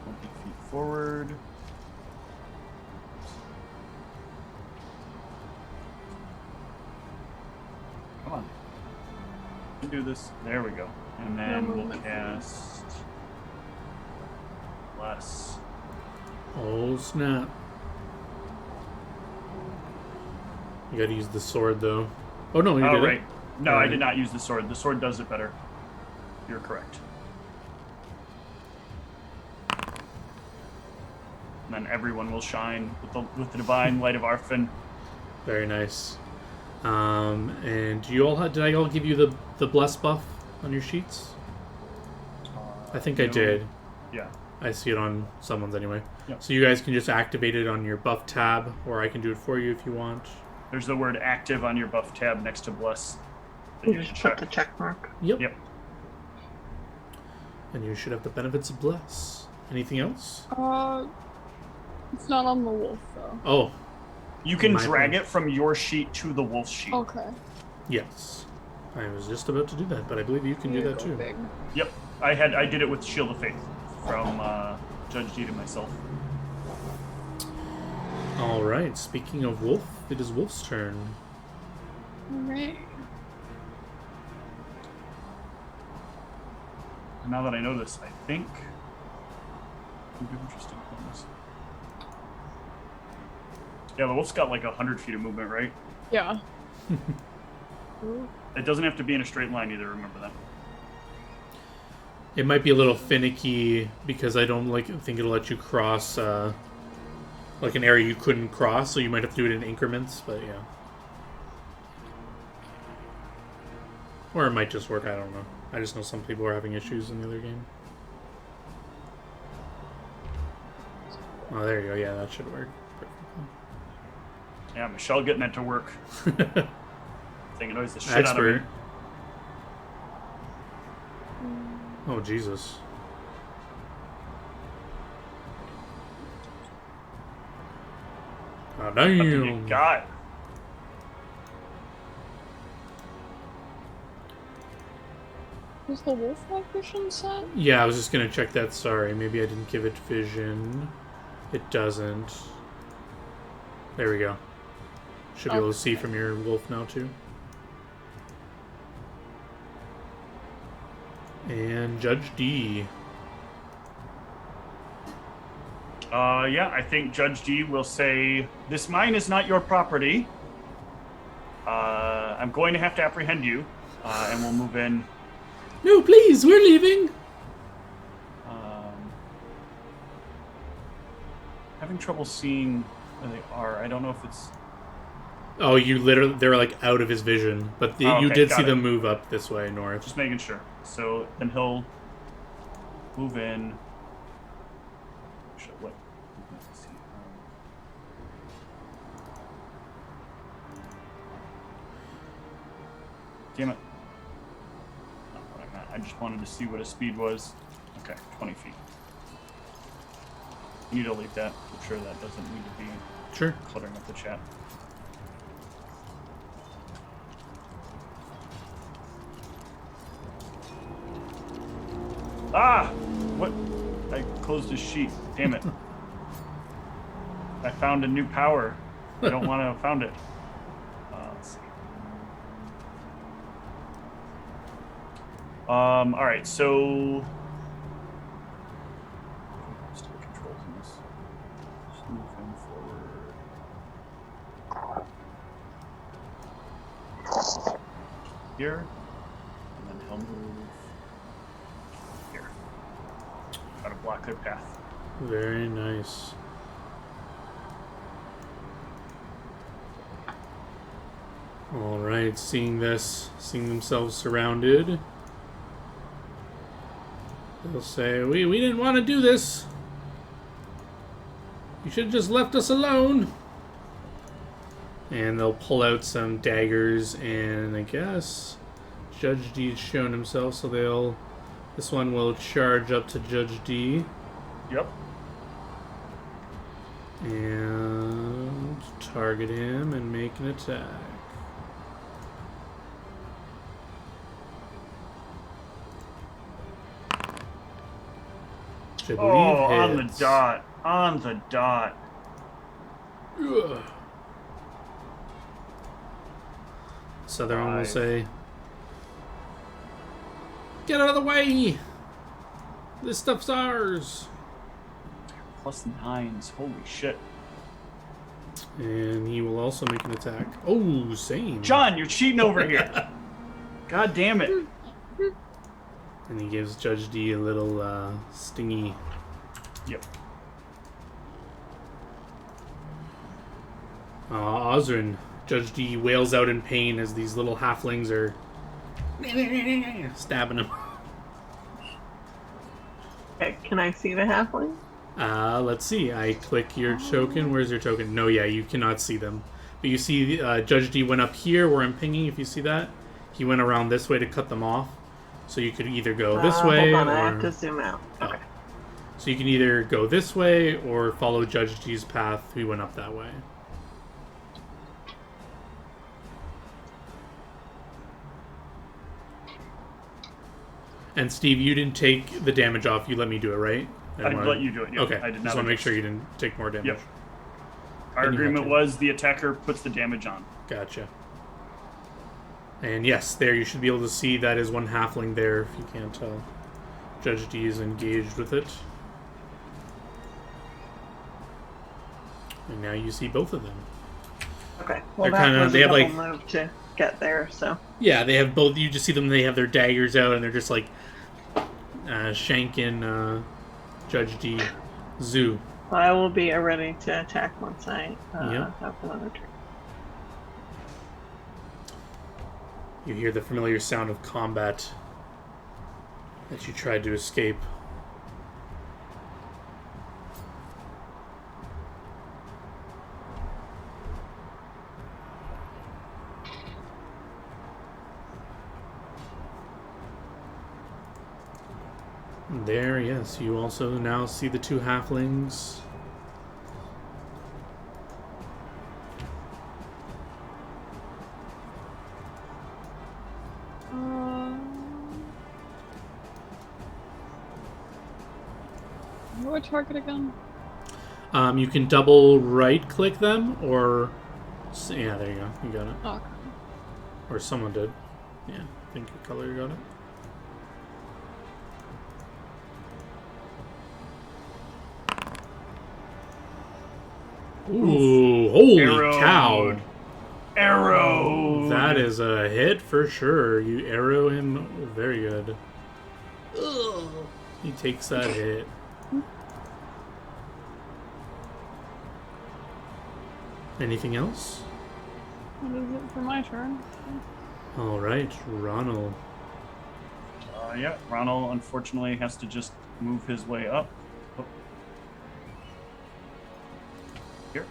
20 feet forward. Come on. We can do this. There we go. And then No we'll movement. cast less. Oh snap. You gotta use the sword though. Oh no, you Oh, did right. it. No, I Alright. did not use the sword. The sword does it better. You're correct. And then everyone will shine with the divine light of Arfin. Very nice. And do you all did I all give you the bless buff on your sheets? I think I No. did. Yeah. I see it on someone's anyway. Yep. So you guys can just activate it on your buff tab, or I can do it for you if you want. There's the word active on your buff tab next to bless. that You you just can put the check mark. Yep. Yep. And you should have the benefits of bless. Anything else? It's not on the wolf though. Oh, You can My drag point. it from your sheet to the wolf sheet. Okay. yes. I was just about to do that, but I believe you can do You that go too. big. Yep. I did it with Shield of Faith from Judge D to myself. All right. Speaking of wolf, it is Wolf's turn. Alright. And now that I know this, I think it'd be interesting things. Yeah, the wolf's got like 100 feet of movement, right? Yeah. Ooh. It doesn't have to be in a straight line either, remember that. It might be a little finicky because I don't think it'll let you cross like an area you couldn't cross, so you might have to do it in increments. But yeah, or it might just work. I don't know. I just know some people are having issues in the other game. Oh, there you go. Yeah, that should work. Perfect. Yeah, Michelle getting that to work. Thing annoys the shit out of me. Expert. Oh, Jesus. God What did you damn. got? Is the wolf vision set? Yeah, I was just gonna check that. Sorry, maybe I didn't give it vision. It doesn't. There we go. Should be able to see from your wolf now, too. And Judge D. Yeah, I think Judge D will say, "This mine is not your property. I'm going to have to apprehend you, and we'll move in." No, please, we're leaving. Having trouble seeing where they are. I don't know if it's... Oh, they're like out of his vision, but Oh, you okay, did got see it. them move up this way, north. Just making sure. So then he'll move in. What? Let's see. Damn it. Not what I meant. I just wanted to see what his speed was. Okay, 20 feet. You delete that. I'm sure that doesn't need to be Sure. cluttering up the chat. Ah! What? I closed his sheet. Damn it. I found a new power. I don't want to have found it. Let's see. Alright, so... Still controls in this. Just move him forward. Here. And then he'll move here. Try to block their path. Very nice. All right, seeing themselves surrounded, they'll say, "We didn't want to do this. You should have just left us alone." And they'll pull out some daggers, and I guess Judge D's shown himself, so this one will charge up to Judge D. Yep. And target him and make an attack. Which I believe On the hits. dot. On the dot. Ugh. Southern will 5. say, "Get out of the way! This stuff's ours!" Plus 9s. Holy shit. And he will also make an attack. Oh, same. John, you're cheating over here. God damn it. And he gives Judge D a little stingy. Yep. Osrin. Judge D wails out in pain as these little halflings are stabbing him. Okay, can I see the halfling? Let's see. I click your token. Where's your token? No, yeah, you cannot see them. But you see Judge D went up here where I'm pinging, if you see that. He went around this way to cut them off. So you could either go this way Hold on, or... I have to zoom out. Okay. So you can either go this way or follow Judge D's path. He went up that way. And Steve, you didn't take the damage off. You let me do it, right? I did let you do it. Yep. Okay. I did Just not want to make adjust. sure you didn't take more damage. Yep. Our Then you have agreement to. was the attacker puts the damage on. Gotcha. And yes, there you should be able to see that is one halfling there, if you can't tell. Judge D is engaged with it. And now you see both of them. Okay. Well, They're that kinda- was they a have, double like- move to get there, so. Yeah, they have both. You just see them, they have their daggers out, and they're just like shanking Judge D. Zoo. I will be ready to attack once I Yep. have another turn. You hear the familiar sound of combat that you tried to escape. There, yes, you also now see the two halflings. What target again? You can double right-click them, or... Yeah, there you go. You got it. Okay. Or someone did. Yeah, I think your color got it. Ooh, holy cow. Arrow. That is a hit for sure. You arrow him very good. Ugh. He takes that hit. Anything else? What is it for my turn? Alright, Ronald. Yeah, Ronald unfortunately has to just move his way up. Oh. Here.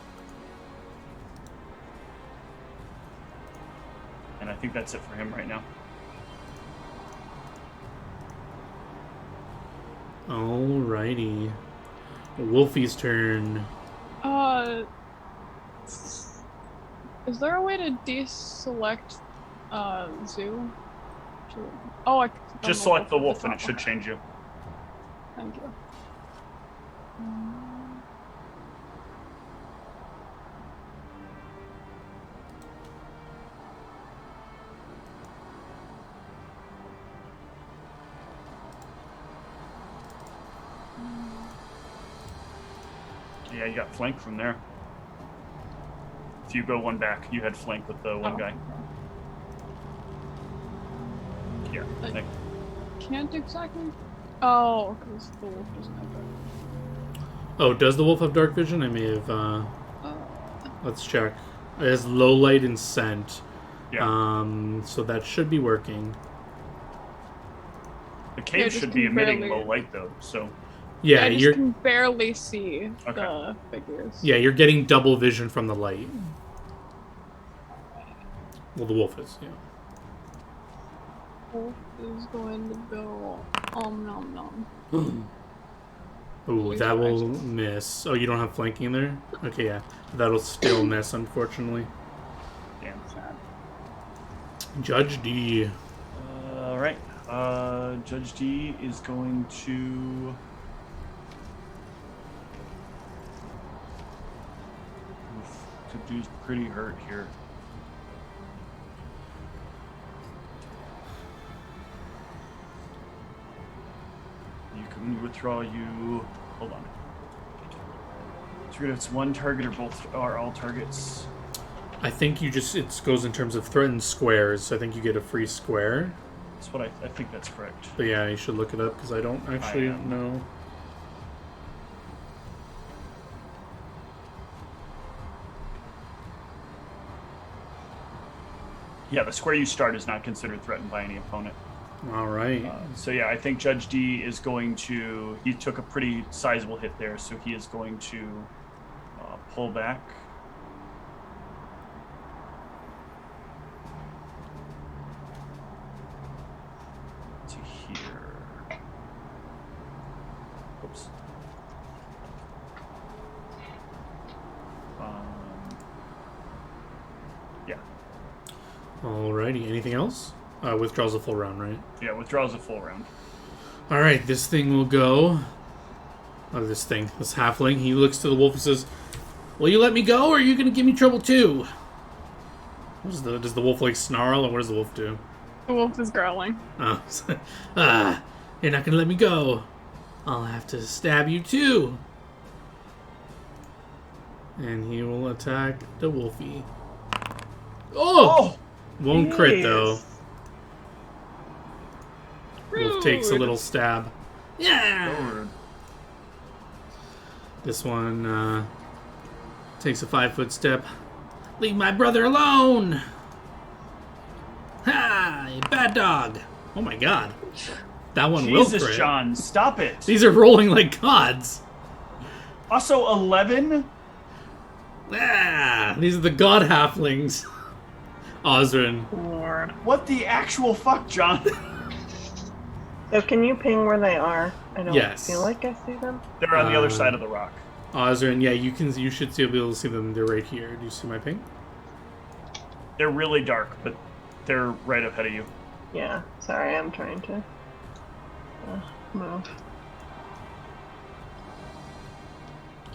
And I think that's it for him right now. Alrighty. Wolfie's turn. Is there a way to deselect zoo? Oh, I Just select the wolf and it should change you. Thank you. Yeah, you got flank from there. If you go one back, you had flank with the one guy. Yeah. I can't exactly. Oh, because the wolf doesn't have dark. Oh, does the wolf have dark vision? I may have. Let's check. It has low light and scent. Yeah. So that should be working. The cave should be emitting low light though, so. Yeah, I you can barely see the figures. Yeah, you're getting double vision from the light. Well, the wolf is, yeah. Wolf is going to go nom nom. Ooh, that will miss. Oh, you don't have flanking in there? Okay, yeah. That'll still miss, unfortunately. Damn sad. Judge D. Alright. Judge D is going to... Could do pretty hurt here. You can withdraw you. Hold on. So it's one target or both or all targets. I think you just it goes in terms of threatened squares. So I think you get a free square. That's what I think that's correct. But yeah, you should look it up because I don't actually know. Yeah, the square you start is not considered threatened by any opponent. All right. So yeah, I think Judge D is going to... He took a pretty sizable hit there, so he is going to pull back. To here. Oops. Yeah. Alrighty. Anything else? Withdraws a full round, right? Yeah, withdraws a full round. Alright, this thing will go... Oh, this halfling. He looks to the wolf and says, "Will you let me go, or are you going to give me trouble too?" Does the wolf, like, snarl, or what does the wolf do? The wolf is growling. Oh. You're not going to let me go. I'll have to stab you too. And he will attack the wolfie. Oh! Won't crit, though. Wolf takes a little stab. Yeah! Forward. This one takes a 5-foot step. Leave my brother alone! Ha! You bad dog! Oh my god. That one will crit. Jesus, John, stop it! These are rolling like gods. Also, 11? Ah! These are the god halflings. Osrin. Lord. What the actual fuck, John? So can you ping where they are? I don't Yes. feel like I see them. They're on the other side of the rock. Ozrin, yeah, you should be able to see them. They're right here. Do you see my ping? They're really dark, but they're right ahead of you. Yeah, sorry, I'm trying to move.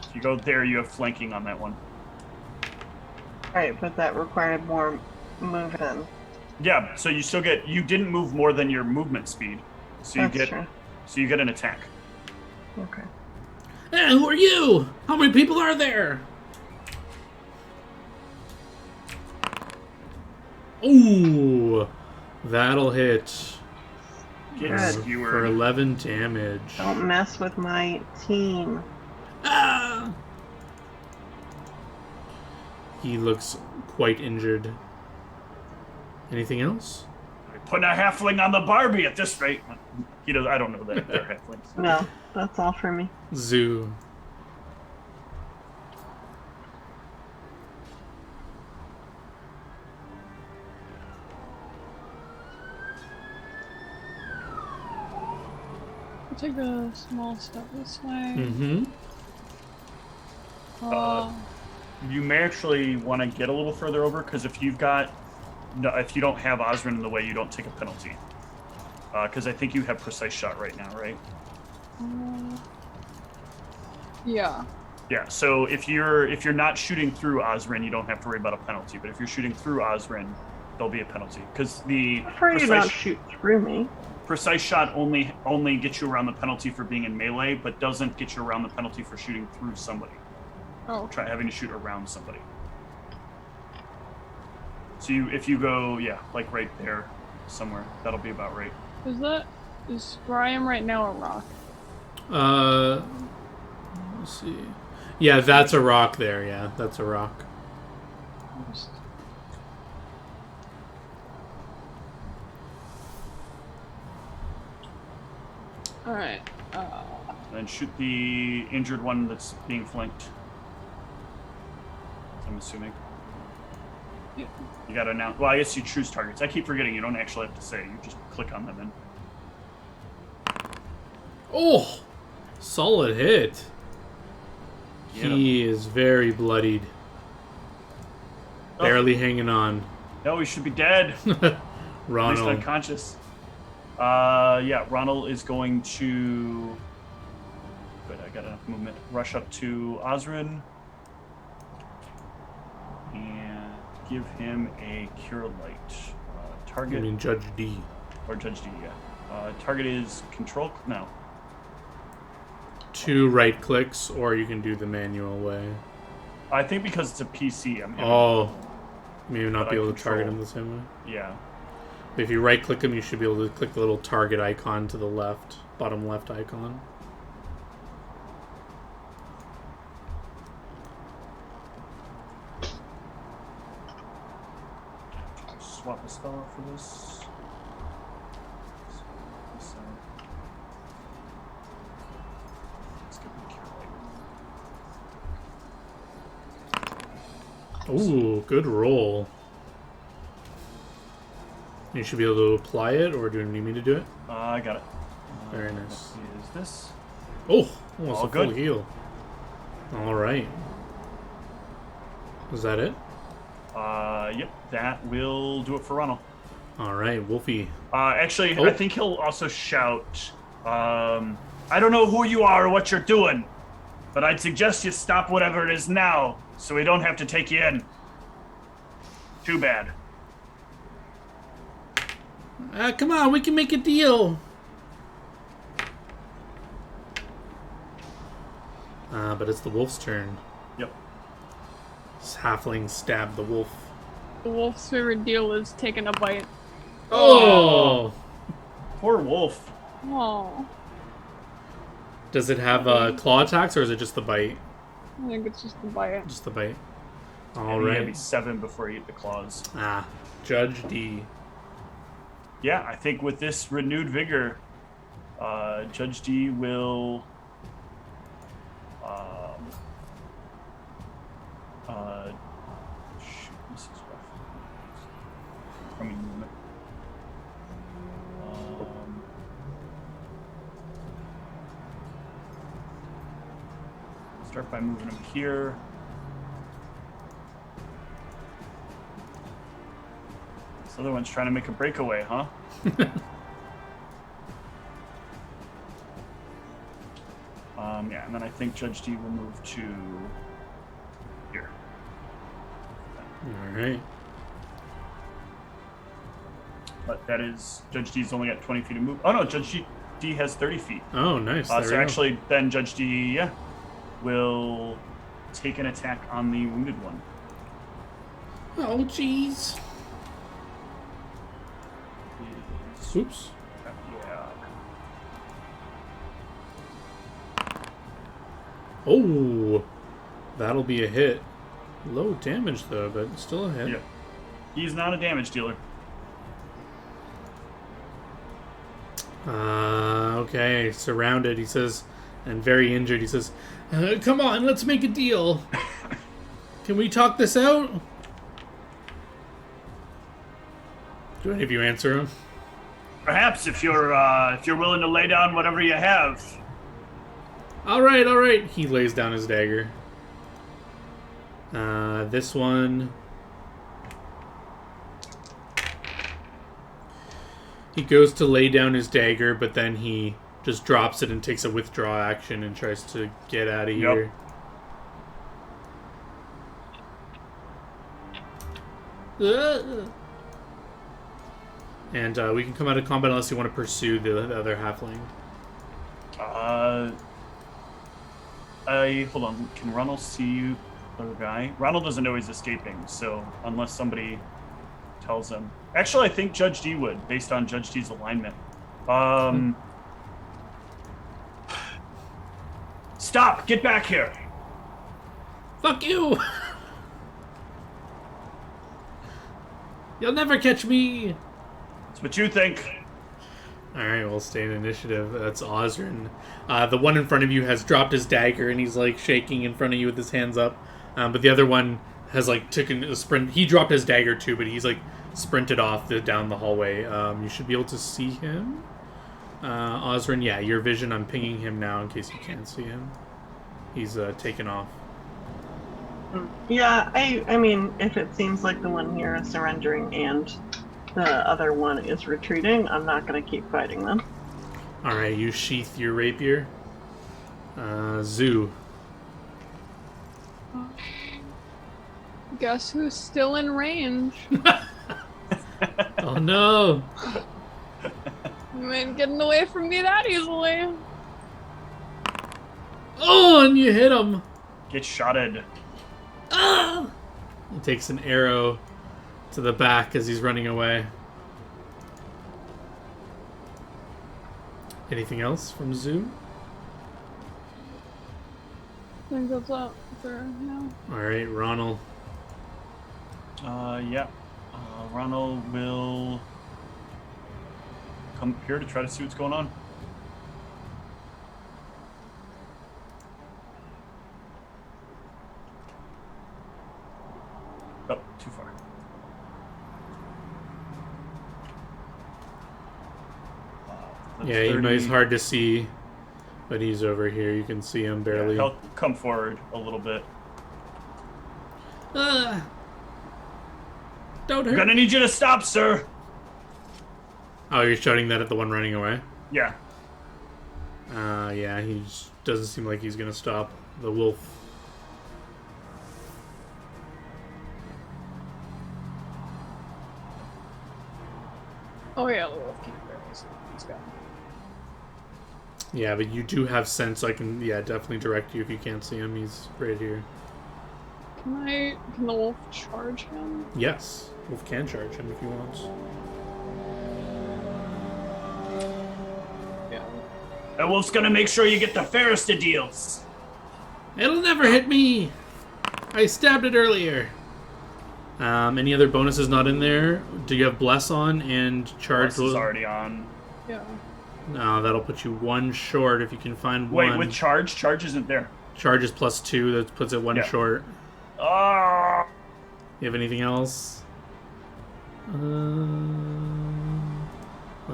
If you go there, you have flanking on that one. Right, but that required more movement. Yeah, so you still get, you didn't move more than your movement speed. So you That's get true. so you get an attack. Okay. Hey, who are you? How many people are there? Ooh, that'll hit Get Good. for skewered. 11 damage. Don't mess with my team. Ah! He looks quite injured. Anything else? Putting a halfling on the Barbie at this rate. He does. I don't know that they're halflings. No, that's all for me. Zoo. I'll take a small step this way. Mm-hmm. You may actually want to get a little further over because if you don't have Ozrin in the way, you don't take a penalty. Because I think you have precise shot right now, right? Yeah. Yeah. So if you're not shooting through Ozrin, you don't have to worry about a penalty. But if you're shooting through Ozrin, there'll be a penalty because the I prefer you not shoot through me. precise shot only gets you around the penalty for being in melee, but doesn't get you around the penalty for shooting through somebody. Oh. Try having to shoot around somebody. So if you go, like right there somewhere, that'll be about right. Is where I am right now a rock? Let's see. Yeah, that's a rock there. Yeah, that's a rock. Alright. Then shoot the injured one that's being flanked. I'm assuming. Yeah. You gotta announce. Well, I guess you choose targets. I keep forgetting you don't actually have to say. You just click on them and. Oh, solid hit. He is very bloodied. Barely hanging on. No, he should be dead. At least Ronald. unconscious. Ronald is going to. Good, I got enough movement. Rush up to Ozrin. And give him a Cure Light. Target. I mean, Judge D. Or Judge D, yeah. Target is control. No. 2 right clicks, or you can do the manual way. I think because it's a PC. Maybe not But be I able to target control. him the same way. Yeah. If you right click him, you should be able to click the little target icon to the left, bottom left icon. Swap a spell out for this. Let's give him Cure Light. Ooh, good roll. You should be able to apply it, or do you need me to do it? I got it. Very nice. Is this? Oh, almost All a full good. heal. All right. Was that it? Yep, that will do it for Ronald. All right, Wolfie. Actually, Oh. I think he'll also shout, I don't know who you are or what you're doing, but I'd suggest you stop whatever it is now so we don't have to take you in. Too bad. Come on, we can make a deal. But it's the wolf's turn. Yep. This halfling stabbed the wolf. The wolf's favorite deal is taking a bite. Oh! Poor wolf. Oh. Does it have claw attacks, or is it just the bite? I think it's just the bite. Just the bite. All And he had to be right. 7 before he hit the claws. Judge D. Yeah, I think with this renewed vigor, Judge D will shoot, this is rough. I mean, movement. Start by moving him here. This other one's trying to make a breakaway, huh? Yeah, and then I think Judge D will move to here. All right. But that is, Judge D's only got 20 feet of move. Oh no, Judge D has 30 feet. Oh, nice. So actually, then Judge D, will take an attack on the wounded one. Oh, jeez. Oops. Yeah. Oh, that'll be a hit. Low damage though, but still a hit. Yeah. He's not a damage dealer. Okay, surrounded, he says, and very injured, he says, come on, let's make a deal. Can we talk this out? Do any of you answer him? Perhaps if you're willing to lay down whatever you have. All right. He lays down his dagger. This one... He goes to lay down his dagger, but then he just drops it and takes a withdraw action and tries to get out of here. And we can come out of combat unless you want to pursue the other halfling. Hold on. Can Ronald see you, other guy? Ronald doesn't know he's escaping, so unless somebody tells him. Actually, I think Judge D would, based on Judge D's alignment. Stop! Get back here! Fuck you! You'll never catch me! That's what you think. Alright, we'll stay in initiative. That's Osrin. The one in front of you has dropped his dagger and he's like shaking in front of you with his hands up. But the other one has like taken a sprint. He dropped his dagger too, but he's like sprinted off down the hallway. You should be able to see him. Osrin, yeah, your vision. I'm pinging him now in case you can't see him. He's taken off. Yeah, I mean, if it seems like the one here is surrendering and the other one is retreating, I'm not going to keep fighting them. Alright, you sheath your rapier. Zoo. Guess who's still in range? Oh no! You ain't getting away from me that easily. Oh, and you hit him! Get shotted. Ah! He takes an arrow to the back as he's running away. Anything else from Zoo? I think that's up for now. Alright, Ronald. Yeah. Ronald will come here to try to see what's going on. Oh, too far. Yeah, he's hard to see, but he's over here. You can see him barely. Yeah, he'll come forward a little bit. Don't hurt. I'm gonna need you to stop, sir. Oh, you're shouting that at the one running away? Yeah. Yeah, he just doesn't seem like he's gonna stop. The wolf. Oh yeah, the wolf can't barely see. He's got. Yeah, but you do have sense. I can, definitely direct you if you can't see him. He's right here. Can the wolf charge him? Yes, wolf can charge him if he wants. Yeah. That wolf's gonna make sure you get the fairest of deals. It'll never hit me. I stabbed it earlier. Any other bonuses not in there? Do you have bless on and charge? Bless is already on. Yeah. No, that'll put you one short if you can find one. Wait, with charge? Charge isn't there. Charge is +2. That puts it one short. Ah! You have anything else? Let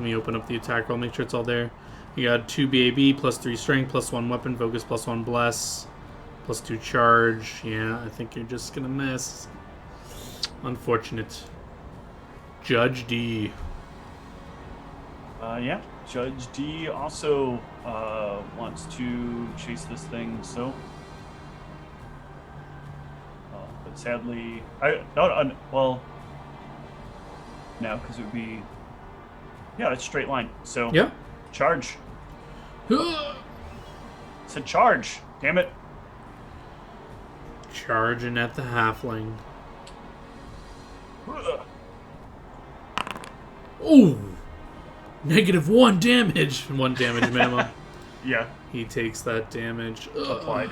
me open up the attack roll. Make sure it's all there. You got 2 BAB, +3 strength, +1 weapon focus, +1 bless. +2 charge. Yeah, I think you're just gonna miss. Unfortunate. Judge D. Yeah. Judge D also wants to chase this thing, so. But sadly, well, no, because it would be. Yeah, it's straight line. So. Yeah. Charge. It's a charge. Damn it. Charging at the halfling. Oh! -1 damage. 1 damage minimum. Yeah. He takes that damage. Applied.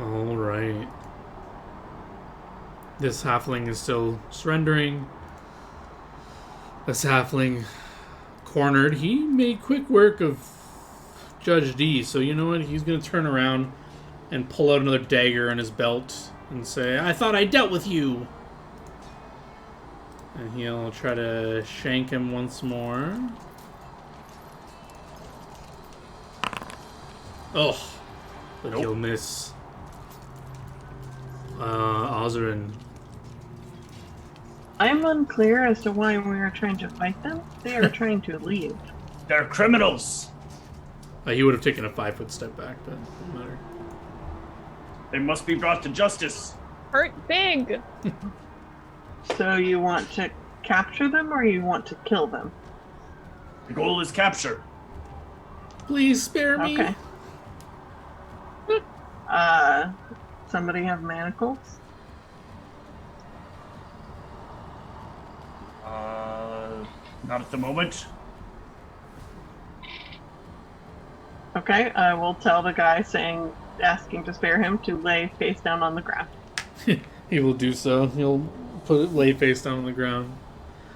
Alright. This halfling is still surrendering. This halfling cornered. He made quick work of Judge D, so you know what? He's going to turn around and pull out another dagger in his belt and say, I thought I dealt with you. And he'll try to shank him once more. Oh, but Nope. he'll miss. Osrin. I'm unclear as to why we are trying to fight them. They are trying to leave. They're criminals. He would have taken a 5-foot step back, but it doesn't matter. They must be brought to justice. Hurt big. So you want to capture them or you want to kill them? The goal is capture. Please spare me. Okay. Somebody have manacles? Not at the moment. Okay, I will tell the guy asking to spare him to lay face down on the ground. He will do so. He'll lay face down on the ground.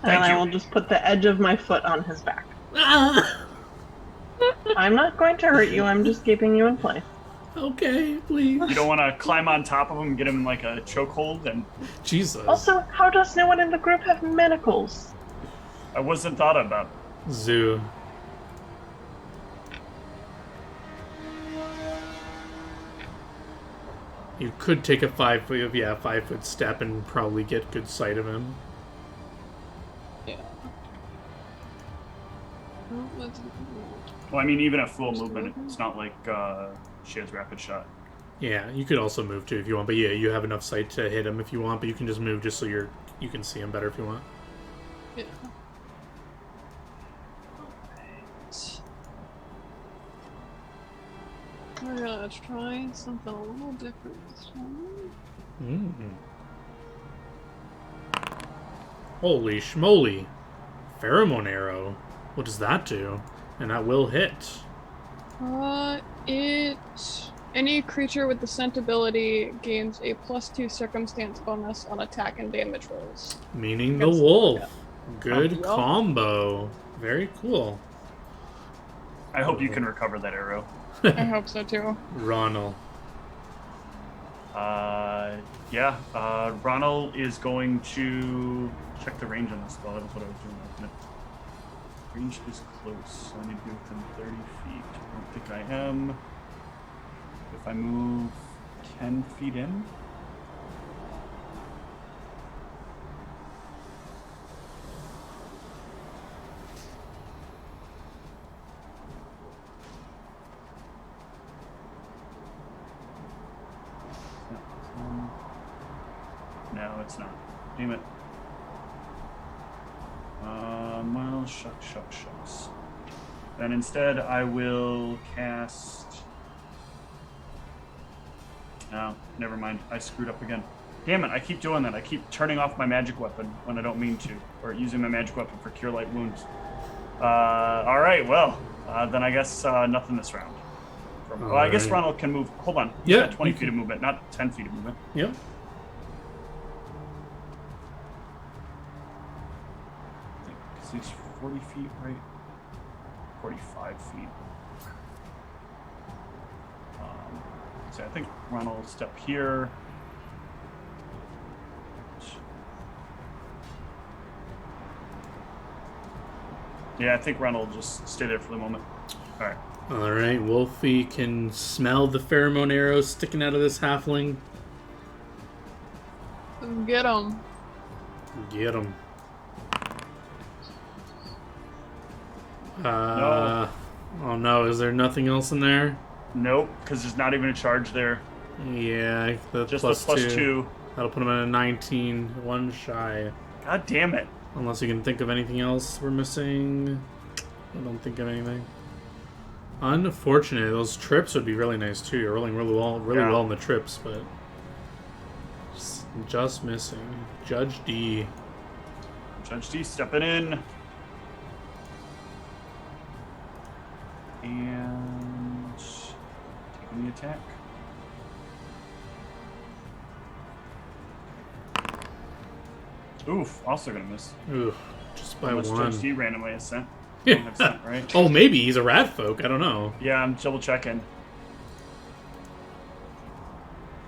And you. I will just put the edge of my foot on his back. Ah! I'm not going to hurt you, I'm just keeping you in place. Okay, please. You don't want to climb on top of him and get him like a chokehold, and Jesus. Also, how does no one in the group have manacles? I wasn't thought about. Zoo. You could take a 5-foot step and probably get good sight of him. Yeah. Well, I mean, even at full movement, it's not like she has rapid shot. Yeah, you could also move too if you want, but yeah, you have enough sight to hit him if you want, but you can just move just so you can see him better if you want. Yeah. We're gonna try something a little different this time. Holy schmoly. Pheromone arrow. What does that do? And that will hit. Any creature with the scent ability gains a +2 circumstance bonus on attack and damage rolls. Meaning the Against- wolf. yeah. Good Yup. combo. Very cool. I hope you can recover that arrow. I hope so too. Ronald. Ronald is going to check the range on this spell. That was what I was doing. Wasn't it? Range is close, so I need to be within 30 feet. I don't think I am. If I move 10 feet in. No, it's not. Damn it. Well, shucks. Then instead I will cast... No, never mind. I screwed up again. Damn it, I keep doing that. I keep turning off my magic weapon when I don't mean to. Or using my magic weapon for Cure Light Wounds. Alright, well, then I guess nothing this round. Well, I guess Ronald can move. Hold on. He's Yeah, got 20 you feet of movement, not 10 feet of movement. Yep. Because he's 40 feet, right? 45 feet. So I think Ronald will step here. Yeah, I think Ronald will just stay there for the moment. All right. All right, Wolfie can smell the pheromone arrow sticking out of this halfling. Get him. Get him. No. Oh no, is there nothing else in there? Nope, because there's not even a charge there. Yeah, the Just plus the plus two. 2. That'll put him at a 19, one shy. God damn it. Unless you can think of anything else we're missing. I don't think of anything. Unfortunate. Those trips would be really nice too. You're rolling really well in the trips, but just missing. Judge D. Judge D stepping in. And taking the attack. Oof, also gonna miss. Ooh, just by Unless one. Judge D randomly has sent. Don't have sent, right? Oh, maybe he's a rat folk. I don't know. Yeah, I'm double checking.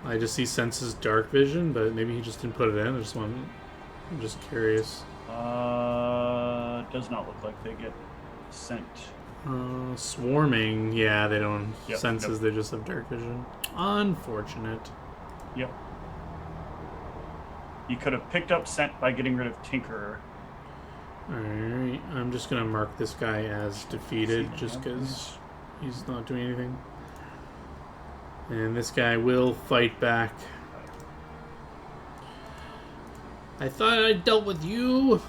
I just see senses dark vision, but maybe he just didn't put it in. I'm just curious. Does not look like they get sent. Swarming. Yeah, they don't Yep, senses. They just have dark vision. Unfortunate. Yep. You could have picked up scent by getting rid of Tinkerer. Alright, I'm just gonna mark this guy as defeated just because he's not doing anything. And this guy will fight back. I thought I dealt with you.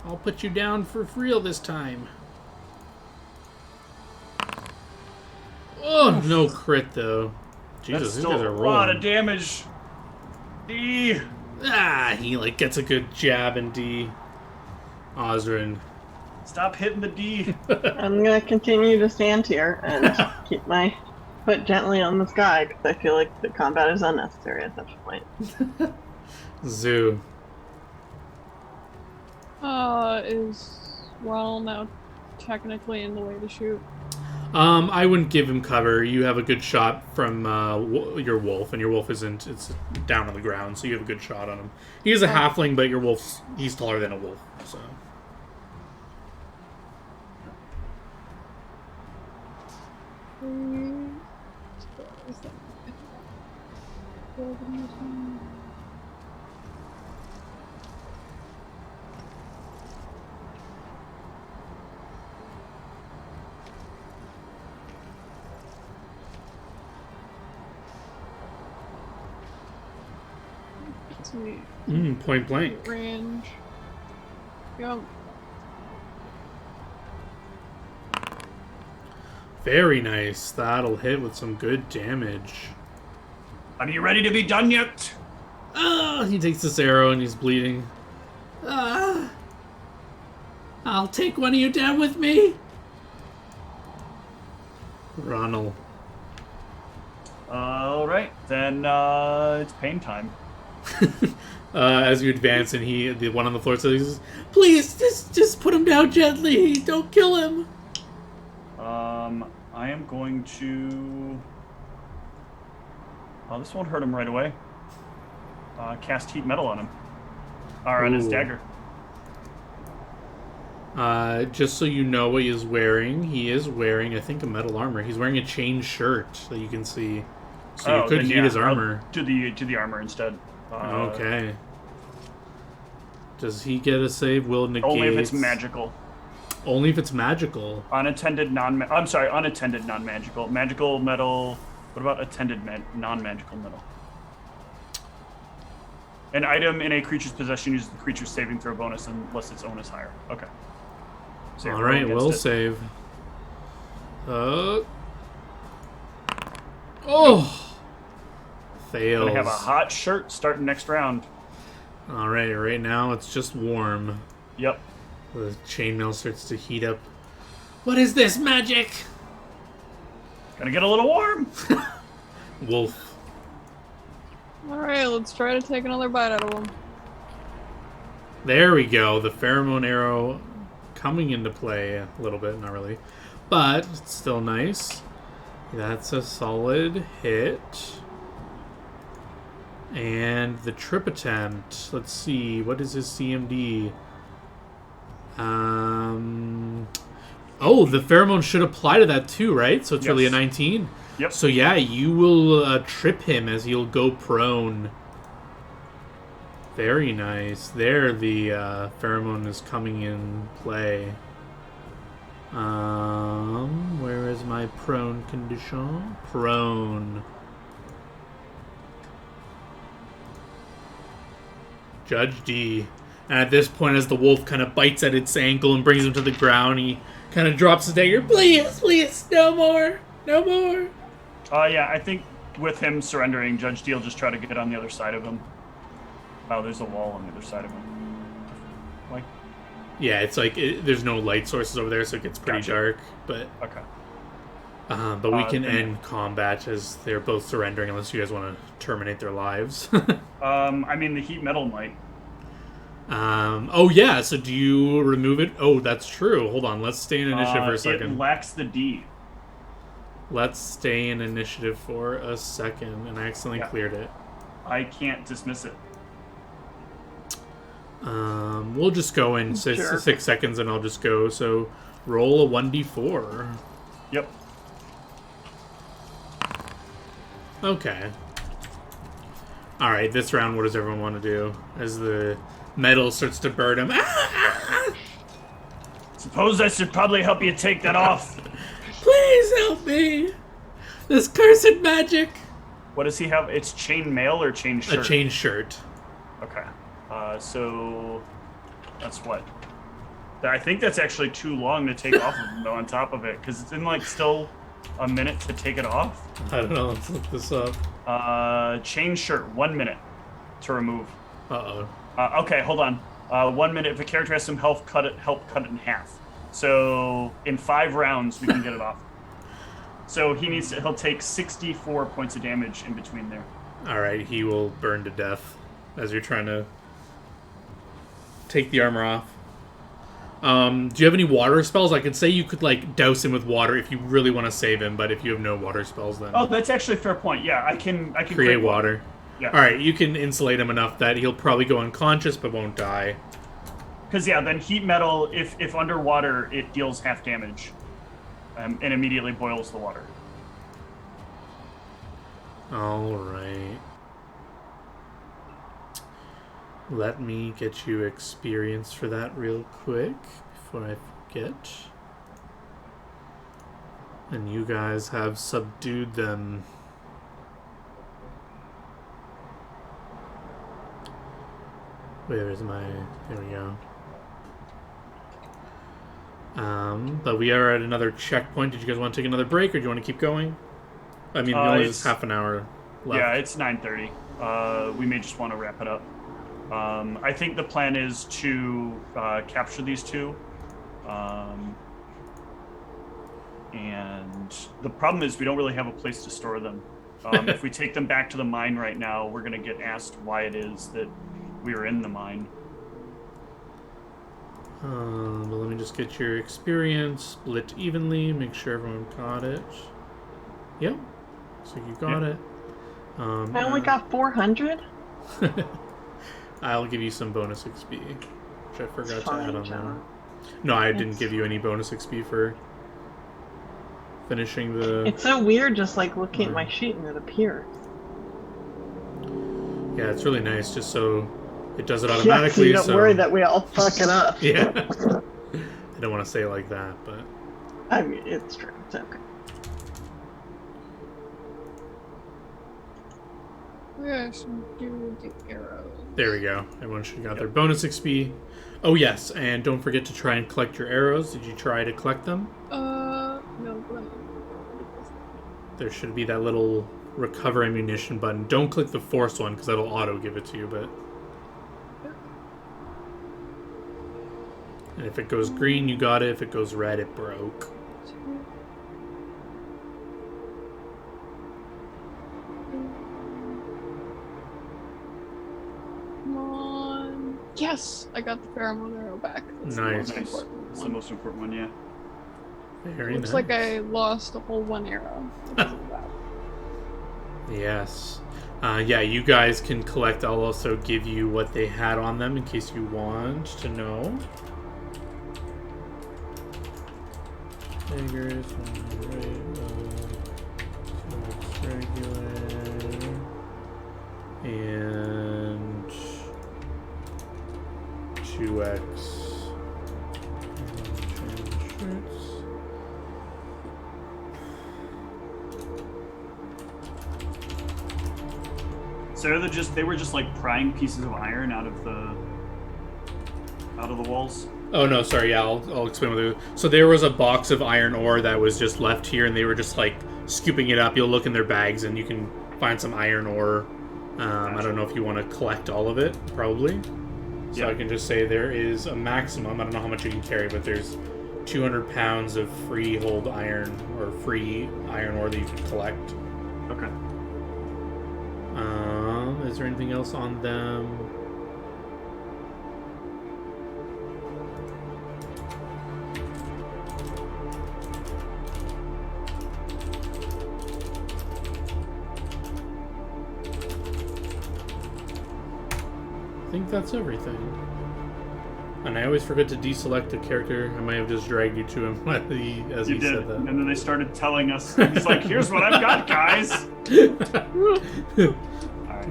I'll put you down for real this time. Oh, no crit though. Jesus, That's these still guys are a lot of rolling. damage. D. Ah, he like gets a good jab in D. Osrin. Stop hitting the D. I'm gonna continue to stand here and keep my foot gently on this guy because I feel like the combat is unnecessary at this point. Zoo. Is Ronald now technically in the way to shoot? I wouldn't give him cover. You have a good shot from your wolf, and your wolf isn't. It's down on the ground, so you have a good shot on him. He is a halfling, but your wolf's he's taller than a wolf, so. Point blank. Range. Yep. Very nice. That'll hit with some good damage. Are you ready to be done yet? Ah, he takes this arrow and he's bleeding. Ah, I'll take one of you down with me. Ronald. All right, then it's pain time. As you advance, and the one on the floor says, "Please, just put him down gently. Don't kill him." I am going to. Oh, this won't hurt him right away. Cast heat metal on him, or on his Ooh. dagger. Just so you know what he is wearing, I think, a metal armor. He's wearing a chain shirt that you can see. So you could then, heat yeah, his I'll armor. do the armor instead. Okay. Does he get a save? Will negate. Only if it's magical. Only if it's magical. Unattended unattended non-magical. Magical metal. What about attended non-magical metal? An item in a creature's possession uses the creature's saving throw bonus unless its own is higher. Okay. So All right, roll will against it. save. Oh! Fails. Gonna have a hot shirt starting next round. All right, right now it's just warm. Yep. The chainmail starts to heat up. What is this magic? Gonna get a little warm. Wolf. Alright, let's try to take another bite out of him. There we go. The pheromone arrow coming into play a little bit, not really. But it's still nice. That's a solid hit. And the trip attempt. Let's see. What is his CMD? Oh, the pheromone should apply to that too, right? So it's really a Yes. 19? Yep. So yeah, you will trip him as he'll go prone. Very nice. There, the pheromone is coming in play. Where is my prone condition? Prone. Judge D. And at this point, as the wolf kind of bites at its ankle and brings him to the ground, he kind of drops his dagger. Please, please, no more. No more. Yeah, I think with him surrendering, Judge D will just try to get on the other side of him. Oh, there's a wall on the other side of him. Like, Yeah, it's like there's no light sources over there, so it gets pretty Gotcha. dark. But okay. but we can then- end combat as they're both surrendering, unless you guys want to terminate their lives. I mean, the heat metal might. Oh yeah. So do you remove it? Oh, that's true. Hold on. Let's stay in initiative for a It second. lacks the D. Let's stay in initiative for a second, and I accidentally Yeah. cleared it. I can't dismiss it. We'll just go in Sure. 6 seconds, and I'll just go. So roll a 1d4. Yep. Okay. All right. This round, what does everyone want to do? As the metal starts to burn him. Suppose I should probably help you take that off. Please help me. This cursed magic. What does he have? It's chain mail or chain shirt? A chain shirt. Okay. So that's what? I think that's actually too long to take off of him, though, on top of it, because it's in, like, still a minute to take it off. I don't know. Let's look this up. Chain shirt, 1 minute to remove. Uh-oh. Okay, hold on. 1 minute. If a character has some health, help cut it in half. So in 5 rounds, we can get it off. So he'll take 64 points of damage in between there. All right. He will burn to death as you're trying to take the armor off. Do you have any water spells? I could say you could, like, douse him with water if you really want to save him, but if you have no water spells, then Oh, that's actually a fair point. Yeah, I can create water. Yeah. All right, you can insulate him enough that he'll probably go unconscious but won't die. Because then heat metal, if underwater, it deals half damage, and immediately boils the water. All right. Let me get you experience for that real quick before I forget. And you guys have subdued them. Where is my... There we go. But we are at another checkpoint. Did you guys want to take another break, or do you want to keep going? I mean, only just half an hour left. Yeah, it's 9:30. We may just want to wrap it up. I think the plan is to capture these two. And the problem is we don't really have a place to store them. If we take them back to the mine right now, we're going to get asked why it is that we are in the mine. But let me just get your experience split evenly. Make sure everyone got it. Yep. So you got it. I only got 400. I'll give you some bonus XP, which I forgot to add on John. there. No, I didn't give you any bonus XP for finishing the... It's so weird just like looking at my sheet and it appears. Yeah, it's really nice just so it does it Yeah, so automatically. you don't worry that we all fuck it up. Yeah. I don't want to say it like that, but... I mean, it's true. It's okay. Yeah, I should do the arrows. There we go. Everyone should have got their bonus XP. Oh, yes, and don't forget to try and collect your arrows. Did you try to collect them? No, but There should be that little recover ammunition button. Don't click the force one, because that'll auto give it to you, but... And if it goes green, you got it. If it goes red, it broke. come on. Yes, I got the pheromone arrow back. That's the Nice. most important It's the one. most important one, yeah. Very Looks nice. like I lost a whole one arrow. because of that. Yes. Yeah, you guys can collect. I'll also give you what they had on them in case you want to know. Tigers, regular, and 2x. So they were just like prying pieces of iron out of the walls. Oh no, sorry. Yeah, I'll explain what they were. So there was a box of iron ore that was just left here, and they were just like scooping it up. You'll look in their bags, and you can find some iron ore. Gotcha. I don't know if you want to collect all of it, probably. So Yeah. I can just say there is a maximum. I don't know how much you can carry, but there's 200 pounds of freehold iron or free iron ore that you can collect. Okay. Is there anything else on them? I think that's everything. And I always forget to deselect a character. I might have just dragged you to him as You he did, said that. and then they started telling us. He's like, "Here's what I've got, guys." All right,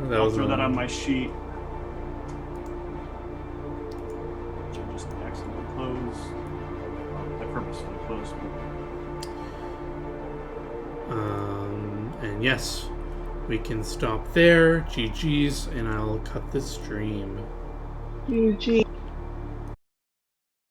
That I'll was throw that wrong. on my sheet. Which I just accidentally closed. I purposefully closed. And yes, we can stop there. GG's, and I'll cut the stream. GG.